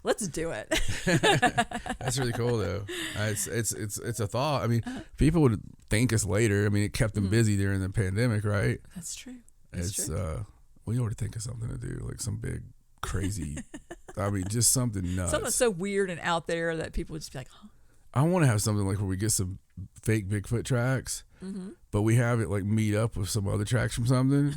let's do it. That's really cool though. It's a thought. I mean, people would thank us later. I mean, it kept them busy during the pandemic, right? That's true. It's we ought to think of something to do, like some big crazy. I mean, just something nuts. Something so weird and out there that people would just be like, huh? I want to have something like where we get some fake Bigfoot tracks, but we have it like meet up with some other tracks from something,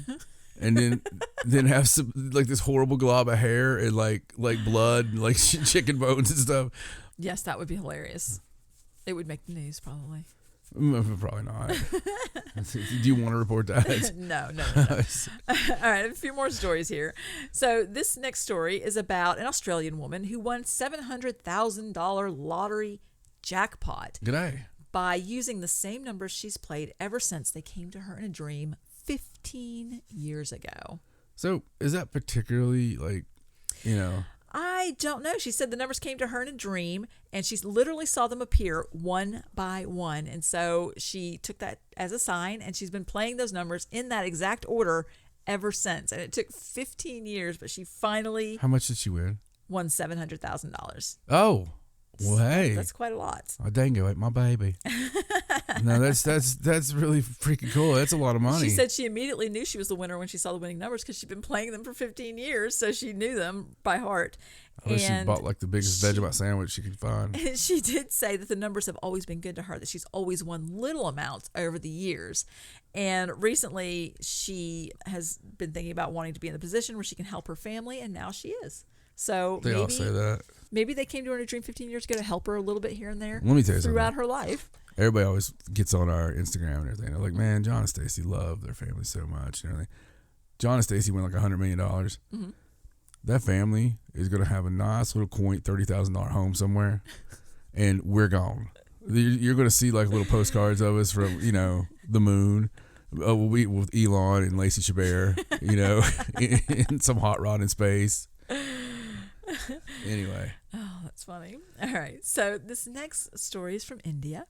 and then have some like this horrible glob of hair and like blood and like chicken bones and stuff. Yes, that would be hilarious. It would make the news probably. Probably not. Do you want to report that? No. All right, a few more stories here. So this next story is about an Australian woman who won $700,000 lottery jackpot. G'day. By using the same numbers she's played ever since they came to her in a dream 15 years ago. So is that particularly like, you know? I don't know. She said the numbers came to her in a dream and she literally saw them appear one by one. And so she took that as a sign and she's been playing those numbers in that exact order ever since. And it took 15 years, but she finally How much did she win? won $700,000. Oh, well, hey. That's quite a lot. Oh, dango, ate my baby. No, that's really freaking cool. That's a lot of money. She said she immediately knew she was the winner when she saw the winning numbers because she'd been playing them for 15 years, so she knew them by heart. I wish she bought like the biggest Vegemite sandwich she could find. And she did say that the numbers have always been good to her, that she's always won little amounts over the years. And recently she has been thinking about wanting to be in the position where she can help her family, and now she is. So They all say that. Maybe they came to her in a dream 15 years ago to help her a little bit here and there. Let me tell you throughout something. her life. Everybody always gets on our Instagram and everything. They're like, man, John and Stacey love their family so much and everything. John and Stacey win like $100 million. Mm-hmm. That family is going to have a nice little quaint $30,000 home somewhere, and we're gone. You're going to see like little postcards of us from, you know, the moon. We with Elon and Lacey Chabert, you know, in some hot rod in space. Anyway. Oh, that's funny. All right. So this next story is from India.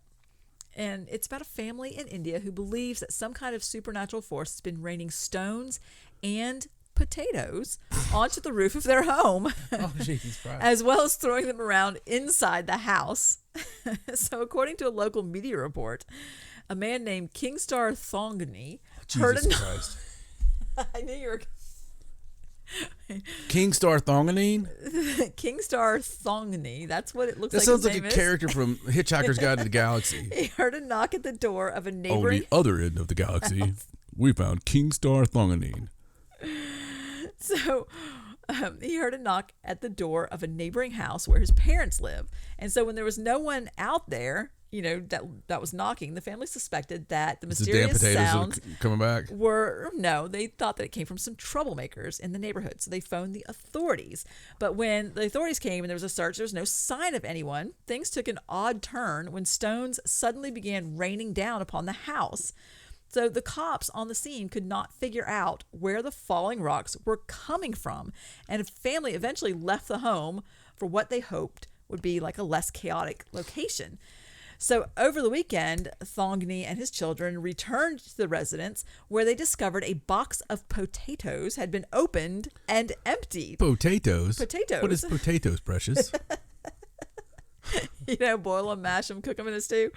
And it's about a family in India who believes that some kind of supernatural force has been raining stones and potatoes onto the roof of their home. Oh, Jesus Christ. As well as throwing them around inside the house. So according to a local media report, a man named Kingstar Thongani heard Christ. I knew you were Kingstar Thonganine? Kingstar Thongani. That's what it looks That like. sounds his like a name is. character from Hitchhiker's Guide to the Galaxy. He heard a knock at the door of a On neighboring. the other end of the galaxy, we found Kingstar Thonganine. So he heard a knock at the door of a neighboring house where his parents live. And so when there was no one out there, you know, that was knocking, the family suspected that the mysterious sounds coming back. They thought that it came from some troublemakers in the neighborhood. So they phoned the authorities. But when the authorities came and there was a search, there was no sign of anyone. Things took an odd turn when stones suddenly began raining down upon the house. So the cops on the scene could not figure out where the falling rocks were coming from. And the family eventually left the home for what they hoped would be like a less chaotic location. So over the weekend, Thongani and his children returned to the residence where they discovered a box of potatoes had been opened and emptied. Potatoes? Potatoes. What is potatoes, precious? You know, boil them, mash them, cook them in a stew.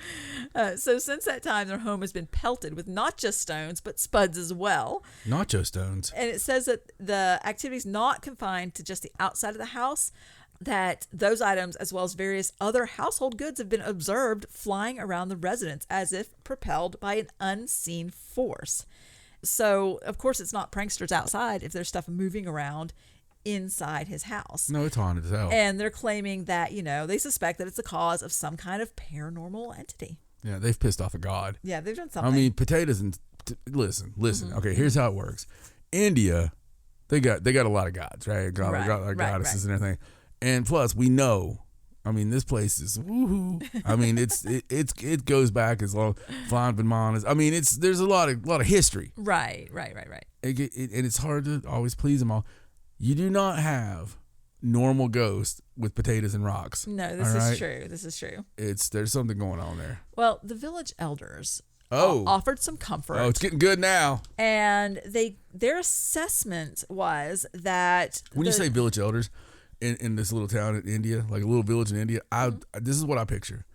So since that time, their home has been pelted with not just stones, but spuds as well. Nacho stones. And it says that the activity is not confined to just the outside of the house, that those items, as well as various other household goods, have been observed flying around the residence as if propelled by an unseen force. So, of course, it's not pranksters outside if there's stuff moving around inside his house. No, it's haunted as hell. And they're claiming that, you know, they suspect that it's the cause of some kind of paranormal entity. Yeah, they've pissed off a god. Yeah, they've done something. I mean, potatoes and listen. Mm-hmm. Okay, here's how it works. India, they got a lot of gods, right? Goddesses and everything. And plus, we know. I mean, this place is woohoo. I mean, it goes back as long flying bananas. I mean, there's a lot of history. Right. And it's hard to always please them all. You do not have normal ghosts with potatoes and rocks. No, this is true. This is true. There's something going on there. Well, the village elders offered some comfort. Oh, it's getting good now. And their assessment was that when you say village elders in this little town in India, like a little village in India, this is what I picture.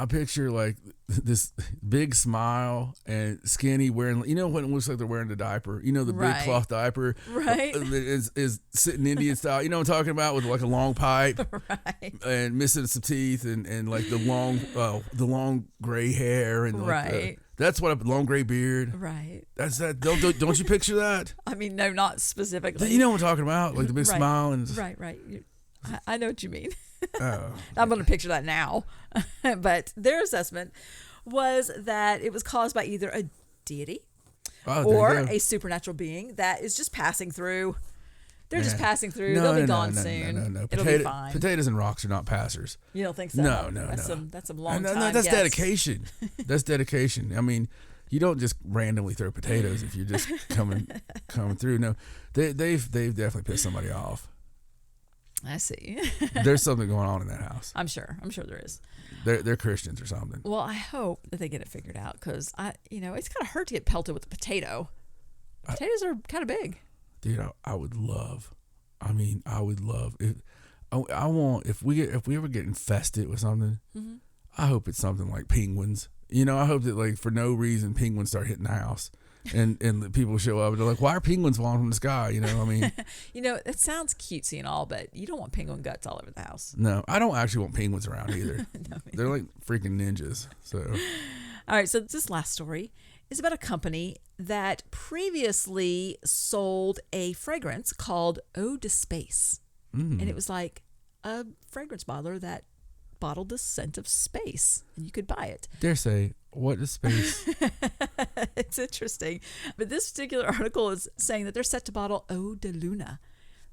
I picture like this big smile and skinny wearing, you know, when it looks like they're wearing the diaper, you know, the big cloth diaper, Right. is sitting Indian style, you know what I'm talking about, with like a long pipe, Right. and missing some teeth, and like the long gray hair, and like that's what long gray beard. Right. That's that. Don't you picture that? I mean, no, not specifically. You know what I'm talking about, like the big smile and Right. I know what you mean. Oh. I'm going to picture that now. But their assessment was that it was caused by either a deity or a supernatural being that is just passing through. They're just passing through. They'll be gone soon. No. It'll be fine. Potatoes and rocks are not passers. You don't think so? No. That's some long time. No, that's dedication. That's dedication. I mean, you don't just randomly throw potatoes if you're just coming through. No, they've definitely pissed somebody off. I see. There's something going on in that house. I'm sure there is. They're Christians or something. Well, I hope that they get it figured out, because it's kind of hurt to get pelted with a potato. Potatoes are kind of big. Dude, I would love. I would love if I want if we ever get infested with something. Mm-hmm. I hope it's something like penguins. You know, I hope that like for no reason penguins start hitting the house. And the people show up and they're like, why are penguins falling from the sky? You know, I mean. It sounds cutesy and all, but you don't want penguin guts all over the house. No, I don't actually want penguins around either. No, they're like freaking ninjas. So. All right, so this last story is about a company that previously sold a fragrance called Eau de Space. And it was like a fragrance bottler that bottled the scent of space, and you could buy it. Dare say, what is space? It's interesting. But this particular article is saying that they're set to bottle Eau de Luna,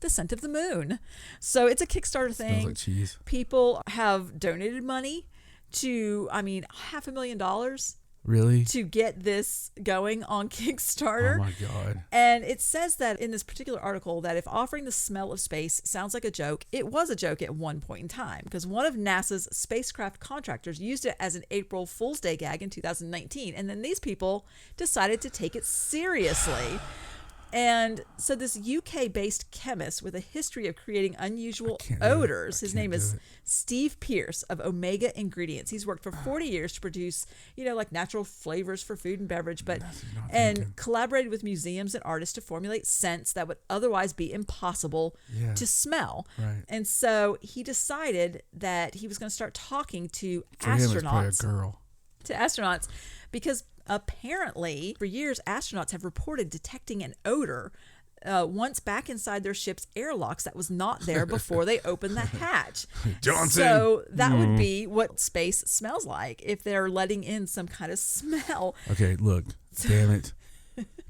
the scent of the moon. So it's a Kickstarter thing. Smells like cheese. People have donated money to, $500,000. Really? To get this going on Kickstarter. Oh my God. And it says that in this particular article that if offering the smell of space sounds like a joke, it was a joke at one point in time, because one of NASA's spacecraft contractors used it as an April Fool's Day gag in 2019. And then these people decided to take it seriously. And so this UK-based chemist with a history of creating unusual odors, his name is Steve Pierce of Omega Ingredients. He's worked for 40 years to produce, like natural flavors for food and beverage, and collaborated with museums and artists to formulate scents that would otherwise be impossible to smell. Right. And so he decided that he was going to start talking to For him, it's probably a astronauts. girl. To astronauts, because apparently, for years, astronauts have reported detecting an odor once back inside their ship's airlocks that was not there before they opened the hatch. Johnson. So that would be what space smells like if they're letting in some kind of smell. Okay, look, damn it.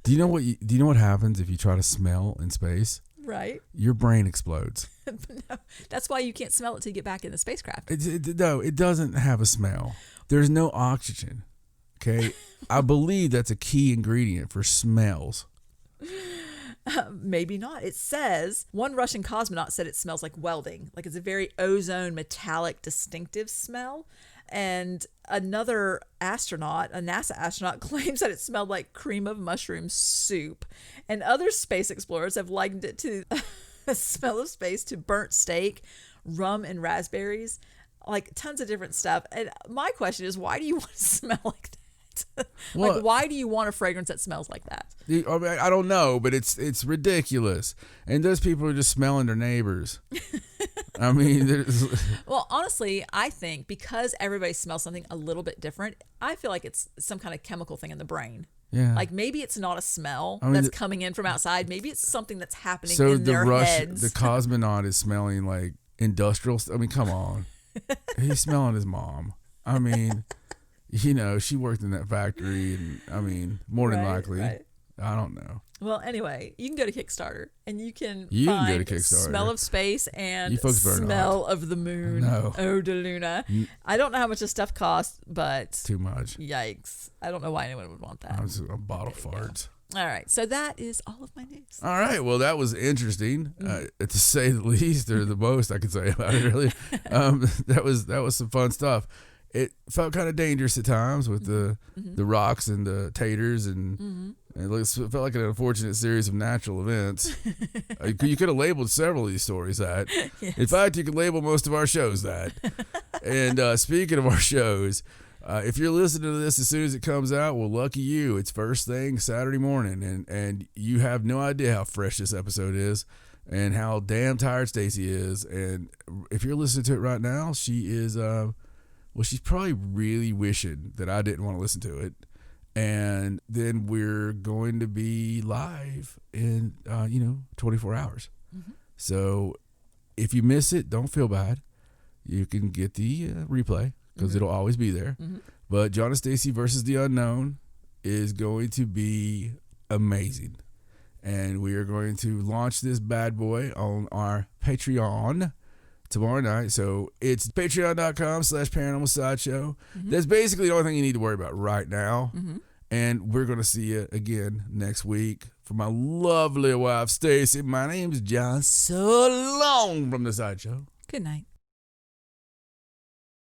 Do you know what happens if you try to smell in space? Right. Your brain explodes. No, that's why you can't smell it till you get back in the spacecraft. No, it doesn't have a smell. There's no oxygen. Okay, I believe that's a key ingredient for smells. Maybe not. It says one Russian cosmonaut said it smells like welding, like it's a very ozone, metallic, distinctive smell. And another astronaut, a NASA astronaut, claims that it smelled like cream of mushroom soup. And other space explorers have likened it to the smell of space to burnt steak, rum, and raspberries, like tons of different stuff. And my question is, why do you want to smell like that? Like, why do you want a fragrance that smells like that? I don't know, but it's ridiculous. And those people are just smelling their neighbors. Well, honestly, I think because everybody smells something a little bit different, I feel like it's some kind of chemical thing in the brain. Yeah. Like maybe it's not a smell that's coming in from outside. Maybe it's something that's happening so in their heads. The cosmonaut is smelling like industrial. Come on. He's smelling his mom. She worked in that factory, and more than likely, I don't know. Well, anyway, you can go to Kickstarter and you can go to find Kickstarter. Smell of Space and You folks better Smell not. of the Moon. No. Eau de Luna. I don't know how much this stuff costs, but Too much. yikes. I don't know why anyone would want that. A bottle farts. All right. So that is all of my news. All right. Well, that was interesting, to say the least, or the most I could say about it. Really, that was some fun stuff. It felt kind of dangerous at times with the rocks and the taters, and it felt like an unfortunate series of natural events. You could have labeled several of these stories that. Yes. In fact, you could label most of our shows that. And speaking of our shows, if you're listening to this as soon as it comes out, well, lucky you. It's first thing Saturday morning, and you have no idea how fresh this episode is and how damn tired Stacey is. And if you're listening to it right now, she is, well, she's probably really wishing that I didn't want to listen to it. And then we're going to be live in, 24 hours. Mm-hmm. So if you miss it, don't feel bad. You can get the replay because it'll always be there. Mm-hmm. But John and Stacey versus the Unknown is going to be amazing. And we are going to launch this bad boy on our Patreon tomorrow night. So it's patreon.com/Paranormal Sideshow. Mm-hmm. That's basically the only thing you need to worry about right now. Mm-hmm. And we're going to see you again next week. For my lovely wife, Stacey, my name's John. So long from the Sideshow. Good night.